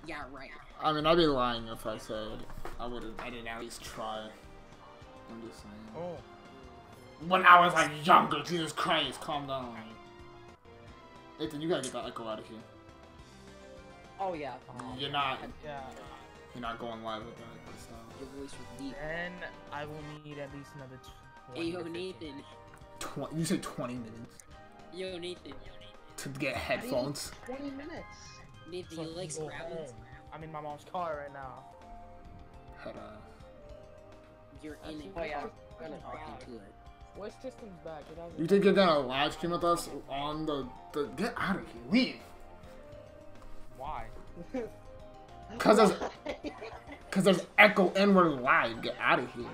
Yeah, right. I mean, I'd be lying if I said I didn't at least try. I'm just saying. Oh. When I was like younger, Jesus Christ, calm down. Nathan, you gotta get that echo out of here. Oh yeah. You're not. Yeah. You're not going live with that stuff. Your voice was deep. And I will need at least another 20 Hey, yo, to 15. Nathan. You say 20 minutes Yo, Nathan. to get headphones. 20 minutes. Nathan, So you like go Scrabble? home. I'm in my mom's car right now. Head You're in it. Oh yeah. You're talking to it. Voice system's back. It hasn't- You think you're gonna live stream with us on the get out of here, leave. Why? Cause there's echo and we're live. Get out of here.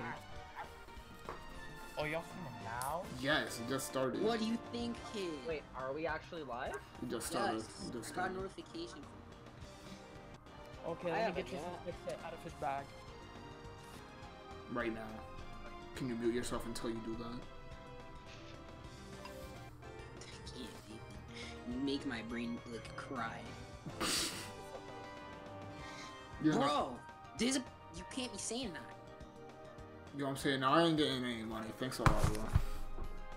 Oh, y'all filming now? Yes, you just started. What do you think, kid? Wait, are we actually live? You just started. Yes. You just I got a started. notification. Okay, I let me haven't get yet. this headset out of his bag. Right now. Can you mute yourself until you do that? I can't, Nathan. You make my brain like cry. You're not- Bro, there's a. You can't be saying that. You know what I'm saying? No, I ain't getting any money. Thanks a lot, bro.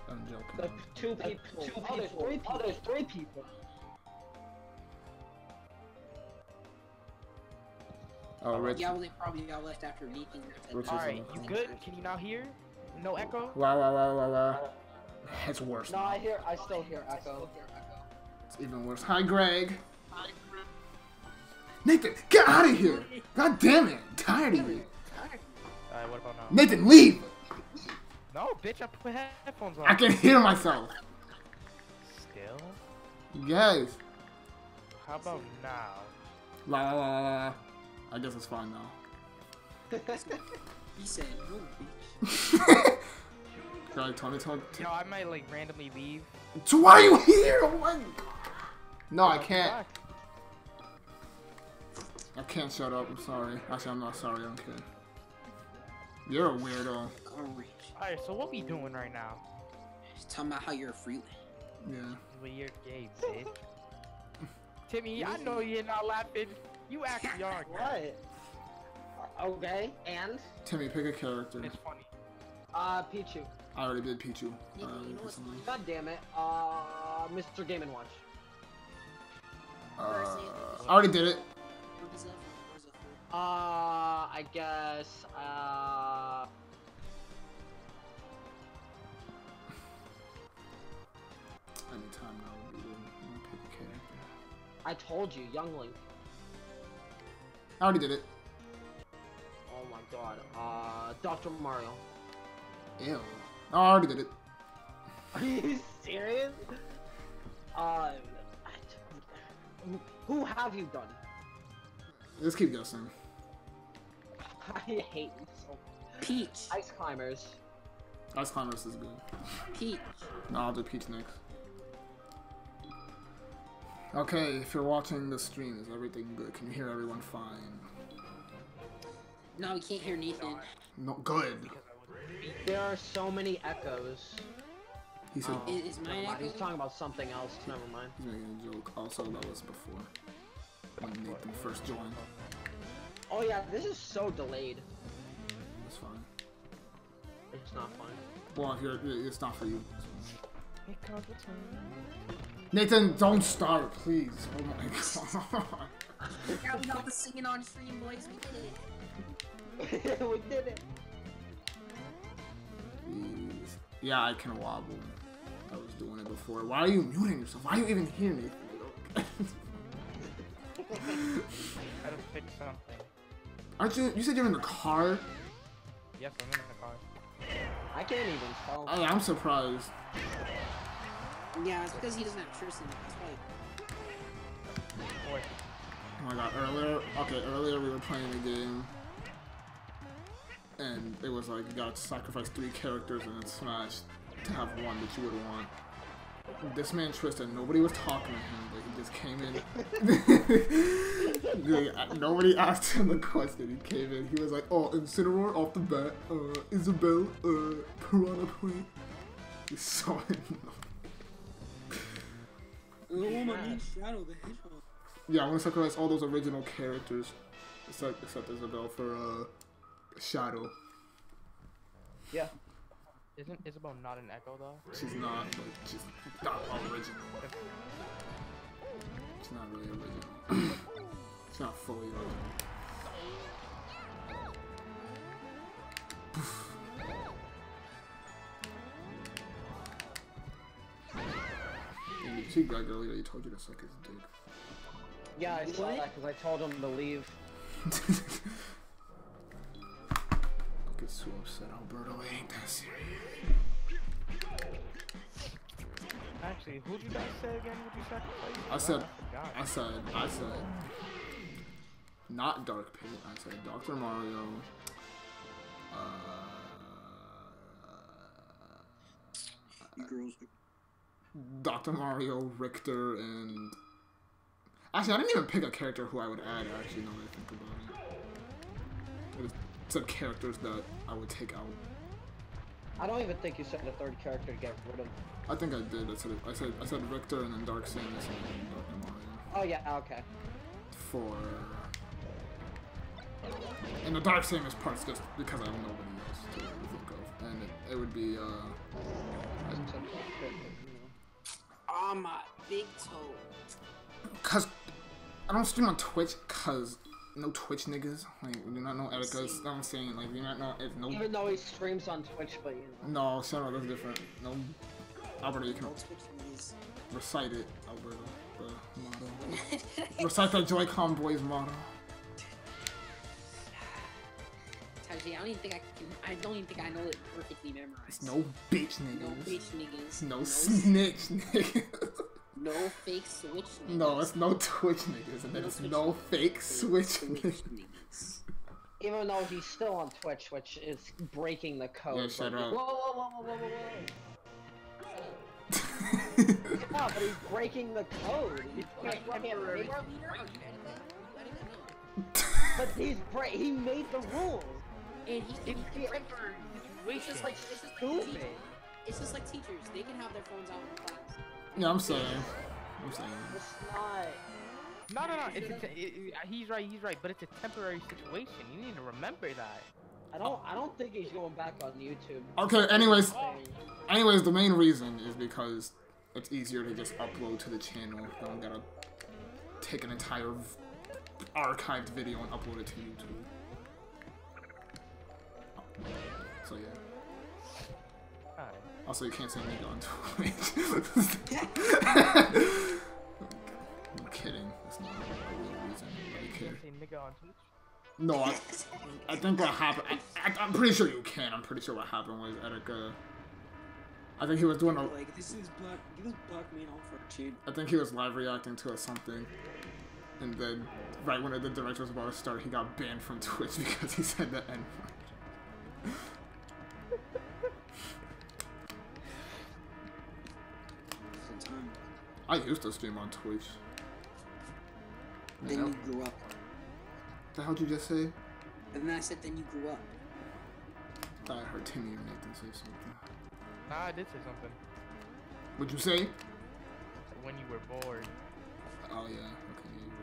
I'm joking. The two people. Oh, there's three people. Oh, there's three people. Oh, Rich. Yeah, well, they probably got left after Nathan. Rich is Alright, on. you good? Can you now hear? No echo? Wow. It's worse No, now. I still hear echo. It's even worse. Hi, Greg. Nathan, get out of here! God damn it! I'm tired of you. Alright, what about now? Nathan, leave! No, bitch, I put headphones on. I can hear myself. Still? Yes. How about now? La. I guess it's fine now. He said, no, bitch. Greg, Tony, Yo, I might like randomly leave. So why are you here? Oh my God. No, I can't. Back. I can't shut up. I'm sorry. Actually, I'm not sorry. I'm kidding. You're a weirdo. Alright. Alright, so what we doing right now? Just talking about how you're a freak. Yeah. Well, you're gay, bitch. Timmy, I know you're not laughing. You actually are. What? Okay, and? Timmy, pick a character. It's funny. Pichu. I already did Pichu. You know what's Recently. God damn it. Mr. Game & Watch. I already did it. What is that for? What is that for? I guess, Anytime now would be good. I'm gonna pick a character. I told you, Young Link. I already did it. Oh my god. Dr. Mario. Ew. Oh, I already did it. Are you serious? Who have you done? Let's keep guessing. I hate you so much. Peach. Ice Climbers. Ice Climbers is good. Peach. No, I'll do Peach next. Okay, if you're watching the stream, is everything good? Can you hear everyone fine? No, we can't hear Nathan. No, good. There are so many echoes. He said Is mine Never mind, he's echoing? talking about something else. Never mind. he's making a joke. Also, that was before when Nathan first joined. Oh yeah, this is so delayed. It's fine. It's not fun. Well, if you're, it's not for you. Here comes the time. Nathan, don't start, please. Oh my god. Yeah, we got the singing on stream, boys. We did it. We did it. Please. Yeah, I can wobble. I was doing it before. Why are you muting yourself? Why are you even here, Nathan? I gotta fix something. Aren't you? You said you're in the car? Yes, I'm in the car. I can't even tell. Oh, I'm surprised. Yeah, it's because he doesn't have Tristan. That's why. Boy. Oh my god, earlier we were playing a game. And it was like, you gotta sacrifice 3 characters and then Smash to have one that you would want. This man Tristan, nobody was talking to him, but he just came in. Like, nobody asked him the question. He came in, he was like, oh, Incineroar off the bat, Isabelle, Piranha Plant. He's so annoying. Oh my Shadow the Hedgehog. Yeah, I want to sacrifice all those original characters, except Isabel for Shadow. Yeah. Isn't Isabel not an Echo though? She's not, but she's not original. She's not really original. She's not fully original. See, Greg earlier, he told you to suck his dick. Yeah, I saw that because I told him to leave. I'll get so upset, Alberto. It ain't that serious. Actually, who'd you guys say again? Would you sacrifice? I said, not Dark Pit. I said Dr. Mario. You girls. Dr. Mario, Richter, and... Actually, I didn't even pick a character who I would add, actually, now that I think about it. It was some characters that I would take out. I don't even think you said the third character to get rid of. I think I did. I said Richter and then Dark Samus and then Dr. Mario. Oh yeah, okay. For... And the Dark Samus part's just because I have nobody else to think of. And it would be, Oh, my big toe. Cause I don't stream on Twitch, cause no Twitch niggas. Like, we do not know Erica's. I'm saying, like, we do not know if no. Even though he streams on Twitch, but you know. No, Sarah, that's different. No, Alberto, you can recite it, Alberto. The motto. Recite that Joy-Con boys motto. Taji, I don't even think I know it perfectly memorized. No bitch niggas. No bitch niggas. No snitch niggas. No fake switch niggas. No, it's no Twitch niggas, and then it's no fake switch niggas. Even though he's still on Twitch, which is breaking the code. Yeah, shut up. Whoa. Yeah, but he's breaking the code. But he made the rules. And It's just stupid. It's just like teachers. They can have their phones out in class. Yeah, I'm saying. It's not. No. He's right. But it's a temporary situation. You need to remember that. I don't think he's going back on YouTube. Okay. Anyways, the main reason is because it's easier to just upload to the channel. You don't gotta take an entire archived video and upload it to YouTube. So yeah. Also, you can't say nigga on Twitch. I'm kidding. That's not a real reason. I care. Say nigga on Twitch? No, I think what happened. I'm pretty sure you can. I'm pretty sure what happened was Erica. I think he was doing a. Like this is black man all for a I think he was live reacting to something, and then right when the direct was about to start, he got banned from Twitch because he said the N-word. I used to stream on Twitch. Then you grew up. The hell did you just say? And then I said, then you grew up. I heard Timmy or Nathan say something. Nah, I did say something. What'd you say? When you were bored. Oh yeah, okay, you're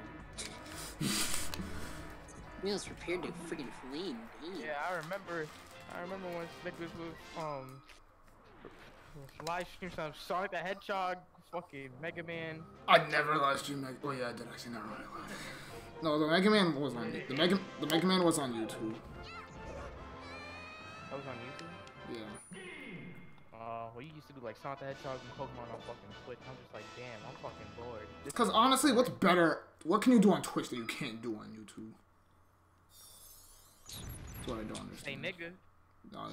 right. I was prepared to freaking flame. Damn. Yeah, I remember when Snickers was live stream some Sonic the Hedgehog, fucking Mega Man. I never live streamed Mega. Oh yeah, I did actually never really live. No, the Mega Man was on the Mega Man was on YouTube. That was on YouTube? Yeah. Well, you used to do like Sonic the Hedgehog and Pokemon on fucking Twitch. I'm just like, damn, I'm fucking bored. Because honestly, what's better? What can you do on Twitch that you can't do on YouTube? That's what I don't understand. Say nigga. No,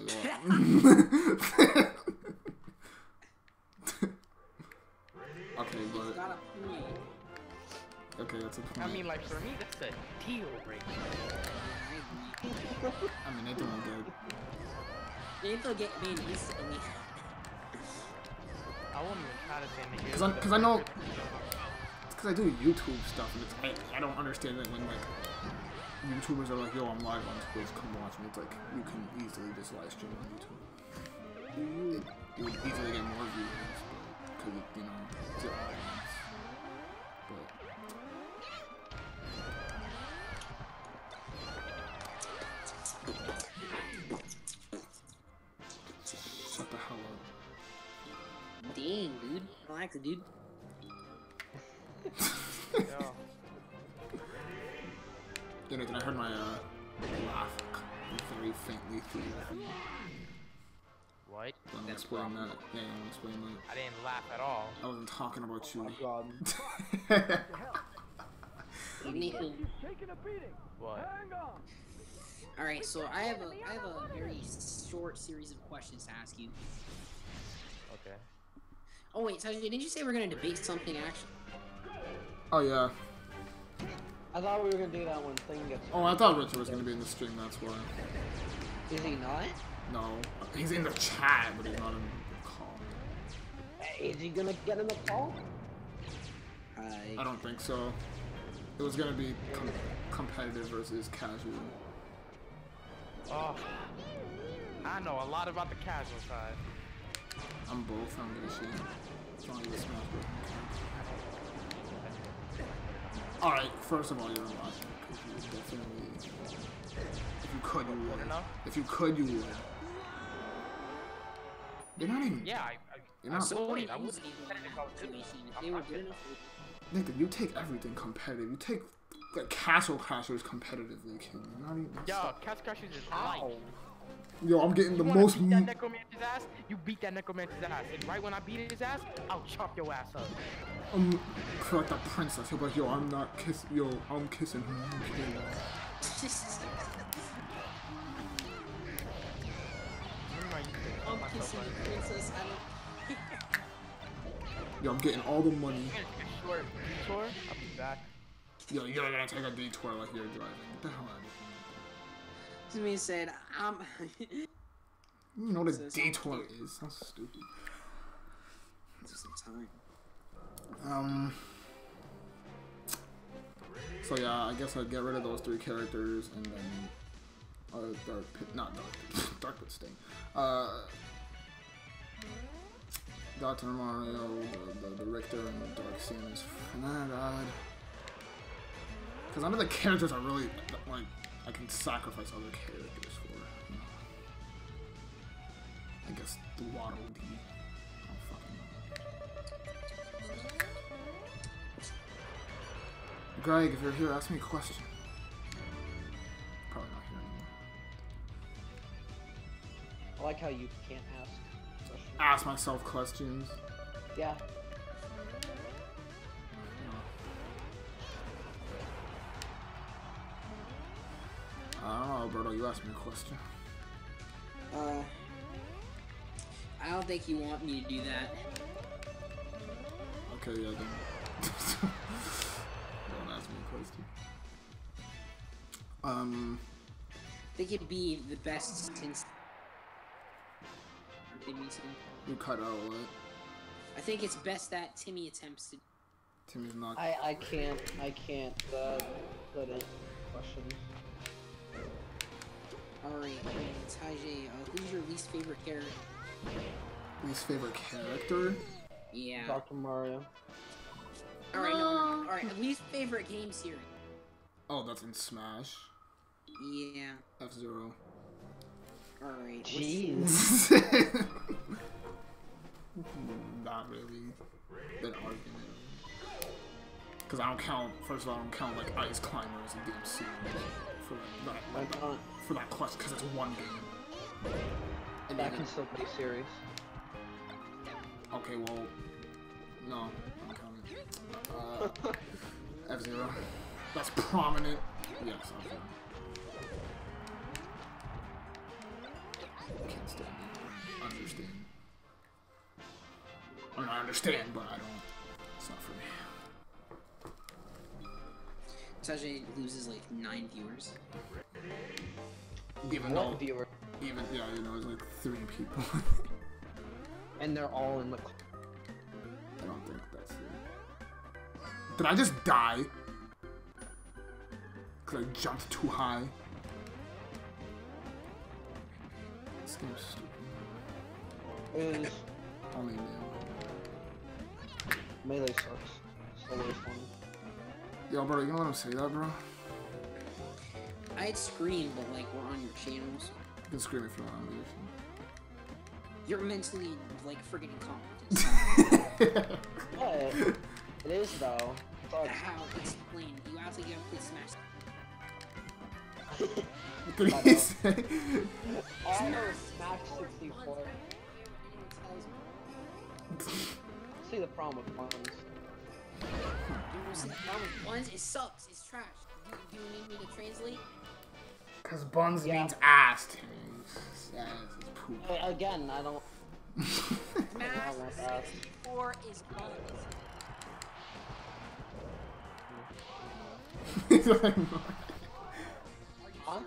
okay, but okay, that's a point. I mean, like for me, that's a deal breaker. I mean, they don't good. They don't get me instantly. I won't even try to say nigga. Because I know. It's because I do YouTube stuff, and it's, I don't understand it when like YouTubers are like, "Yo, I'm live on Twitch, come watch me." It's like you can easily just live stream on YouTube. You would easily get more views, because you know, it's your audience. But relax, dude. Yo. You know, I heard my laugh very faintly through that. What? You want to explain that? Yeah, you want to explain that? I didn't laugh at all. I wasn't talking about you. God. Nathan. What? Alright, so I have a very short series of questions to ask you. Okay. Oh wait, Tajay, didn't you say we're gonna debate something actually? Oh, yeah. I thought we were gonna do that when thing gets. Oh, I thought Richard was going to be in the stream, that's why. Is he not? No. He's in the chat, but he's not in the call. Is he gonna get in the call? I don't think so. It was going to be competitive versus casual. Oh. I know a lot about the casual side. I'm both. I'm gonna see. It's only the Smash Bros. Alright, first of all, you're alive. Because you would definitely. If you could, you would. If you could, you would. You're not even. Yeah, You're not. So I what would. I wouldn't even situation if they were good enough. Nathan, you take everything competitive. You take like Castle Crashers competitively, kid. You're not even. Yo, Castle Crashers is light. Yo, I'm getting the You most. beat that necromancer's ass, you beat that necromancer's ass. And right when I beat his ass, I'll chop your ass up. Correct that princess. He'll be like, yo, I'm not kissing. Yo, I'm kissing her. I'm kidding. I'm kissing the princess. I don't. Yo, I'm getting all the money. Short detour, I'll be back. Yo, you're gonna take a detour like you're driving. Get the hell out of here. To me said, You know what a detour is? That's stupid. Just some time. So yeah, I guess I'd get rid of those 3 characters and then Dark Pit, not Dark Pit, Dark Pit Sting. Dr. Mario, the Richter, and the Dark Samus. Because none of the characters are really like I can sacrifice other characters for. You know. I guess the Waddle Dee. Oh fucking. Greg, if you're here, ask me a question. Probably not here anymore. I like how you can't ask questions. Ask myself questions. Yeah. I don't know, Alberto, you asked me a question. I don't think you want me to do that. Okay, yeah, then. Don't ask me a question. I think it'd be the best since. You cut out what? I think it's best that Timmy attempts to. Timmy's not. I can't put in questions. Alright, Tajay, who's your least favorite character? Least favorite character? Yeah. Dr. Mario. Alright, no. Alright, least favorite game series. Oh, that's in Smash. Yeah. F-Zero. Alright. Jeez. Not really. An argument. Because I don't count, first of all, I don't count like Ice Climber as a game series. For that quest, because it's one game. And That can still be serious. Okay, well, no, I'm counting. F-Zero. That's prominent. Yes, okay. Can't stand it. Understand. I mean, I understand, but I don't. It's not for me. Tajay loses like 9 viewers. Even One though, viewer. even yeah, you know, it's like 3 people. And they're all in the. I don't think that's it. Did I just die? Cause I jumped too high. This game's stupid. It is. Only now. Melee sucks. It's always fun. Yo, bro, you gonna let him say that, bro? I'd scream, but like we're on your channels. You can scream if you want. You're mentally like friggin' incompetent. What? It is though. Fuck. How? Explain. You actually gotta play Smash. What did he say? All of Smash 64. See the problem with buns. The problem with buns, it sucks. It's trash. Do you need me to translate? Because buns Yeah. means ass to me. Ass is poop. Again, I don't. Smash want that. 64 is buns. He's like, Huh?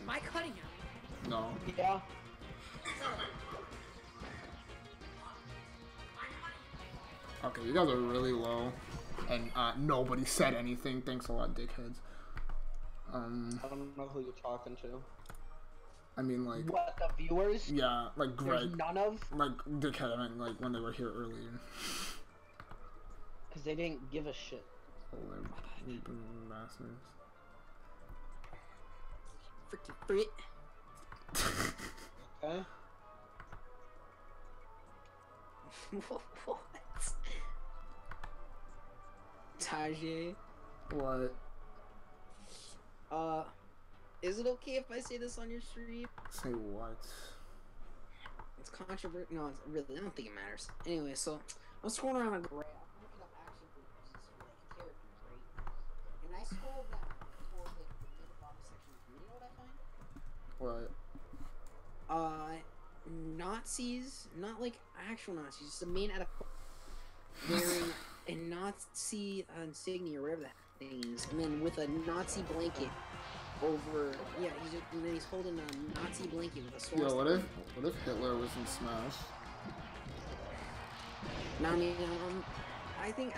Am I cutting out? no. Yeah. Okay, you guys are really low. And nobody said anything. Thanks a lot, dickheads. I don't know who you're talking to. I mean, like, What, the viewers? yeah, like There's Greg. none of? Like, dickhead, I meant, like, when they were here earlier. Because they didn't give a shit. Oh, they're weeping bastards. Freaking Brit. Okay? What? Tajay. What? Is it okay if I say this on your stream? Say what? It's controversial. No, it's really, I don't think it matters. Anyway, so I'm scrolling around on Grey. I'm looking up action figures for like characters, right? And I scrolled down towards like the mid bottom section. You know what I find? Nazis, not like actual Nazis, just a man at a wearing a Nazi insignia or whatever that thing is, and then with a Nazi blanket over. Yeah, and then he's holding a Nazi blanket with a swastika. Yo, what if Hitler was in Smash? No, I mean, I think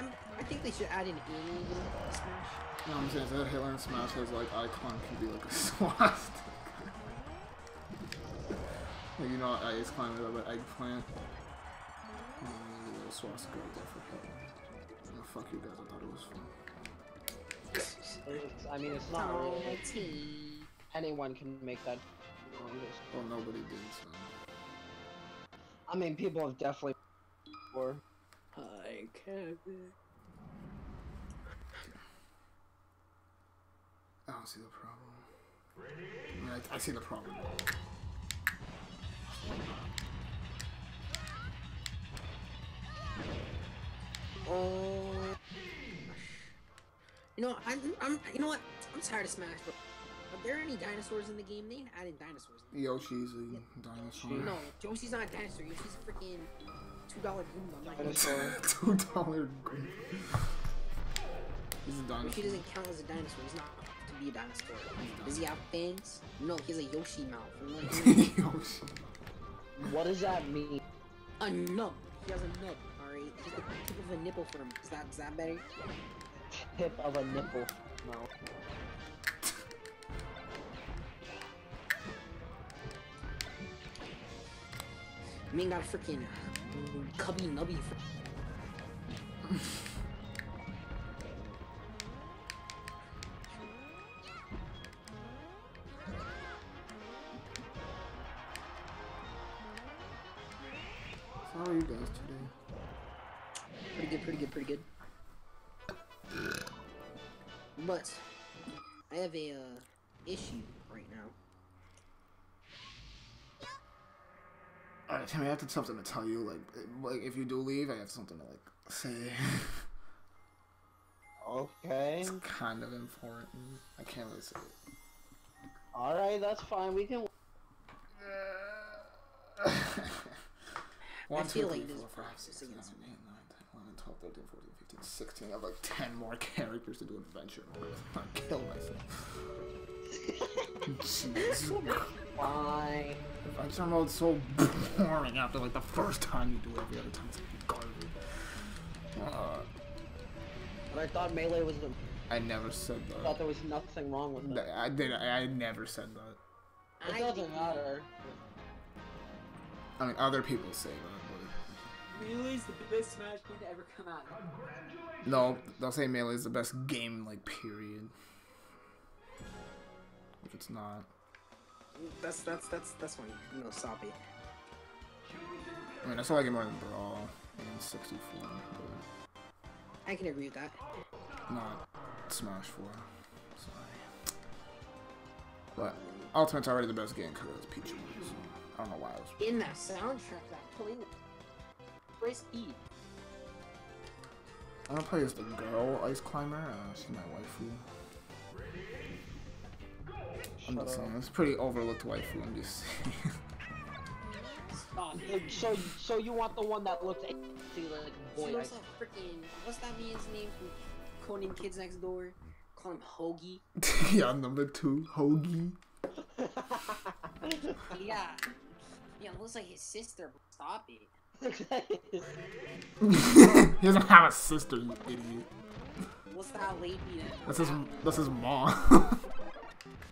they should add an alien to Smash. No, I'm saying is that Hitler in Smash his like icon could be like a swastika. Like, you know, Ice climbing up an eggplant. A little swastika right there for Hitler. Oh, fuck you guys, I thought it was fun. I mean, it's not really. Tea. Anyone can make that. Well, nobody did, so. I mean, people have definitely. Or. Hi, Kevin. I don't see the problem. I mean, I see the problem. Oh. You know, you know what? I'm tired of Smash, but are there any dinosaurs in the game? They ain't added dinosaurs. Yoshi's a dinosaur. No, Yoshi's not a dinosaur. Yoshi's a freaking $2 Goomba. Dinosaur. $2 Goomba. He's a dinosaur. Yoshi doesn't count as a dinosaur. He's not to be a dinosaur. Does he have fangs? No, he has a Yoshi mouth. Yoshi. What does that mean? A nub. He has a nub. Alright, just the tip of a nipple for him. Is that better? Tip of a nipple. No. Man got a freaking cubby nubby. How are you guys today? Pretty good. But I have a issue right now. Alright, Timmy, I have something to tell you. Like if you do leave, I have something to like say. Okay. It's kind of important. I can't really say it. Alright, that's fine. We can. 1, 2, feel 3, like 4, this 5, 6, 7, 8, 9, 10, 11, 12, 13, 14, 15, 16. I have like 10 more characters to do adventure. I'm gonna kill myself. Jesus. Fine. Adventure mode's so boring after like the first time you do it. Every other time it's garbage. But I thought Melee was the. I never said I that. thought there was nothing wrong with it. I never said that. It doesn't matter. I mean, other people say that, Melee's the best Smash game to ever come out. but no, they'll say Melee is the best game, like, period. Which it's not. That's fine. No, stop it. I mean, I still like it more than Brawl. and 64. I can agree with that. But not Smash 4. Sorry. But Ultimate's already the best game because it's Peach. So I don't know why I was. In that soundtrack, that playing Crispy. I'm gonna play as the girl Ice Climber. She's my waifu. I'm just saying, it's pretty overlooked waifu. I'm just saying. So you want the one that looks like boy? She looks like freaking. What's that man's name from Conan Kids Next Door? Call him Hoagie. Yeah, number 2, Hoagie. Yeah. Yeah, looks like his sister. Stop it. He doesn't have a sister, you idiot. What's that lady that? That's his mom.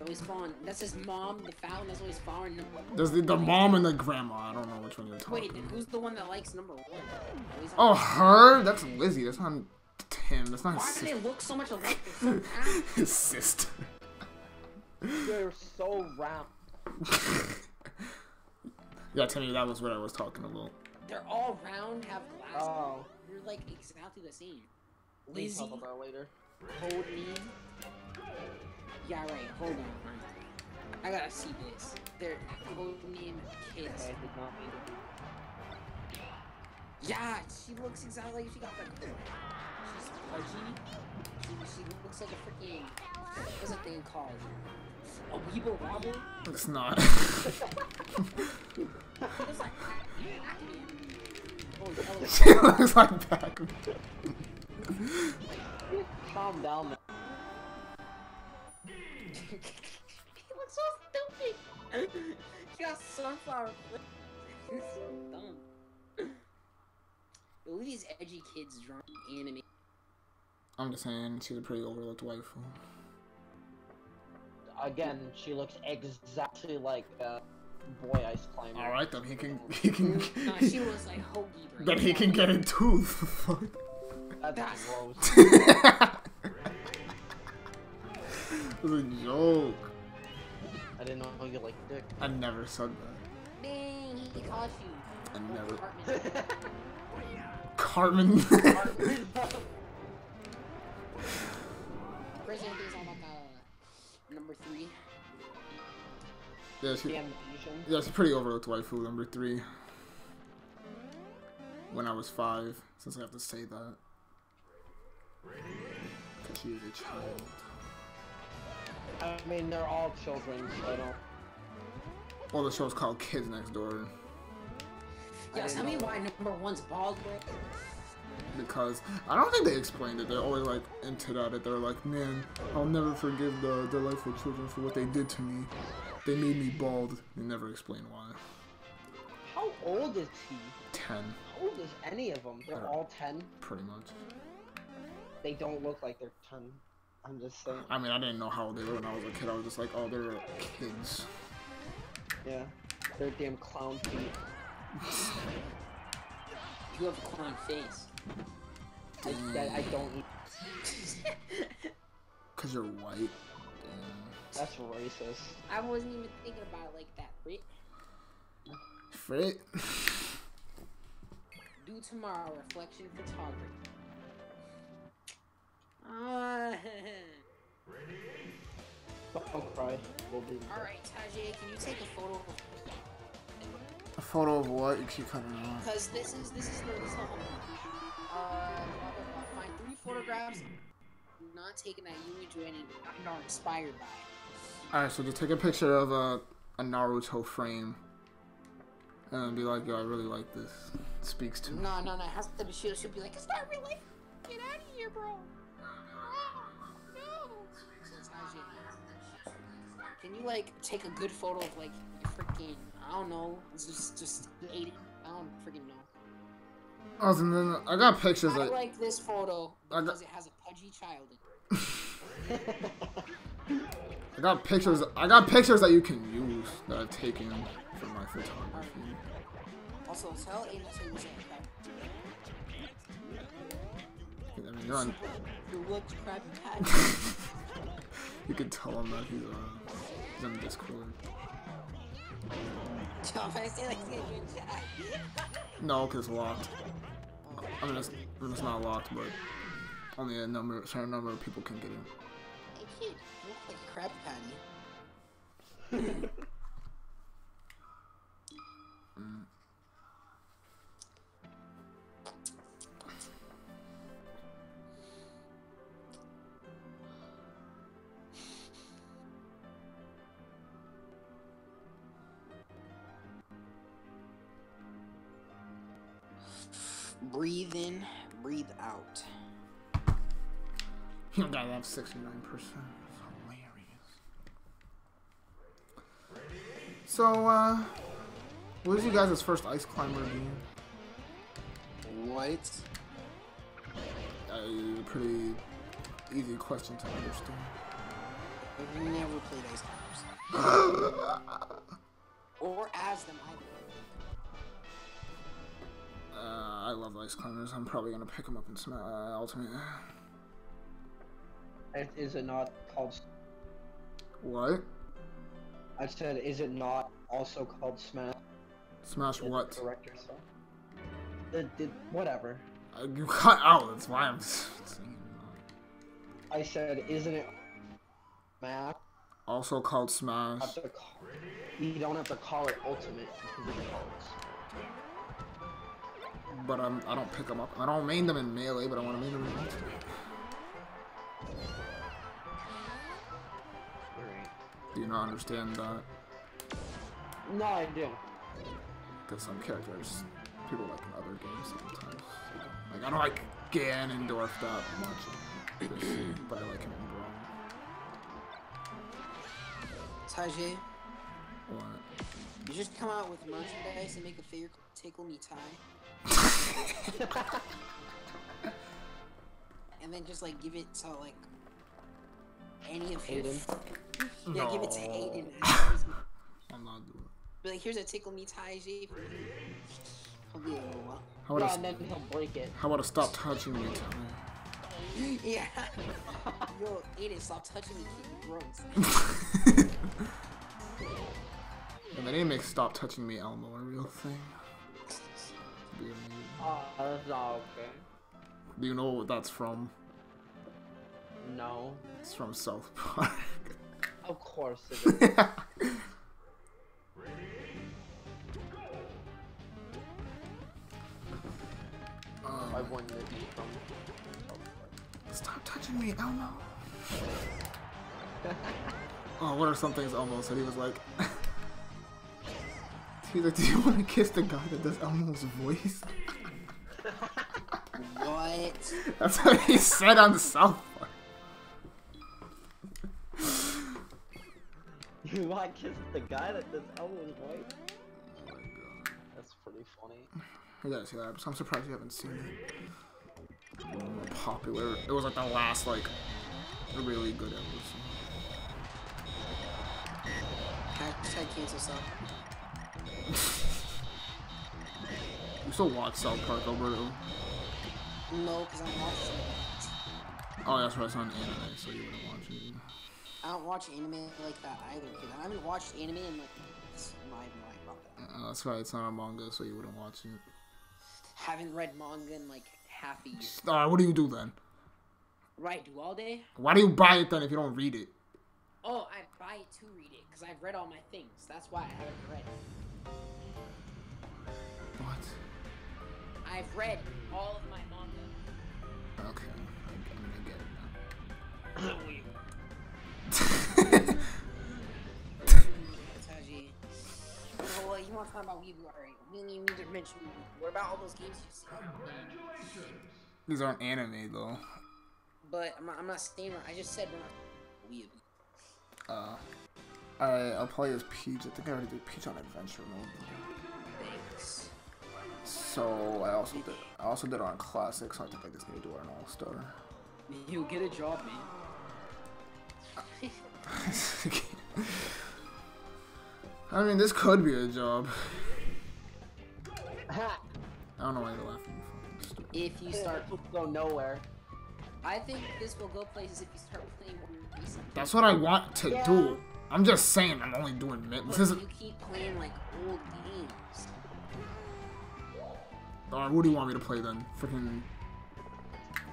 Always falling. That's his mom, the fountain that's always falling. There's the mom and the grandma. I don't know which one you're talking Wait, then who's the one that likes number 1? Oh, her? That's Lizzie. That's not Tim. That's not his Why do sister. they look so much alike? They're so round. His sister. They're so round. Yeah, Timmy, that was what I was talking about. They're all round, have glasses. Oh. They're like exactly the same. We Lizzie, talk about that later. code name. Yeah, right. Hold on. I gotta see this. Their code name kids. I did not mean to. Yeah, she looks exactly like she got the. She's pudgy. She looks like a freaking. What's that thing called? A weeble wobble? It's not. It looks like Pac-Man. Holy hell. She looks like Pac-Man. Calm down, man. He looks so stupid. She got sunflower. It's so dumb. Look at these edgy kids drawing anime. I'm just saying, she's a pretty overlooked waifu. Again, she looks exactly like boy Ice Climber. All right, then he can. No, she was like Hoagie, bro. Then he can get a tooth. Fuck. That's gross. It was a joke. I didn't know you liked dick. I never said that. Dang, he caught you. I never. Cartman. Cartman. President is on like number 3. Yeah, she. The ambition. Yeah, she's pretty overlooked waifu. Number 3. When I was 5, since I have to say that. Because she is a child. I mean, they're all children, so I don't. Well, the show's called Kids Next Door. Yeah, tell me why number 1's bald, bro. Because I don't think they explained it. They're always like into that. They're like, man, I'll never forgive the delightful children for what they did to me. They made me bald. They never explain why. How old is he? 10. How old is any of them? They're all 10. Pretty much. They don't look like they're 10. I'm just saying. I mean, I didn't know how old they were when I was a kid. I was just like, oh, they're kids. Yeah. They're damn clown feet. You have a clown face. I don't. Cause you're white. Damn. That's racist. I wasn't even thinking about it like that, Frit. Frit. Due tomorrow, reflection photography. Don't cry. We'll be. Alright, Tajay, can you take a photo? A photo of what? You keep cutting it off. Because this is the homework. Find 3 photographs not taken that you enjoy and are inspired by. Alright, so just take a picture of a Naruto frame. And be like, yo, I really like this. It speaks to me. No, it has to be, she'll be like, it's not real life. Get out of here, bro. No. Can you, like, take a good photo of, like, your freaking, I don't know, just Aiden? I don't freaking know. Oh, and then I got pictures I of... like this photo because it has a pudgy child in it. I got pictures that you can use that I've taken from my photography. Also, tell Aiden to use that crap. I mean, you're on... You look Krabby Patty. You can tell him that he's on Discord. If I say like, it's gonna be in chat. No, cause it's locked. I mean, it's not locked, but only a certain number of people can get in. Hey kid, you look like a Krabby Patty. Breathe in, breathe out. You got that 69%. It's hilarious. So, what was you guys' first ice climber game? What? A pretty easy question to understand. I've never played ice climbers. Or as them either. I love ice climbers. I'm probably gonna pick them up in Ultimate. Is it not called? What? I said, is it not also called Smash? Smash what? Correct yourself. Whatever. You cut out. That's why I'm saying I said, isn't it Smash? also called Smash. You don't have to call it Ultimate because it calls. But I don't pick them up. I don't main them in Melee, but I want to main them in Ultimate. Do you not understand that? No, I do. Because some characters, people like in other games sometimes. Like, I don't like Ganondorf that much, but I like him in Brawl. Tajay, What? you just come out with merchandise and make a figure Tickle Me Tie. And then just like give it to like any of his. Yeah, No. give it to Aiden. I'm not doing it. Be like, here's a Tickle Me Tie J for you. He'll be a little while. How about, And then he'll break it. how about a stop touching me time? Yeah. Yo, Aiden, stop touching me, kid. You gross. And they didn't make Stop Touching Me Elmo a real thing. Be amazing. That's not okay. Do you know what that's from? No. It's from South Park. Of course it is. I wouldn't it be from? Stop touching me, Elmo. Oh, what are some things Elmo said? He was like, he's like, do you want to kiss the guy that does Elmo's voice? What? That's what he said on the South Park. You want to kiss the guy that does Elmo's voice? Oh my god. That's pretty funny. You gotta see that episode. I'm surprised you haven't seen it. More popular. It was like the last, like, really good episode. Hashtag cancel stuff. You still watch South Park, Alberto? No, because I'm watching it. Oh, that's right, it's on anime, so you wouldn't watch it. I don't watch anime like that either, kid. I haven't watched anime in like my manga. That's right, it's not a manga, so you wouldn't watch it. Haven't read manga in like half a year. Alright, what do you do then? Right, do all day? Why do you buy it then if you don't read it? Oh, I buy it to read it, because I've read all my things. That's why I haven't read it. What? I've read all of my manga. Okay, I'm gonna get it now. Taji. Oh, well, you want to talk about Weeble? Alright, we need to mention Weeble. What about all those games you see? These aren't anime though. But I'm not saying, I just said we're not Weeble. I'll play as Peach. I think I already did Peach on Adventure mode. Thanks. So I also did it on Classic, so I think I just need to do it on All-Star. You get a job, man. I mean, this could be a job. I don't know why you're laughing. If you start to go nowhere. I think this will go places if you start playing more recent. That's what I want to do. I'm just saying I'm only doing mid. This isn't. You keep playing like old games. Alright, what do you want me to play then? Freaking.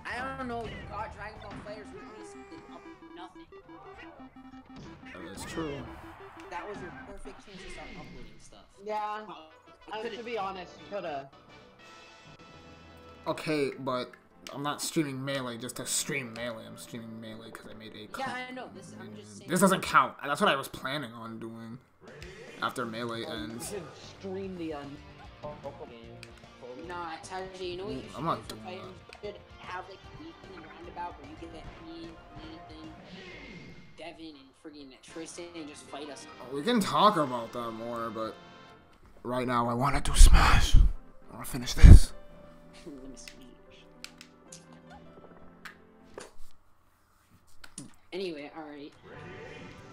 I don't know. God, Dragon Ball Fighters released nothing. That's true. That was your perfect chance to start uploading stuff. Yeah. To be honest, you coulda. Okay, but I'm not streaming Melee just to stream Melee. I'm streaming Melee because I made a. Yeah, I know. I'm just saying. This doesn't count. That's what I was planning on doing after Melee ends. You should stream the Poké game. Nah, Tajay, you know what you should I'm not do for doing fighting? You should have like a weekly roundabout where you get that me, Nathan, Devin, and friggin' Tristan and just fight us. We can talk about that more, but right now I want to do Smash. I want to finish this. Let me Smash. Anyway, alright.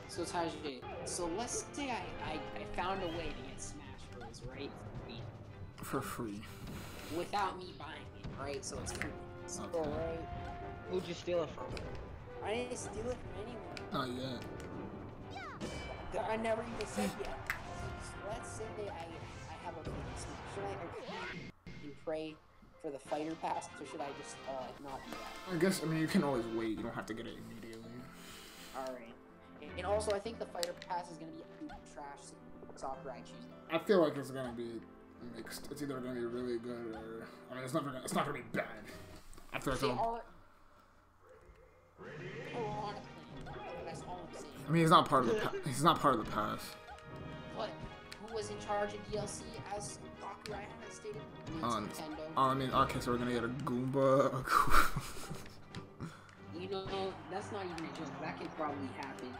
So Tajay, so let's say I found a way to get Smash Bros, right? For free. Without me buying it, right? So it's free. So, Okay. right? Who'd you steal it from? I didn't steal it from anyone. Not yet. I never even said yet. So let's say I have a Smash. Should I and pray for the fighter pass, or should I just not do that? I guess, I mean, you can always wait. You don't have to get it immediately. Alright. And also, I think the fighter pass is going to be trash soccer I choose. I feel like it's gonna be mixed. It's either gonna be really good or I mean, it's not gonna be bad. I feel like They it'll. are ironically, that's all I'm saying. I mean, he's not part of the. He's not part of the pass. But who was in charge of DLC as Sakurai has stated? Nintendo. I mean, okay, so we're gonna get a Goomba. You know, that's not even a joke. That could probably happen.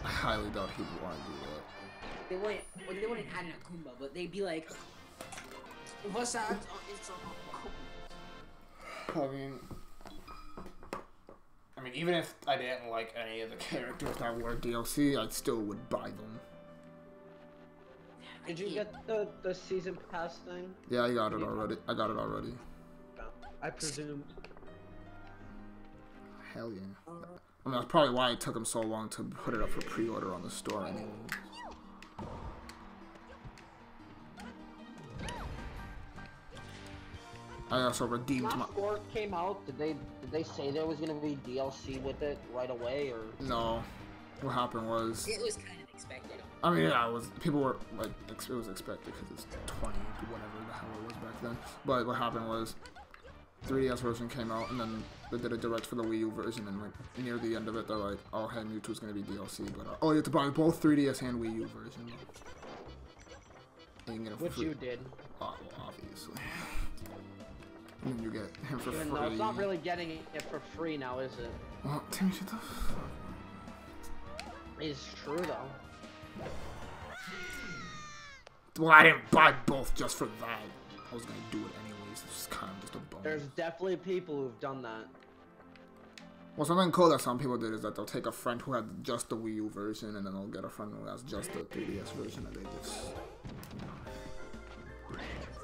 I highly doubt he would want to do that. They wouldn't add in a Goomba, but they'd be like, what's that? It's I mean, even if I didn't like any of the characters that were DLC, I still would buy them. Did you get the season pass thing? Yeah, I got it already. I presume. Hell yeah. I mean, that's probably why it took him so long to put it up for pre-order on the store anyway. I also redeemed my... Before it came out, did they say there was gonna be DLC with it right away, or? No. What happened was... It was kind of expected. I mean, yeah, it was... People were, like, it was expected because it's 20, whatever the hell it was back then. But what happened was... 3DS version came out, and then they did a direct for the Wii U version, and, like, near the end of it, they're like, oh, hey, Mewtwo's gonna be DLC, but, oh, you have to buy both 3DS and Wii U version. And you can get it for Which free. you did. Oh, well, obviously. And then you get him for Even free. though it's not really getting it for free now, is it? Well, Timmy, shut the fuck. It's true though. Well, I didn't buy both just for that. I was gonna do it anyways. It's just kind of just a bonus. There's definitely people who've done that. Well, something cool that some people did is that they'll take a friend who had just the Wii U version, and then they'll get a friend who has just the 3DS version, and they just...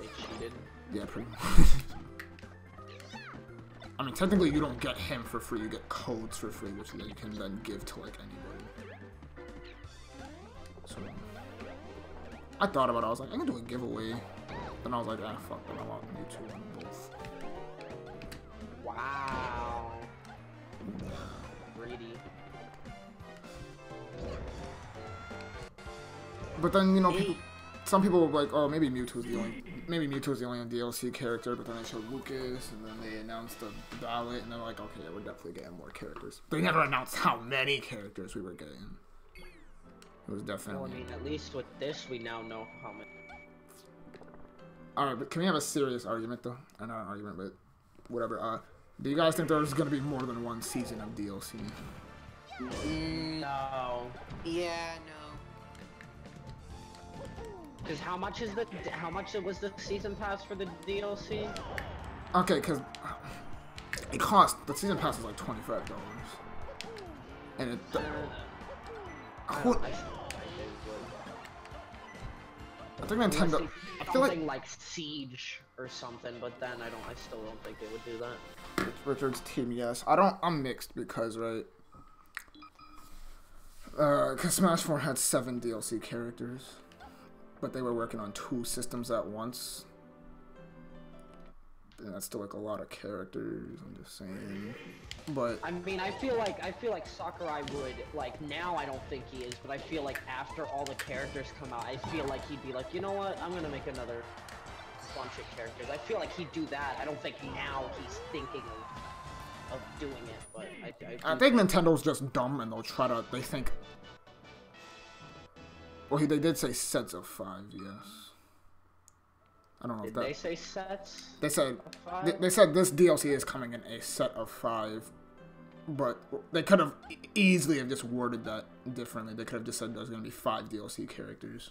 They cheated. Yeah, pretty much. I mean, technically you don't get him for free, you get codes for free, which you can then give to, like, anybody. So... I thought about it, I was like, I can do a giveaway. Then I was like, ah, fuck, then I want Mewtwo on both. Wow. Greedy. But then, you know, people, some people were like, oh, maybe Mewtwo's the only DLC character, but then they showed Lucas, and then they announced the ballot, and they're like, okay, we're definitely getting more characters. They never announced how many characters we were getting. It was definitely... Well, I mean, at least with this, we now know how many. Alright, but can we have a serious argument, though? Not an argument, but whatever. Do you guys think there's going to be more than one season of DLC? No. Yeah, no. Because how much was the season pass for the DLC? Okay, because it cost... The season pass is like $25. And it... I think Nintendo... I feel like Siege or something, but then I still don't think they would do that. It's Richard's team, yes. I'm mixed because, right... Because Smash 4 had 7 DLC characters. But they were working on 2 systems at once. that's still like a lot of characters. I'm just saying. But I mean, I feel like Sakurai would, like, now I don't think he is, but I feel like after all the characters come out, I feel like he'd be like, you know what, I'm gonna make another bunch of characters. I feel like he'd do that. I don't think now he's thinking of doing it, but I think Nintendo's just dumb and they'll try to, they think, well, they did say sets of 5, yes. I don't know if that... Did they say sets? They said this DLC is coming in a set of 5, but they could have easily have just worded that differently. They could have just said there's going to be 5 DLC characters.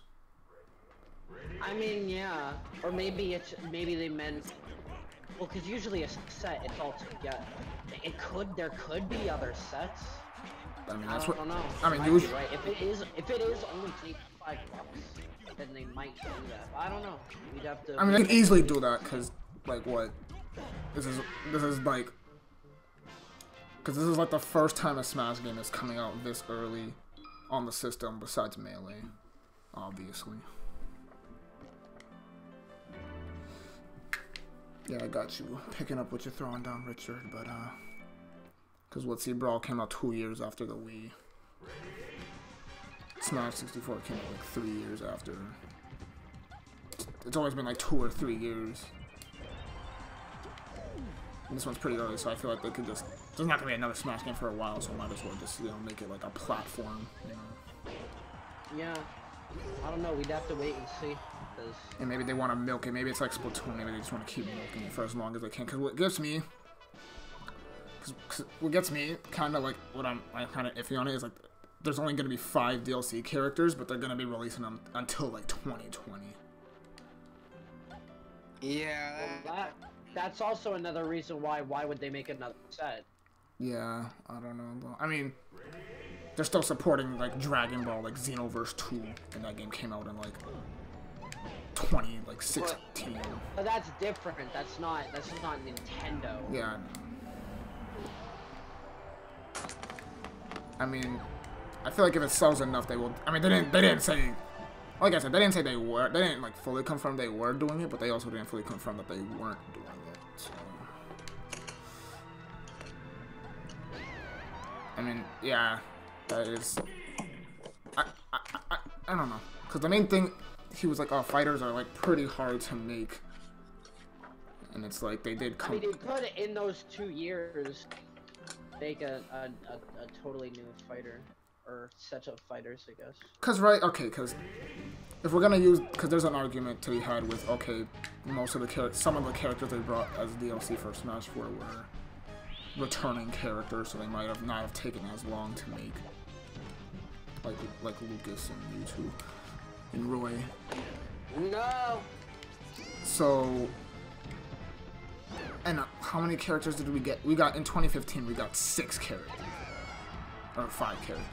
I mean, yeah, or maybe they meant, well, because usually a set it's all together. There could be other sets. I mean, I that's don't know. I mean, usually, right? If it is only $5, then they might do that. I don't know. We'd have to. I mean, they could easily do that because, like, what? This is like, because this is like the first time a Smash game is coming out this early on the system, besides Melee, obviously. Yeah, I got you picking up what you're throwing down, Richard, but because Let's See Brawl came out 2 years after the Wii. Smash 64 came out like 3 years after. It's always been like 2 or 3 years. And this one's pretty early, so I feel like they could just... There's not gonna be another Smash game for a while, so might as well just, you know, make it like a platform, you know. Yeah. I don't know. We'd have to wait and see. And maybe they want to milk it. Maybe it's like Splatoon. Maybe they just want to keep milking it for as long as they can. Because what gets me... Cause what gets me kind of like... What I'm kind of iffy on it is like... There's only going to be 5 DLC characters, but they're going to be releasing them until like 2020. Yeah. Well, that's also another reason why would they make another set? Yeah, I don't know. I mean, they're still supporting like Dragon Ball, like Xenoverse 2, and that game came out in like 2016. But that's different. That's not Nintendo. Yeah. I mean, I feel like if it sells enough, they will. I mean, they didn't say. Like I said, they didn't say they were. They didn't like fully confirm they were doing it, but they also didn't fully confirm that they weren't doing it. So. I mean, yeah, that is. I don't know, because the main thing, he was like, oh, fighters are like pretty hard to make, and it's like they did come. I mean, they could in those 2 years make a totally new fighter. Or set of fighters, I guess. Because if we're gonna use, because there's an argument to be had with, okay, some of the characters they brought as DLC for Smash 4 were returning characters, so they might have not have taken as long to make, like Lucas and Mewtwo and Roy. No. So, and how many characters did we get? We got in 2015. We got 6 characters. Or 5 characters.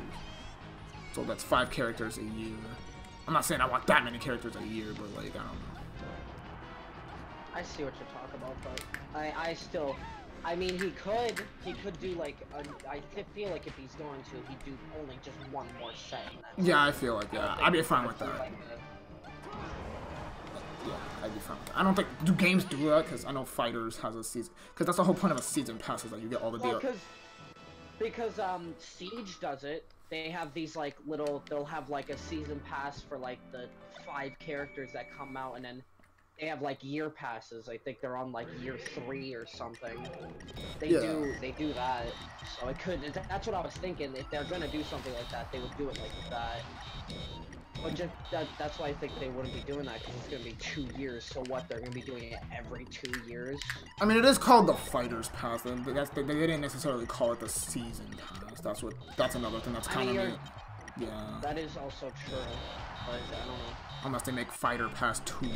So that's 5 characters a year. I'm not saying I want that many characters a year, but like, I don't know. I see what you're talking about, but I mean, he could do like, I feel like if he's going to, he'd do only just one more set. Yeah, I feel like, yeah, I'd be fine with that. Yeah, I'd be fine with that. I don't think, do games do that? Because I know Fighters has a season, because that's the whole point of a season pass, is that you get all the deals. Because Siege does it. They have these like they'll have like a season pass for like the 5 characters that come out, and then they have like year passes. I think they're on like year 3 or something. They do that. So it could. That's what I was thinking. If they're gonna do something like that, they would do it like that. But just that's why I think they wouldn't be doing that, because it's gonna be 2 years. So what? They're gonna be doing it every 2 years. I mean, it is called the Fighters Pass. They didn't necessarily call it the Season Pass. That's another thing that's kind of yeah. That is also true, but I don't know. Unless they make Fighter Pass 2,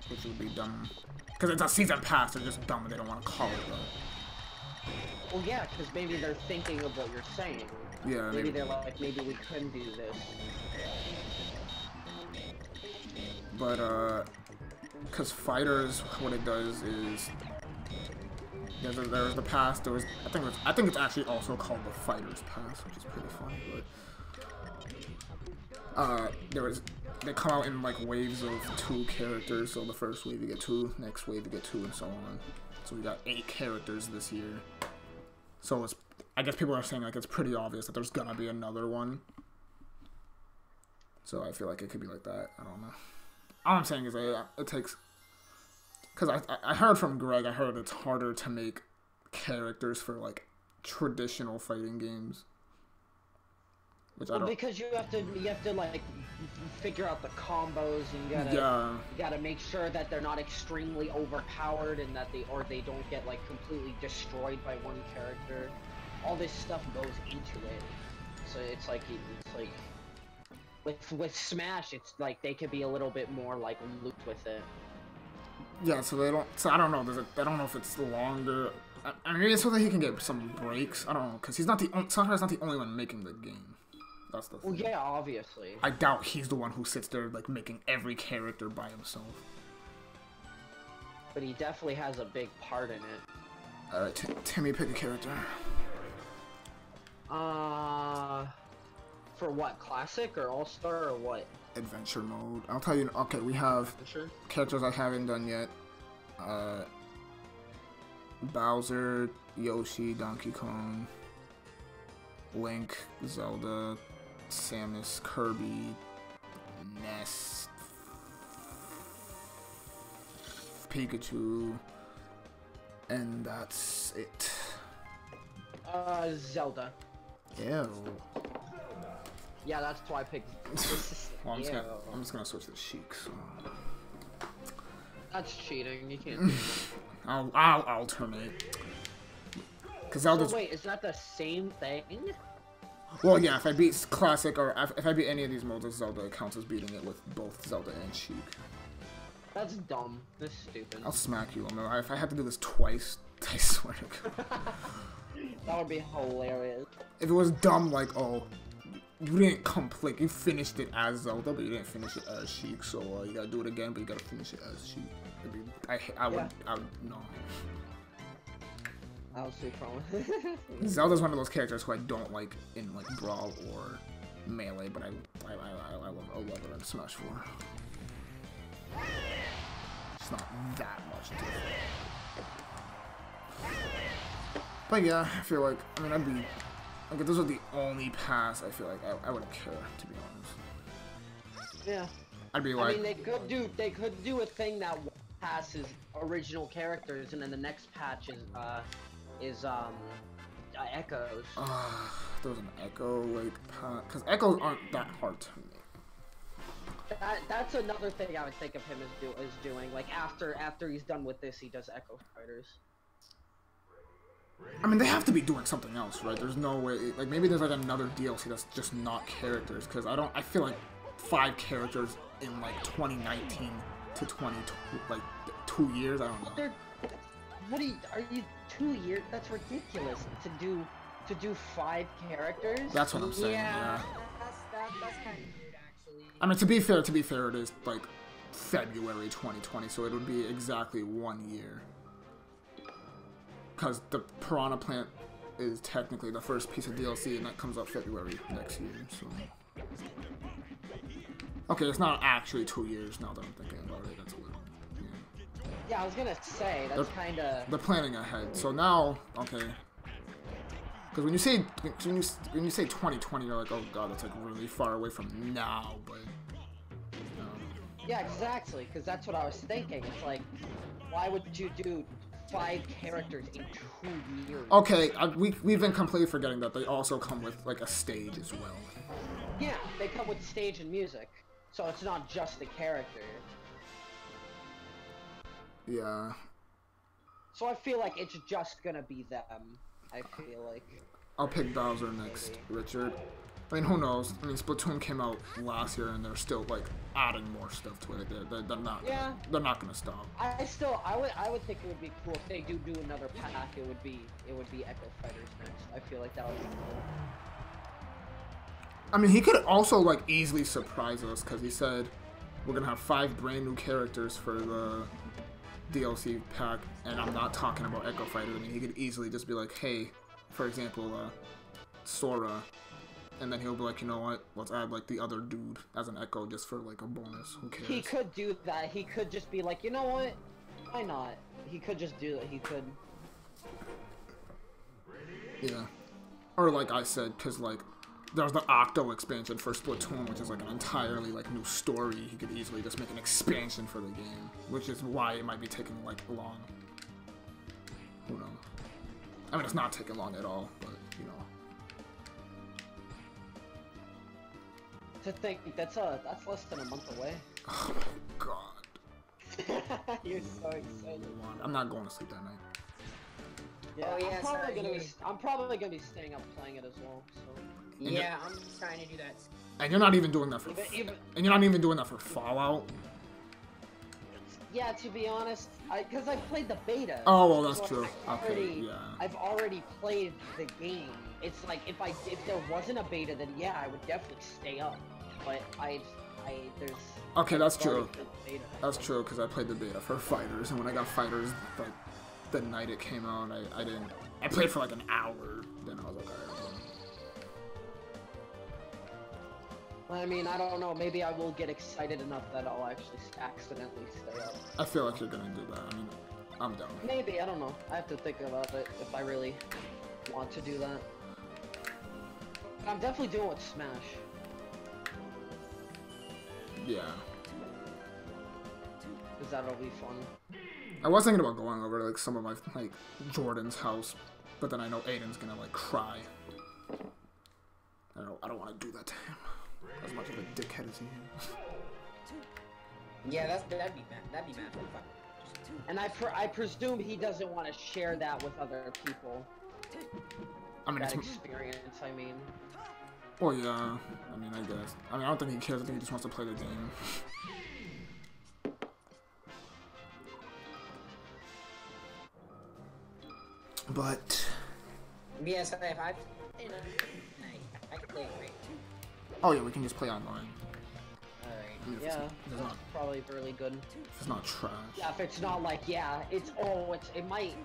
which would be dumb. Because it's a Season Pass, they're just dumb and they don't want to call it that. Well, yeah, because maybe they're thinking of what you're saying. Yeah, maybe they're like, maybe we can do this. But, because Fighters, what it does is, yeah, there was the pass, I think it's actually also called the Fighters Pass, which is pretty funny, but, they come out in like waves of 2 characters. So the first wave you get 2, next wave you get 2, and so on. So we got 8 characters this year. So it's, I guess people are saying like it's pretty obvious that there's gonna be another one. So I feel like it could be like that. I don't know. All I'm saying is that it takes, because I heard from Greg, I heard it's harder to make characters for like traditional fighting games. Which well, because you have to like figure out the combos, and you gotta make sure that they're not extremely overpowered and that they don't get like completely destroyed by one character. All this stuff goes into it, so it's like with Smash, it's like they could be a little bit more like looped with it. Yeah, so they don't. So I don't know. I don't know if it's longer. I mean, maybe it's so that he can get some breaks. I don't know, because he's not the Sunride's not the only one making the game. That's the thing. Well, yeah, obviously. I doubt he's the one who sits there like making every character by himself. But he definitely has a big part in it. Alright, Timmy, pick a character. For what? Classic or All-Star or what? Adventure mode. I'll tell you. Okay, we have characters I haven't done yet. Bowser, Yoshi, Donkey Kong, Link, Zelda, Samus, Kirby, Ness, Pikachu, and that's it. Zelda. Ew. Yeah, that's why I picked. Well, I'm just gonna switch to Sheik. So. That's cheating. You can't. Do that. I'll alternate. Cause Zelda's. So wait, is that the same thing? Well, yeah. If I beat Classic or if I beat any of these modes of Zelda, it counts as beating it with both Zelda and Sheik. That's dumb. That's stupid. I'll smack you. If I had to do this twice, I swear to God. That would be hilarious. If it was dumb, like, oh, you didn't complete, you finished it as Zelda, but you didn't finish it as Sheik, so you gotta do it again, but you gotta finish it as Sheik. I would, no. I was too prone. Zelda's one of those characters who I don't like in, like, Brawl or Melee, but I love her in Smash 4. It's not that much different. But yeah, I feel like, I mean, I'd be, like, if this was the only pass, I feel like I wouldn't care, to be honest. Yeah. I'd be like, I mean, they could do a thing that passes original characters, and then the next patch is echoes. there was an echo, like, because echoes aren't that hard to make. That's another thing I would think of him as doing. Like after he's done with this, he does echo fighters. I mean, they have to be doing something else, right? There's no way, like, maybe there's like another DLC that's just not characters, because I feel like 5 characters in like 2019 to 2020, like 2 years, I don't know. Are you 2 years? That's ridiculous to do 5 characters. That's what I'm saying. Yeah. That's kind of weird, actually. I mean, to be fair, it is like February 2020, so it would be exactly 1 year. Because the Piranha plant is technically the first piece of DLC, and that comes out February next year, so... Okay, it's not actually 2 years now that I'm thinking about it, that's a little... Yeah, I was gonna say, that's kinda... They're planning ahead, so now, okay... Because when you say 2020, you're like, oh god, that's like really far away from now, but... Yeah, exactly, because that's what I was thinking. It's like, why would you do 5 characters in 2 years? Okay, we've been completely forgetting that they also come with like a stage as well. Yeah, they come with stage and music, so it's not just the character. Yeah. So I feel like it's just gonna be them. I feel like. I'll pick Bowser next, Richard. I mean, who knows? I mean, Splatoon came out last year, and they're still like adding more stuff to it. They're not. Yeah. They're not gonna stop. I would think it would be cool if they do another pack. It would be Echo Fighters next. I feel like that would be cool. I mean, he could also like easily surprise us because he said we're gonna have 5 brand new characters for the DLC pack, and I'm not talking about Echo Fighters. I mean, he could easily just be like, hey, for example, Sora and then he'll be like, you know what? Let's add like the other dude as an echo just for like a bonus. Who cares? He could do that. He could just be like, you know what? Why not? He could just do it. He could. Yeah. Or like I said, because like there's the Octo expansion for Splatoon, which is like an entirely like new story. He could easily just make an expansion for the game, which is why it might be taking like long. Who knows? I mean, it's not taking long at all, but you know. To think that's less than a month away. Oh my god. You're so excited. I'm not going to sleep that night. Yeah, Oh, yeah, I'm probably gonna be staying up playing it as well. So. Yeah, I'm trying to do that. And you're not even doing that for. Even, and you're not even doing that for Fallout. yeah, to be honest, because I played the beta. Oh well, that's so true. Okay, yeah. I've already played the game. It's like if there wasn't a beta, then yeah, I would definitely stay up. But there's. Okay, that's true. Beta. That's true because I played the beta for Fighters, and when I got Fighters, like the night it came out, I didn't. I played for like an hour. Then I was like, alright. I mean, I don't know. Maybe I will get excited enough that I'll actually accidentally stay up. I feel like you're gonna do that. I mean, I'm down. Maybe, I don't know. I have to think about it if I really want to do that. I'm definitely doing with Smash. Yeah. Because that'll be fun. I was thinking about going over to like some of my like Jordan's house, but then I know Aiden's gonna like cry. I don't want to do that to him. As much of a dickhead as he is. Yeah, that'd be bad. That'd be bad for fun. And I presume he doesn't want to share that with other people. I mean, that it's experience, I mean. Well, yeah. I mean, I guess. I mean, I don't think he cares. I think he just wants to play the game. But. Yeah, so if I can play it great. Oh yeah, we can just play online. Alright. I mean, Yeah, it's that's probably really good. If it's not trash. Yeah, if it's not like, yeah, it might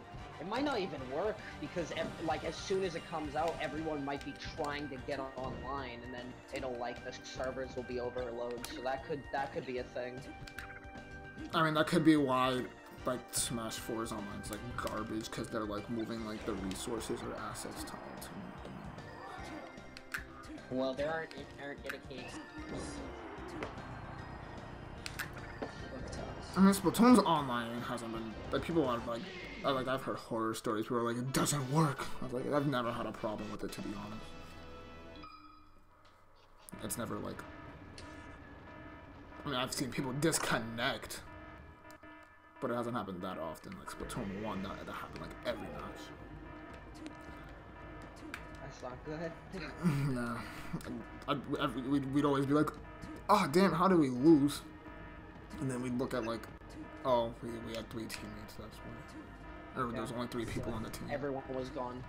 not even work because like as soon as it comes out, everyone might be trying to get online, and then it'll like the servers will be overloaded. So that could be a thing. I mean, that could be why like Smash 4's online is like garbage because they're like moving like the resources or assets to Ultimate. Well, there aren't dedicated. I mean, Splatoon's online hasn't been like people are like I've heard horror stories. People are like, it doesn't work. I was like, I've never had a problem with it, to be honest. It's never like. I mean, I've seen people disconnect, but it hasn't happened that often. Like Splatoon 1, that happened like every match. That's not good. Yeah. We'd always be like, oh damn, how did we lose? And then we'd look at like, oh, we had 3 teammates, that's why. Or there was only 3 people on the team. Everyone was gone.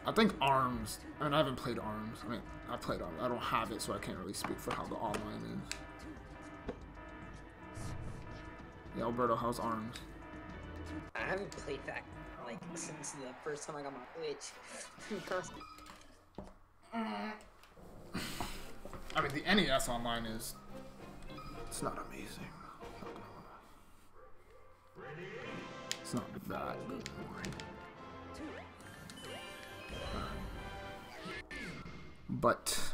I think ARMS, I mean, I haven't played ARMS. I mean, I played ARMS. I don't have it, so I can't really speak for how the online is. Yeah, Alberto, how's ARMS? I haven't played that like since the first time I got my Switch. I mean, the NES online is... It's not amazing. It's not that good. But...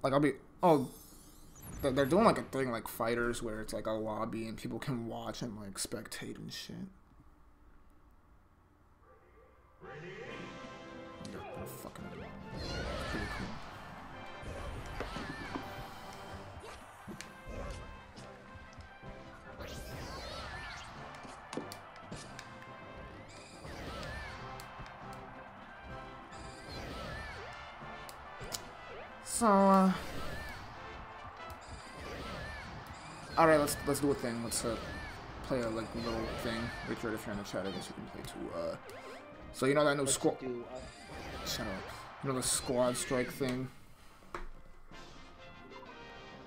Like, I'll be... Oh... They're doing, like, a thing like Fighters where it's, like, a lobby and people can watch and, like, spectate and shit. Fucking pretty cool. So, alright, let's do a thing. Let's play a like little thing. Richard, if you're in the chat, I guess you can play too. So you know that new squad. Shut up. You know the squad strike thing,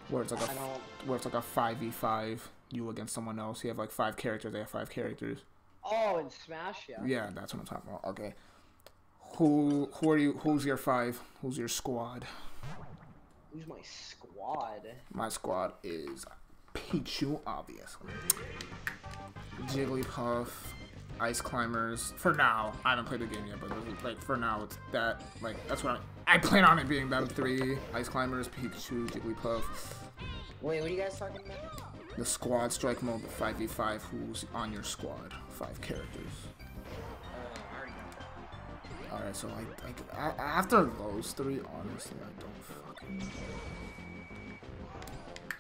where it's like a 5v5, you against someone else. You have like 5 characters. They have 5 characters. Oh, in Smash, yeah. Yeah, that's what I'm talking about. Okay. Who's your 5? Who's your squad? Who's my squad? My squad is Pichu, obviously. Jigglypuff, Ice Climbers. For now, I haven't played the game yet, but like for now, it's that. Like that's what I plan on it being them 3: Ice Climbers, Pikachu, Jigglypuff. Wait, what are you guys talking about? The squad strike mode 5v5. Who's on your squad? 5 characters. I already got that. Alright, so after those 3, honestly, I don't fucking know.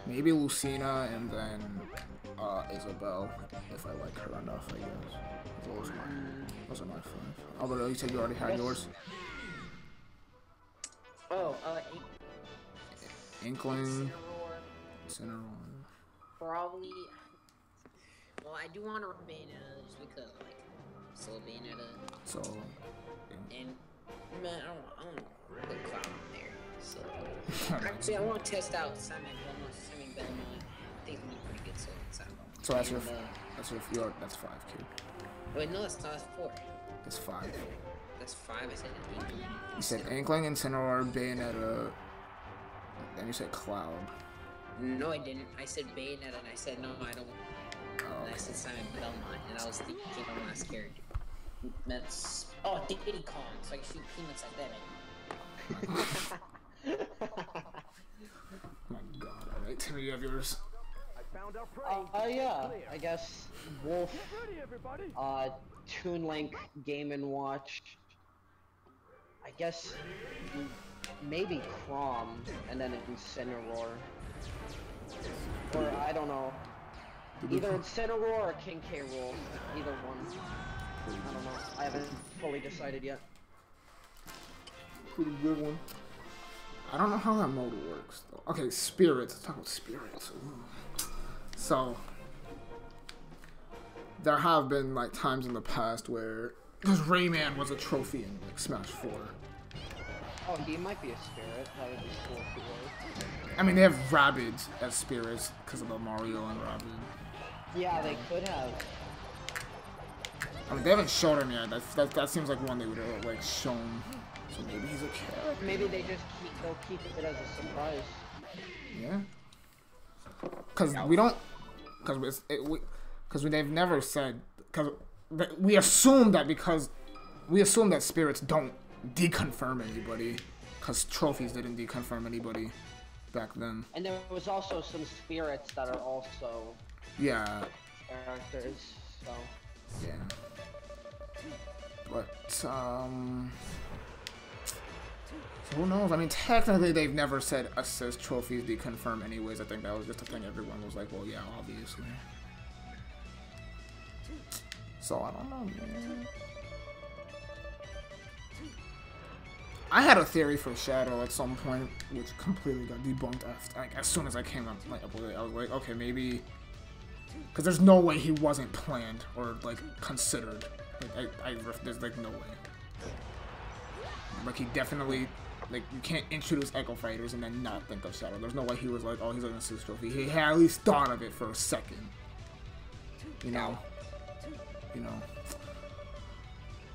Maybe Lucina and then Isabelle, if I like her enough, I guess. Those are my 5. Although you said you already had yours. Oh, Inkling. Cinnamon. Probably. Well, I do want to run Bayonetta just because, like, still Bayonetta. So. And man, I don't know, put Cloud on there. So actually, I want to test out Simon Belmont. I think it'll be pretty good. So that's your 5, kid. Wait, no, that's not 4. That's 5. That's 5. I said Inkling. You said Inkling, Incineroar, Bayonetta. Then you said Cloud. No, I didn't. I said Bayonetta, and I said no, I don't. Oh. And I said Simon Belmont, and I was thinking of the last character. That's Diddy Kong, so I can shoot peanuts like that. My God! Alright, Timmy, you have yours. Yeah, I guess Wolf, Toon Link, Game & Watch. I guess maybe Chrom, and then Incineroar. Or I don't know. Either Incineroar or King K. Rool. Either one. I don't know. I haven't fully decided yet. Pretty good one. I don't know how that mode works though. Okay, spirits. Let's talk about spirits. Ooh. So there have been like times in the past where because Rayman was a trophy in like Smash 4. Oh, he might be a spirit. That would be cool if he was. I mean, they have Rabbids as spirits because of the Mario and Rabbids. Yeah, they could have. I mean, they haven't shown him yet. That seems like one they would have like shown. So maybe he's a character. Maybe they'll keep it as a surprise. Yeah. Because we don't. Because they've never said. Because we assume that spirits don't deconfirm anybody. Because trophies didn't deconfirm anybody back then. And there was also some spirits that are also characters. So. Yeah. But who knows? I mean, technically, they've never said assist trophies deconfirm anyways. I think that was just a thing everyone was like, well, yeah, obviously. So, I don't know, man. I had a theory for Shadow at some point, which completely got debunked after, like, as soon as I came up with it. I was like, okay, maybe... Because there's no way he wasn't planned or, like, considered. Like, there's, like, no way. Like, he definitely... Like, you can't introduce Echo Fighters and then not think of Shadow. There's no way he was like, oh, he's an assist trophy. He had at least thought of it for a second. You know? You know?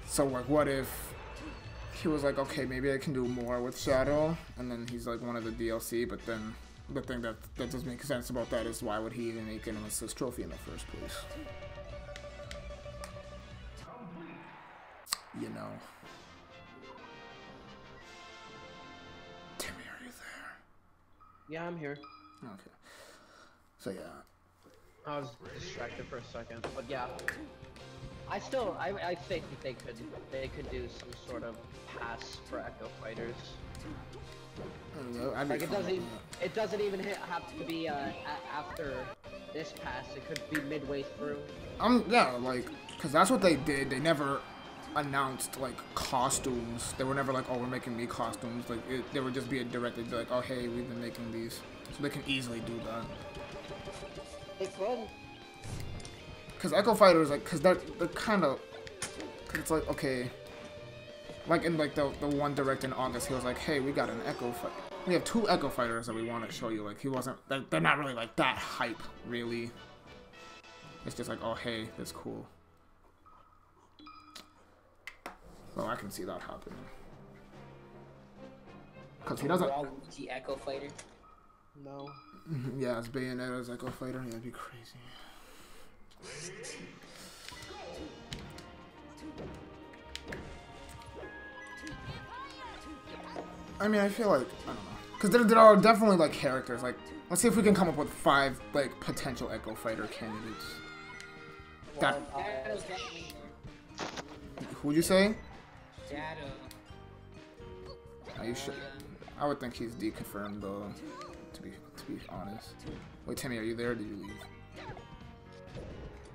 So, like, what if he was like, okay, maybe I can do more with Shadow, and then he's, like, one of the DLC, but then the thing that doesn't make sense about that is why would he even make an assist trophy in the first place? You know? Timmy, are you there? Yeah, I'm here. Okay. So, yeah. I was distracted for a second, but yeah. I think they could do some sort of pass for Echo Fighters. Like it doesn't even have to be after this pass. It could be midway through. Yeah, like, cause that's what they did. They never announced like costumes. They were never like, oh, we're making me costumes. Like, they would just be directed like, oh, hey, we've been making these, so they can easily do that. They could. Cause Echo Fighters, like, cause they're kind of, cause it's like, okay, like in like the one direct in August, he was like, hey, we got an Echo Fighter. We have 2 Echo Fighters that we want to show you. Like, he wasn't, they're not really like that hype, really. It's just like, oh, hey, that's cool. Well, I can see that happening. Because he doesn't... Waluigi Echo Fighter? No. Yeah, it's Bayonetta's Echo Fighter. Yeah, that'd be crazy. I mean, I feel like... I don't know. Because there are definitely, like, characters. Like, let's see if we can come up with 5, like, potential Echo Fighter candidates. Well, Shadow's definitely there. Who'd you say? Shadow. Are you sure? I would think he's deconfirmed, though, to be honest. Wait, Timmy, are you there or did you leave? I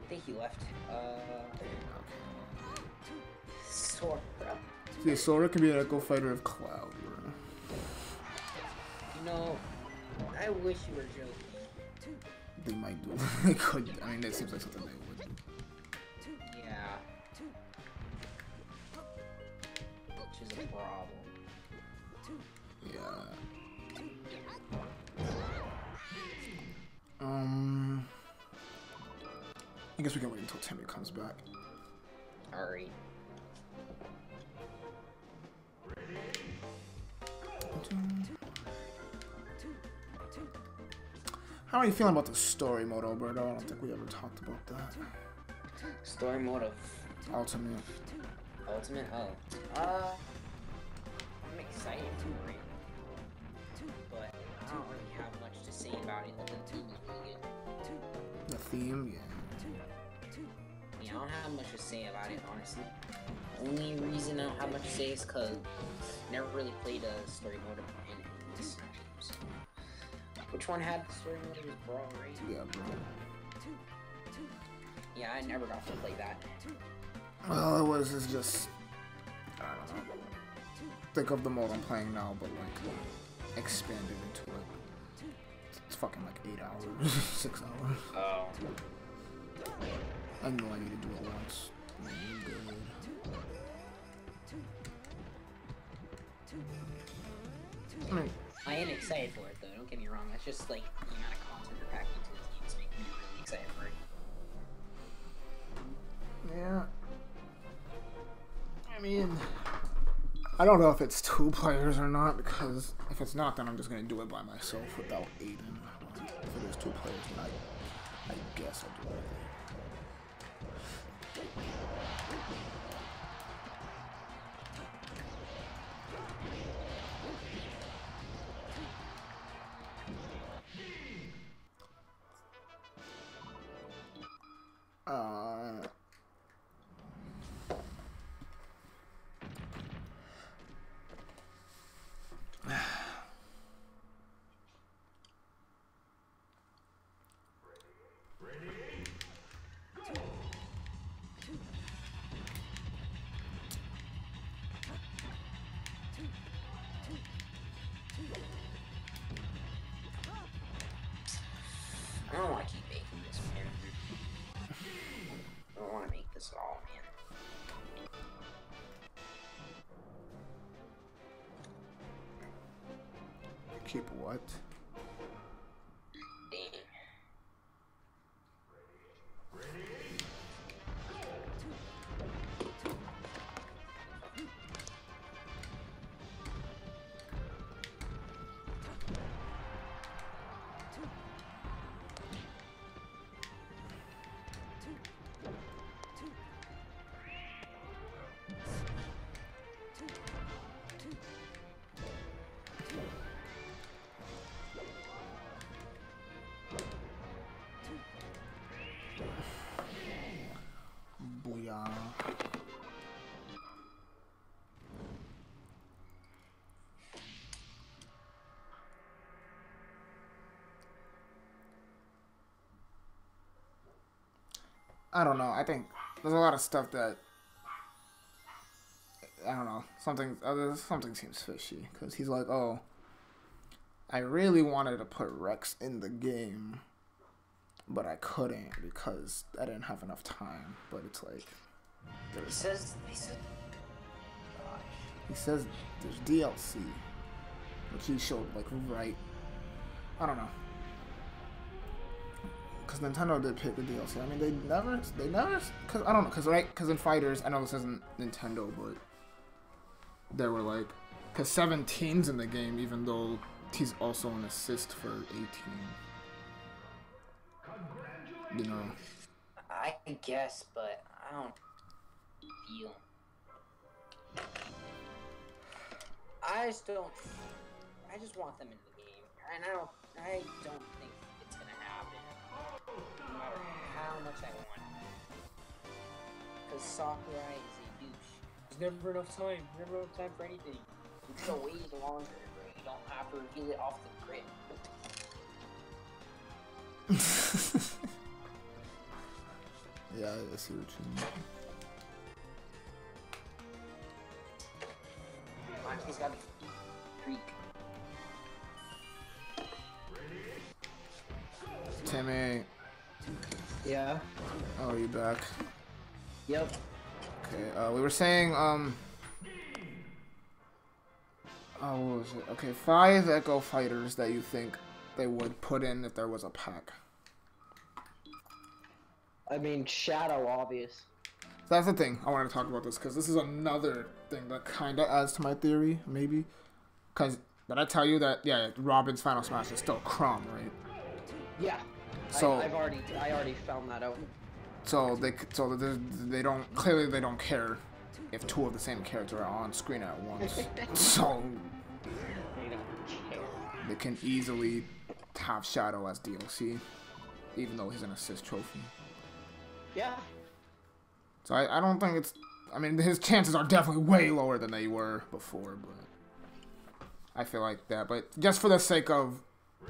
think he left. Sora. See, Sora can be an Echo Fighter of Cloud, bro. You know, I wish you were joking. They might do. They could. I mean, that seems like something they would do. Yeah. Which is a problem. Yeah. I guess we can wait until Timmy comes back. Alright. How are you feeling about the story mode, Alberto? I don't think we ever talked about that. Story mode of Ultimate. Ultimate? Oh. I'm excited for it. But I don't really have much to say about it. The theme is really good. The theme, yeah. Yeah, I don't have much to say about it, honestly. Only reason I don't have much to say is because I never really played a story mode in this game. So. Which one had the story mode? It was Brawl, right? Yeah, bro. Yeah, I never got to play that. Well, it's just... I don't know. Think of the mode I'm playing now, but like, expanded into it. It's fucking like 8 hours, 6 hours. Oh. I know I need to do it once. Good. I mean, I am excited for it though, don't get me wrong. That's just like the amount of content they're packing into this game is making me really excited for it. yeah. I mean, I don't know if it's 2 players or not, because if it's not, then I'm just gonna do it by myself without Aiden. If it is 2 players, then I guess I'll do it. I don't want to keep making this, man. I don't want to make this at all, man. Keep what? Dang. Booyah. I don't know. I think there's a lot of stuff that I don't know. Something seems fishy because he's like, "Oh, I really wanted to put Rex in the game, but I couldn't because I didn't have enough time." But it's like He says, he says there's DLC, which he showed like right. I don't know. Because Nintendo did pick the DLC. I mean, they never, because I don't know, because in Fighters, I know this isn't Nintendo, but there were like, because 17's in the game, even though he's also an assist for 18. You know. I guess, but I don't feel. I just don't. I just want them in the game, and I don't think it's gonna happen, no matter how much I want. Because Sakurai is a douche. There's never enough time. Never enough time for anything. You can go way longer, but you don't have to reveal it off the grid. Yeah, I see what you mean. He's got a freak. Timmy. Yeah. Oh, are you back? Yep. Okay, we were saying, oh, what was it? Okay, 5 Echo Fighters that you think they would put in if there was a pack. I mean, Shadow, obvious. So that's the thing. I wanted to talk about this because this is another thing that kind of adds to my theory, maybe. Because did I tell you that, yeah, Robin's Final Smash is still Chrom, right? Yeah. So I already found that out. So they don't, clearly they don't care if 2 of the same character are on screen at once. So They don't care. they can easily have Shadow as DLC, even though he's an assist trophy. Yeah. So I don't think it's, I mean, his chances are definitely way lower than they were before, but I feel like that. But just for the sake of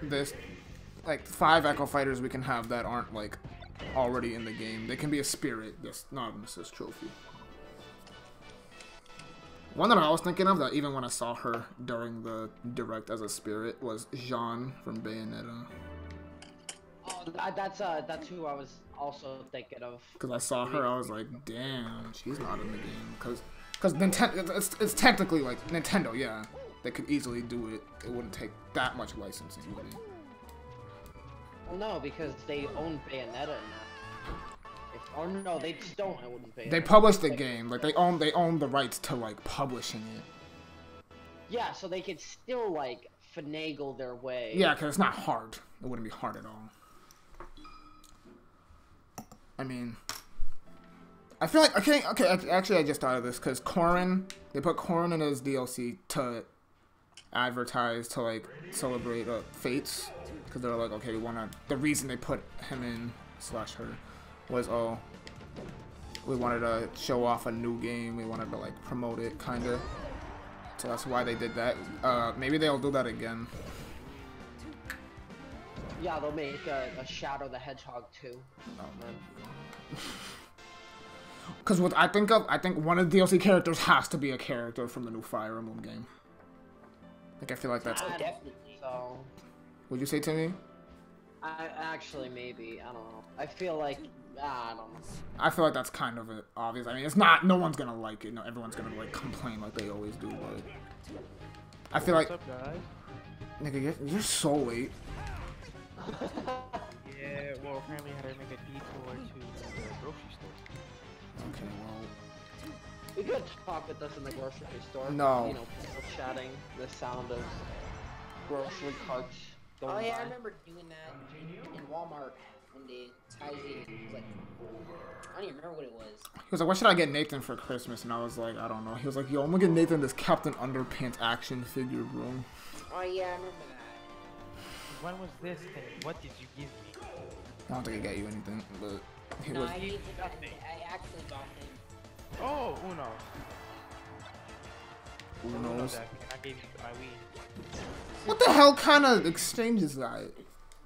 this, like 5 Echo Fighters we can have that aren't like already in the game. They can be a spirit, just not an assist trophy. One that I was thinking of that even when I saw her during the direct as a spirit was Jean from Bayonetta. Oh, that's who I was also thinking of. Because I saw her, I was like, damn, she's not in the game. Because Nintendo, it's technically like Nintendo, yeah. They could easily do it. It wouldn't take that much licensing, would it? Well, no, because they own Bayonetta now. Or no, they just don't own Bayonetta. They published the game, like they own the rights to like publishing it. Yeah, so they could still like finagle their way. Yeah, because it's not hard. It wouldn't be hard at all. I mean, I feel like okay. Actually, I just thought of this because Corrin, they put Corrin in his DLC to advertise to like celebrate Fates, because they're like, okay, we wanna. The reason they put him in / her was, oh, we wanted to show off a new game. We wanted to like promote it, kind of. So that's why they did that. Maybe they'll do that again. Yeah, they'll make a Shadow the Hedgehog too. Oh man. Because what I think one of the DLC characters has to be a character from the new Fire Emblem game. Like I feel like that's. Definitely. So. Would you say, Timmy? Actually, maybe. I don't know. I feel like. I don't know. I feel like that's kind of obvious. I mean, it's not. No one's gonna like it. No, everyone's gonna like complain like they always do. But I feel like. What's up, guys? Nigga, you're so late. Yeah, well, apparently I had to make a detour to the grocery store. Okay, well. We could talk with us in the grocery store. No. You know, people chatting, the sound of grocery carts going Oh yeah, by. I remember doing that in Walmart when they tied it. It was like, I don't even remember what it was. He was like, what should I get Nathan for Christmas? And I was like, I don't know. He was like, yo, I'm gonna get Nathan this Captain Underpants action figure, bro. Oh yeah, I remember that. When was this thing? What did you give me? I don't think I got you anything, but he No, was. I actually got him. Oh, Uno. Who Uno knows? deck, and I gave you my Wii. What the hell kind of exchange is that?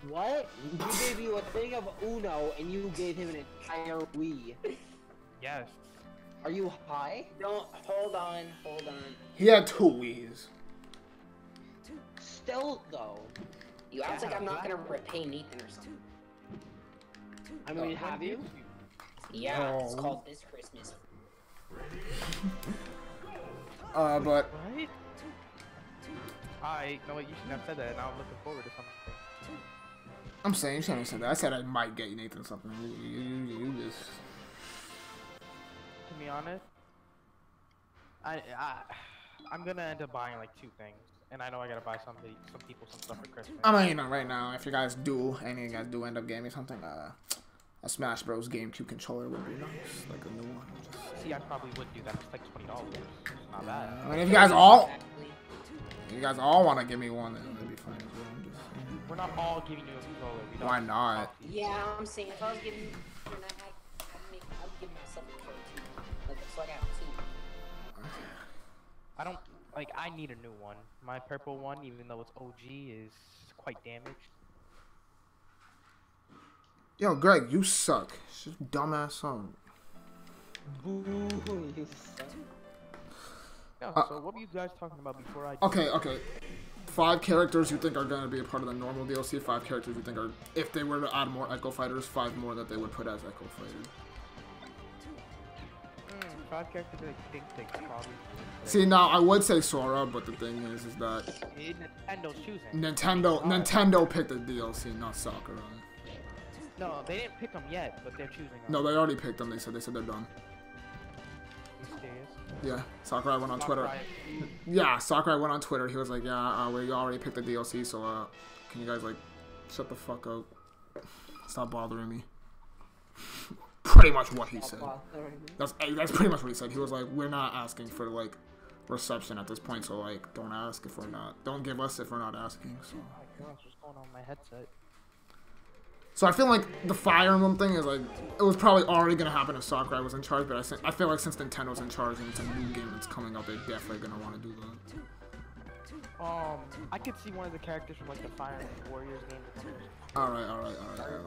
What? You gave you a thing of Uno and you gave him an entire Wii. Yes. Are you high? Don't, hold on. He had 2 Wiis. Still though. You act like I'm not gonna repay Nathan or something. I mean, have you? Yeah, it's Oh. called This Christmas. But What? I know what you shouldn't have said that, and I'm looking forward to something. I'm saying you shouldn't have said that. I said I might get Nathan something. You just. To be honest, I'm gonna end up buying like 2 things, and I know I gotta buy some people some stuff for Christmas. I mean, you know, right now, if you guys do, any of you guys do end up getting me something, a Smash Bros. GameCube controller would be nice, like a new one. See, I probably would do that. It's like $20. It's not bad. I mean, if you guys all want to give me one, then it'd be fine as well. We're not all giving you a controller. We don't Why not? Yeah, I'm saying if I was giving, I'd give myself a controller too. Like, so I got 2. I don't like. I need a new one. My purple one, even though it's OG, is quite damaged. Yo, Greg, you suck. Just dumbass song. Boo, you suck. Yeah, so what were you guys talking about before I? Okay. 5 characters you think are gonna be a part of the normal DLC. 5 characters you think are, if they were to add more Echo Fighters, 5 more that they would put as Echo Fighters. 5 characters I think they could probably. See, now I would say Sora, but the thing is that Nintendo's choosing. Nintendo picked the DLC, not Sakurai. No, they didn't pick them yet, but they're choosing them. No, they already picked them. They said they're done. You serious? Yeah, Sakurai went on Twitter. Yeah, Sakurai went on Twitter. He was like, "Yeah, we already picked the DLC, so can you guys like shut the fuck up? Stop bothering me." Pretty much what he said. That's pretty much what he said. He was like, "We're not asking for like reception at this point, so like don't ask if we're not. Don't give us if we're not asking." So. Oh my gosh, what's going on with my headset? So I feel like the Fire Emblem thing is like, it was probably already gonna happen if Sakurai was in charge, but I feel like since Nintendo's in charge and it's a new game that's coming out, they're definitely gonna want to do that. I could see one of the characters from like the Fire Emblem Warriors game. Alright.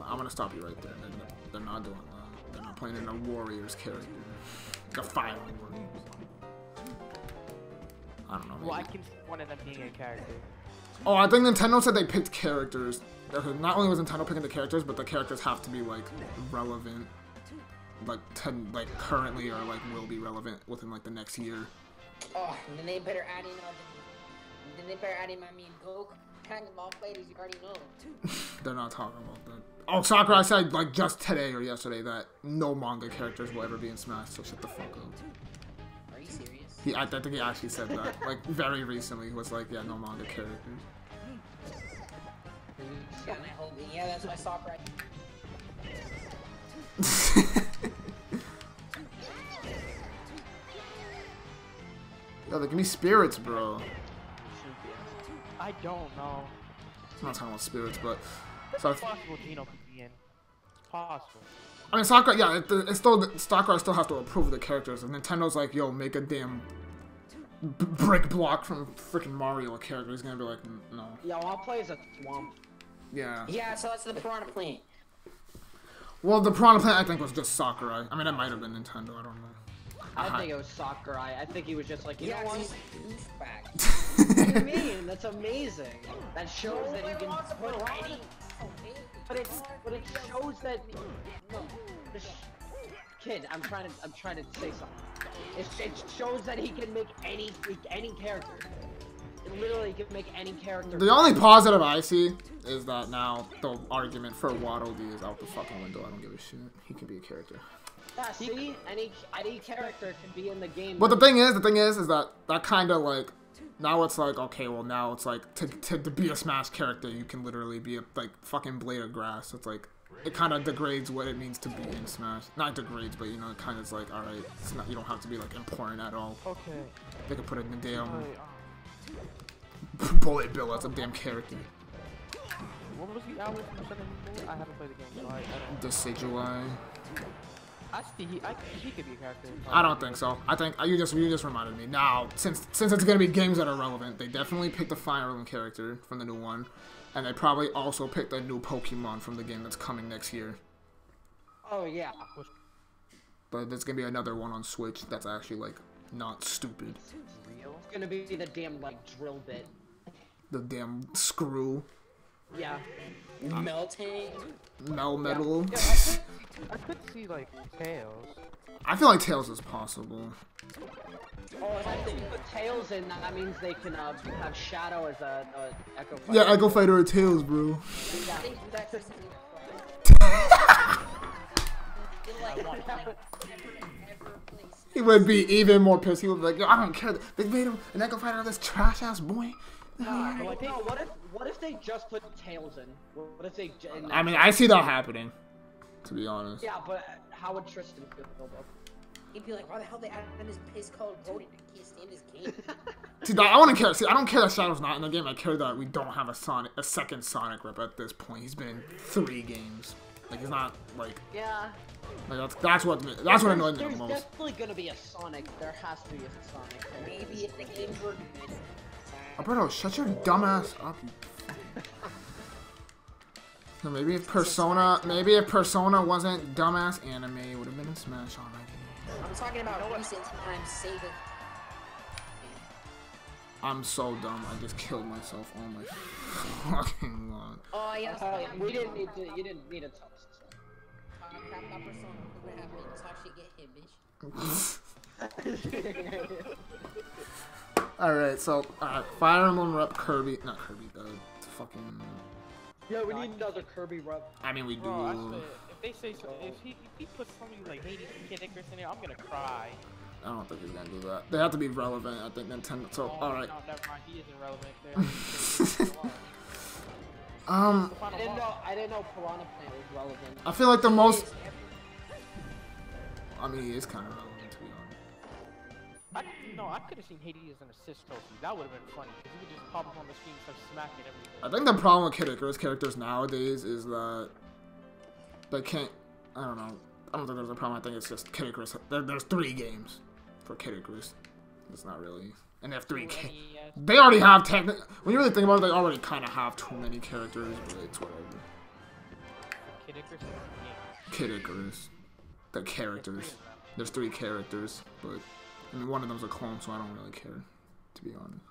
I'm gonna stop you right there. They're not doing that. They're not playing in a Warriors character. The Fire Emblem Warriors. I don't know. Maybe. Well, I can see one of them being a character. Oh, I think Nintendo said they picked characters. Not only was Nintendo picking the characters, but the characters have to be like relevant, like currently or like will be relevant within like the next year. Oh, and then they better add in my main Goku kind of all fighters you already know. They're not talking about that. Oh, Sakurai said like just today or yesterday that no manga characters will ever be in Smash, so shut the fuck up. Are you serious? I think he actually said that like very recently. He was like, yeah, no manga characters. Yeah, and I hope, yeah, that's my Sakurai. Yo, they give me spirits, bro. I don't know. I'm not talking about spirits, but It's possible Gino could be in. It's possible. I mean, Sakurai, yeah, it's still Sakurai still has to approve the characters. And Nintendo's like, yo, make a damn brick block from freaking Mario a character. He's gonna be like, no. Yo, I'll play as a swamp. Yeah. Yeah, so that's the Piranha plant. Well, the Piranha plant I think was just Sakurai. I mean, it might have been Nintendo. I don't know. I think it was Sakurai. I think he was just like, you know what? He's back. What do you mean? That's amazing. That shows that you can put any. But it shows that. Kid, I'm trying to say something. It shows that he can make any character. It literally can make any character. The only positive I see is that now the argument for Waddle Dee is out the fucking window. I don't give a shit. He can be a character. Yeah, see, any character can be in the game. But the thing is that kind of like, now it's like, okay, well now it's like, to be a Smash character, you can literally be a, like, fucking blade of grass. It's like, it kind of degrades what it means to be in Smash. Not degrades, but, you know, it kind of is like, alright, it's not, you don't have to be, like, important at all. Okay. They could put it in the damn Bullet Bill as a damn character. What was the album from Sunday Moon? I haven't played the game, so I don't. The Sejuai. I think he could be a character. I don't think so. I think you just reminded me. Now, since it's gonna be games that are relevant, they definitely picked a Fire Emblem character from the new one, and they probably also picked a new Pokemon from the game that's coming next year. Oh yeah. But there's gonna be another one on Switch that's actually like not stupid. It's gonna be the damn like drill bit. The damn screw. Yeah. Melting. Metal. Yeah, I could see like Tails. I feel like Tails is possible. Oh, if I put Tails in, that means they can have Shadow as a Echo Fighter. Yeah, Echo Fighter or Tails, bro. Yeah. He would be even more pissed. He would be like, yo, I don't care. They made him an Echo Fighter out of this trash ass boy. No, what if they just put Tails in? What if they? I mean, I see that happening. To be honest. Yeah, but how would Tristan feel though? He'd be like, why the hell they added this piss called rodent? I can't stand this game. See, I wouldn't care. See, I don't care that Shadow's not in the game. I care that we don't have a second Sonic rep at this point. He's been in 3 games. Like he's not like. Yeah. Like that's what annoyed me the most. There's definitely gonna be a Sonic. There has to be a Sonic. Maybe if the games were good. Alberto, shut your dumb ass up. So maybe if Persona wasn't dumbass anime, it would have been in Smash already. I'm talking about recent times. Say that. I'm so dumb. I just killed myself. Oh my fucking god. Oh yes. We didn't need to. You didn't need to tell us. Crap about Persona. What happened? Talk shit, get hit, bitch. Alright, so Fire Emblem rep Kirby, not Kirby, the fucking. Yeah, we need another Kirby rep. I mean, we do. Bro, I swear, if they say so, if he puts somebody like Hades and Kid Icarus in there, I'm gonna cry. I don't think he's gonna do that. They have to be relevant. I think Nintendo. So, Oh, all right. No, never mind. He isn't relevant. I didn't know Piranha Plant was relevant. I feel like the most. I mean, he is kind of relevant, to be honest. I could have seen Hades as an assist trophy. That would have been funny because he would just pop up on the screen and start smacking everything. I think the problem with Kid Icarus characters nowadays is that they can't. I don't know. I don't think there's a problem. I think it's just Kid Icarus. There's 3 games for Kid Icarus. It's not really. And they have 3 games. They already have technical. When you really think about it, they already kind of have too many characters, but it's whatever. Kid Icarus. Kid Icarus. The characters. There's 3 characters, but I mean one of them's a clone, so I don't really care, to be honest.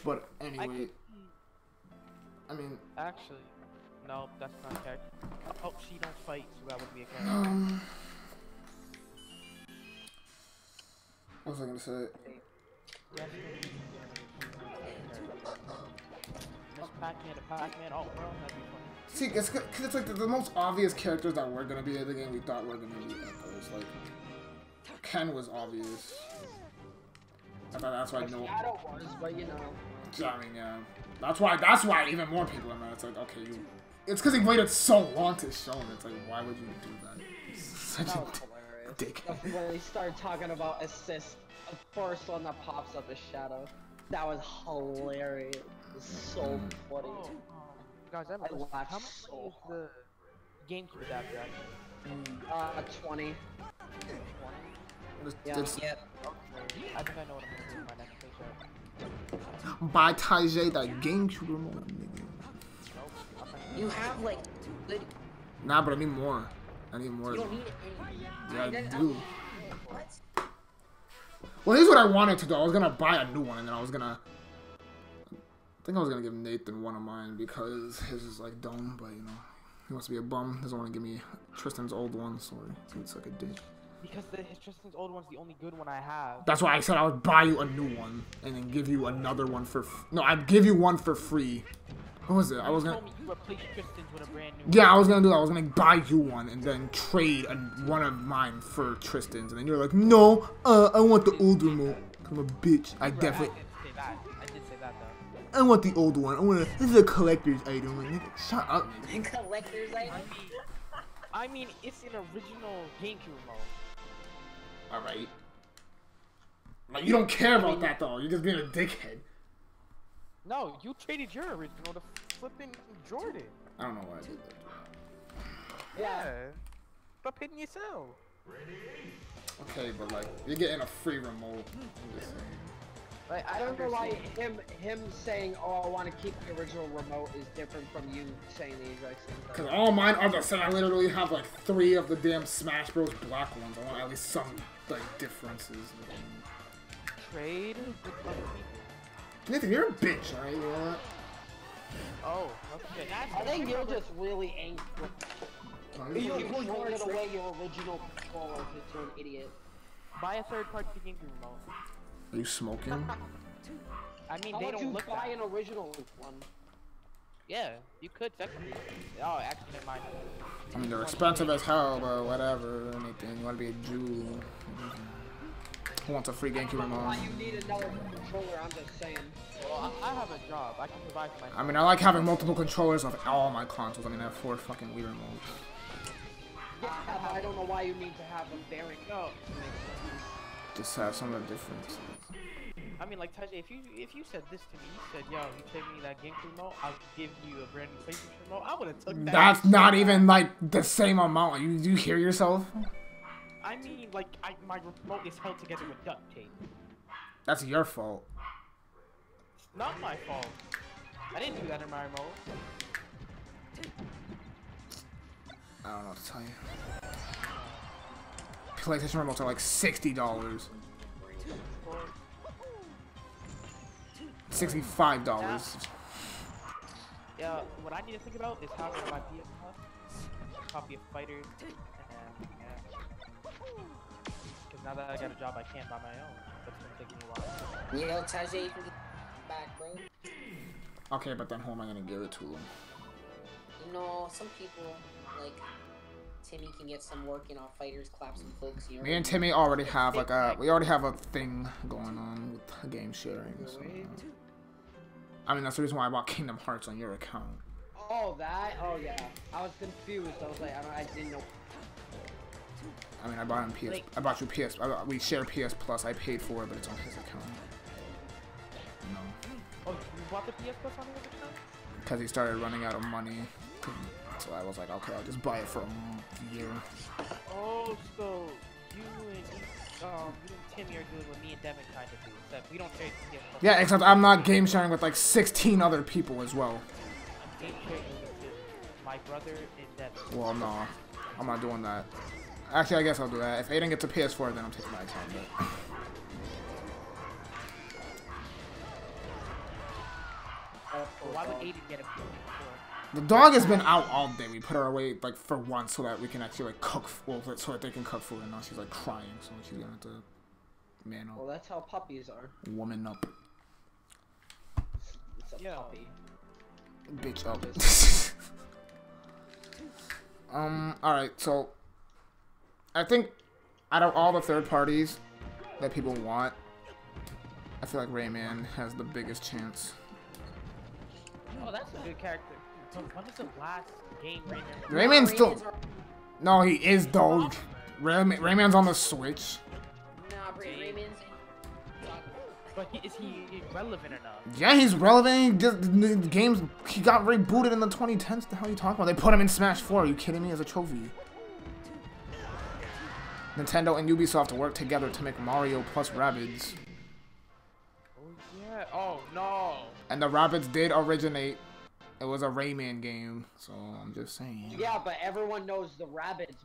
But anyway, I mean. Actually, no, that's not a character. Oh, she don't fight, so that would be a character. What was I gonna say? Miss Pac-Man to Pac-Man. Oh, bro, that'd be funny. See, it's cause it's like the most obvious characters that were gonna be in the game we thought were gonna be Echoes. Like Ken was obvious. I thought that's why no. Shadow was, but you know. I mean, yeah. That's why even more people are mad. It's like, okay, you. It's because he waited so long to show him. It's like, why would you do that? He's such a dick. When he started talking about assist, the first one that pops up is Shadow. That was hilarious. It was so funny. Oh, guys, I laughed how much so is the GameCube adapter actually? 20. Yeah. Yep. I think I know what I'm gonna do in my next playset. Buy Taijay that GameCube remote, nigga. You have like good. Nah, but I need more. I need more. You don't need it. Yeah, I do. What? Well, here's what I wanted to do. I was gonna buy a new one, and then I was gonna. I think I was gonna give Nathan one of mine because his is like dumb, but you know, he wants to be a bum. Doesn't want to give me Tristan's old one, so it's like a dick. Because Tristan's old one's the only good one I have. That's why I said I would buy you a new one and then give you another one for. No, I'd give you one for free. What was it? I was gonna. You replace Tristan's with a brand new. Yeah, I was gonna do that. I was gonna buy you one and then trade one of mine for Tristan's, and then you're like, no, I want the old remote. I'm a bitch. I definitely. I did say that though. I want the old one. I want. This is a collector's item. Like, nigga, shut up. Collector's item. I mean, it's an original GameCube remote. All right. Like, you don't care about that though. You're just being a dickhead. No, you traded your original to flipping Jordan. I don't know why I did that. Yeah. Stop hitting yourself. Okay, but like, you're getting a free remote. I'm just saying. Like, I don't know why him saying, "Oh, I want to keep the original remote" is different from you saying the exact same thing. Cause all mine are the same. I literally have like 3 of the damn Smash Bros. Black ones. I want at least some like differences. Trade with other people. Nathan, you're a bitch, alright? You know that? Oh, okay. I think you're just really angry. You're throwing away your original controller because you're an idiot. Buy a third-party GameCube remote. Are you smoking? I mean, How they about don't you look buy that. an original one? Yeah, you could technically. Oh, actually, never mind. I mean, they're expensive as hell, but whatever. Anything. You want to be a Jew? Who wants a free GameCube remote? Why you need another controller? I'm just saying. Well, I have a job. I can provide for myself. I mean, I like having multiple controllers of all my consoles. I mean, I have 4 fucking Wii remotes. Yeah, but I don't know why you need to have them bearing. No. Just have some of the differences. I mean, like Tajay, if you said this to me, you said, "Yo, you take me that GameCube remote, I'll give you a brand new PlayStation remote." I would have took that. That's not even like the same amount. You hear yourself? I mean, like, my remote is held together with duct tape. That's your fault. It's not my fault. I didn't do that in my remote. I don't know what to tell you. PlayStation remotes are like $60. $65. Yeah, what I need to think about is how to get my PS Plus, copy of Fighters, and yeah. Because now that I got a job, I can't buy my own. That's gonna take me a while. You know, Tajay, you can get back, bro. Okay, but then who am I gonna give it to? You know, some people, like, Timmy can get some work in our Fighters, clap some folks. You know? Me and Timmy already have like we already have a thing going on with game sharing. So, I mean, that's the reason why I bought Kingdom Hearts on your account. Oh, that? Oh, yeah. I was confused. I was like, I didn't know. I mean, I bought him PS. I bought you PS. We share PS Plus. I paid for it, but it's on his account. No. Oh, you bought the PS Plus on his account? Because he started running out of money. So I was like, okay, I'll just buy it for a year. Oh, so you and Timmy are doing what me and Devin kind of do, except we don't share PS Plus. Yeah, except I'm not game sharing with like 16 other people as well. I'm game sharing with my brother and Devin. Well, no, I'm not doing that. Actually, I guess I'll do that. If Aiden gets a PS4, then I'm taking my account. But... Why would Aiden get a PS4? The dog has been out all day. We put her away like for once so that we can actually like cook, well, so that they can cook food. And now she's like crying, so she's gonna have to man up. Well, that's how puppies are. Woman up. It's a puppy. Bitch up. Alright, so I think out of all the third parties that people want, I feel like Rayman has the biggest chance. Oh, that's a good character. So when is the last game Rayman? Rayman's still... No, he is though. Rayman's on the Switch. Nah, Rayman's in... But is he relevant enough? Yeah, he's relevant. The games, he got rebooted in the 2010s. The hell are you talking about? They put him in Smash 4. Are you kidding me? As a trophy. Nintendo and Ubisoft work together to make Mario plus Rabbids. Oh yeah. Oh no. And the Rabbids did originate. It was a Rayman game, so I'm just saying. Yeah, but everyone knows the Rabbids.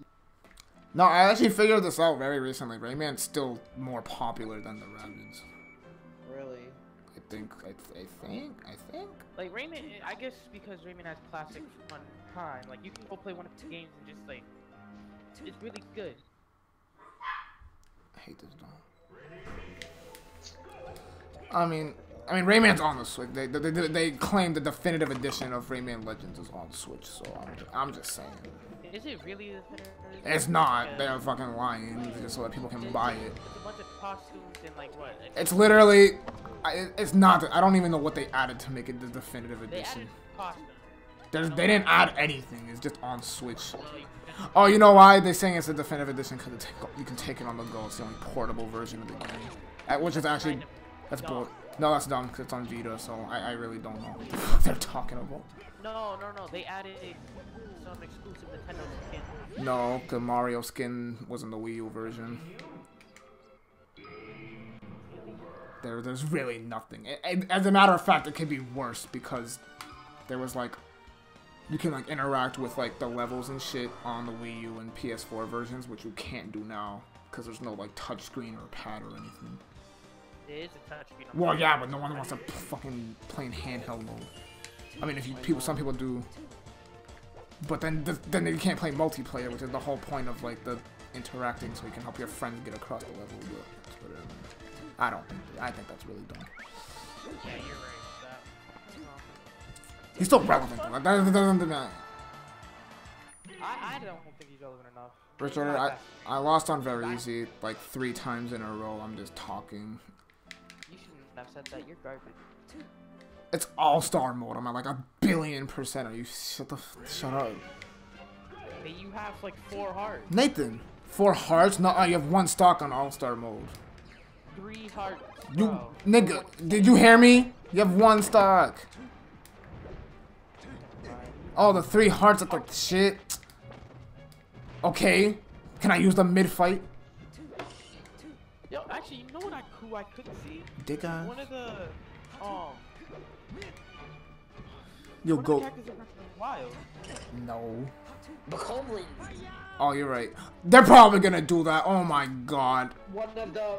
No, I actually figured this out very recently. Rayman's still more popular than the Rabbids. Really? I think. Like Rayman, I guess because Rayman has classic fun time. Like you can go play one of the games and just like, it's really good. I hate this dog. I mean, Rayman's on the Switch. They claim the definitive edition of Rayman Legends is on the Switch, so I'm just saying. Is it really the definitive? It's not. They're fucking lying just so that people can buy it. It's a bunch of costumes and like what? It's literally. It's not. I don't even know what they added to make it the definitive They edition. added costumes. They didn't add anything. It's just on Switch. Oh, you know why they're saying it's a definitive edition? Because you can take it on the go. It's the only portable version of the game, which is actually that's bull. No, that's dumb because it's on Vita. So I really don't know what the fuck they're talking about. No. They added some exclusive Nintendo skin. No, the Mario skin was in the Wii U version. There's really nothing. As a matter of fact, it could be worse because there was like you can like interact with like the levels and shit on the Wii U and PS4 versions, which you can't do now because there's no like touchscreen or pad or anything. There is a touchscreen. Well, yeah, but no one wants to fucking play in handheld mode. I mean, some people do, but then they can't play multiplayer, which is the whole point of like the interacting, so you can help your friends get across the level. But whatever. I think that's really dumb. Yeah, you're right. He's still relevant. Like, that doesn't deny. I don't think he's relevant enough. Richard, I lost on very easy like 3 times in a row. I'm just talking. You shouldn't have said that. You're garbage. It's all-star mode. I'm at like 1,000,000,000%. Are you shut up? Hey, you have like 4 hearts. Nathan, 4 hearts? No, you have 1 stock on all-star mode. 3 hearts. You Bro. nigga, did you hear me? You have 1 stock. Oh, the 3 hearts at the shit. Okay, can I use the mid-fight? Yo, actually, you know what who I couldn't see? Digga. One of the You'll one go. of the characters in Breath of the Wild. No. Bokoblins. Oh, you're right. They're probably gonna do that. Oh my god. One of the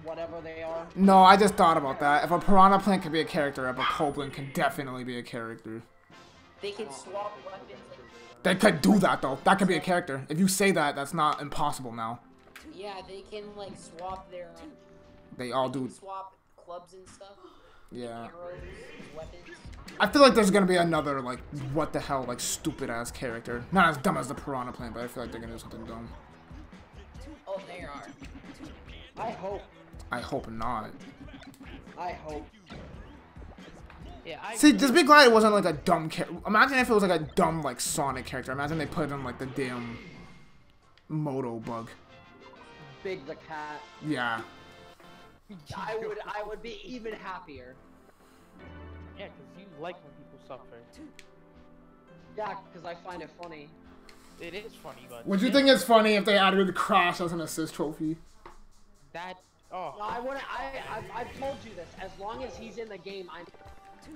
whatever they are. No, I just thought about that. If a Piranha plant can be a character, a Bokoblin can definitely be a character. They can swap weapons. They could do that though. That could be a character. If you say that, that's not impossible now. Yeah, they can like swap their. They all do. Swap clubs and stuff. Yeah. Arrows, weapons. I feel like there's gonna be another like what the hell like stupid ass character. Not as dumb as the Piranha plant, but I feel like they're gonna do something dumb. Oh, they are. I hope. I hope not. I hope. Yeah, See, just be glad it wasn't like a dumb character. Imagine if it was like a dumb like Sonic character. Imagine they put in like the damn Moto bug. Big the cat. Yeah. I would be even happier. Yeah, because you like when people suffer. Yeah, because I find it funny. It is funny, but Would you think it's funny if they added the Crash as an assist trophy? that? Oh, No, I wouldn't. I've told you this. As long as he's in the game,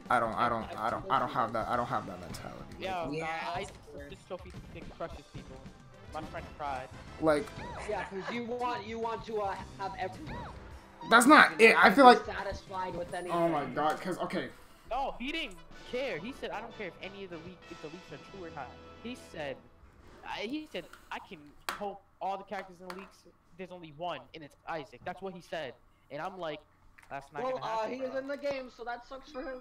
I don't have that. I don't have that mentality. yeah. Yeah. This trophy thing crushes people. My friend cried. Like, yeah, because you want to have everything. that's not it. I feel like. Satisfied with anything. Oh my god. Cause okay. No, he didn't care. He said, I don't care if any of the leaks are true or not. He said I can hope all the characters in the leaks. There's only one, and it's Isaac. That's what he said. And I'm like, that's not gonna happen. He is in the game, so that sucks for him.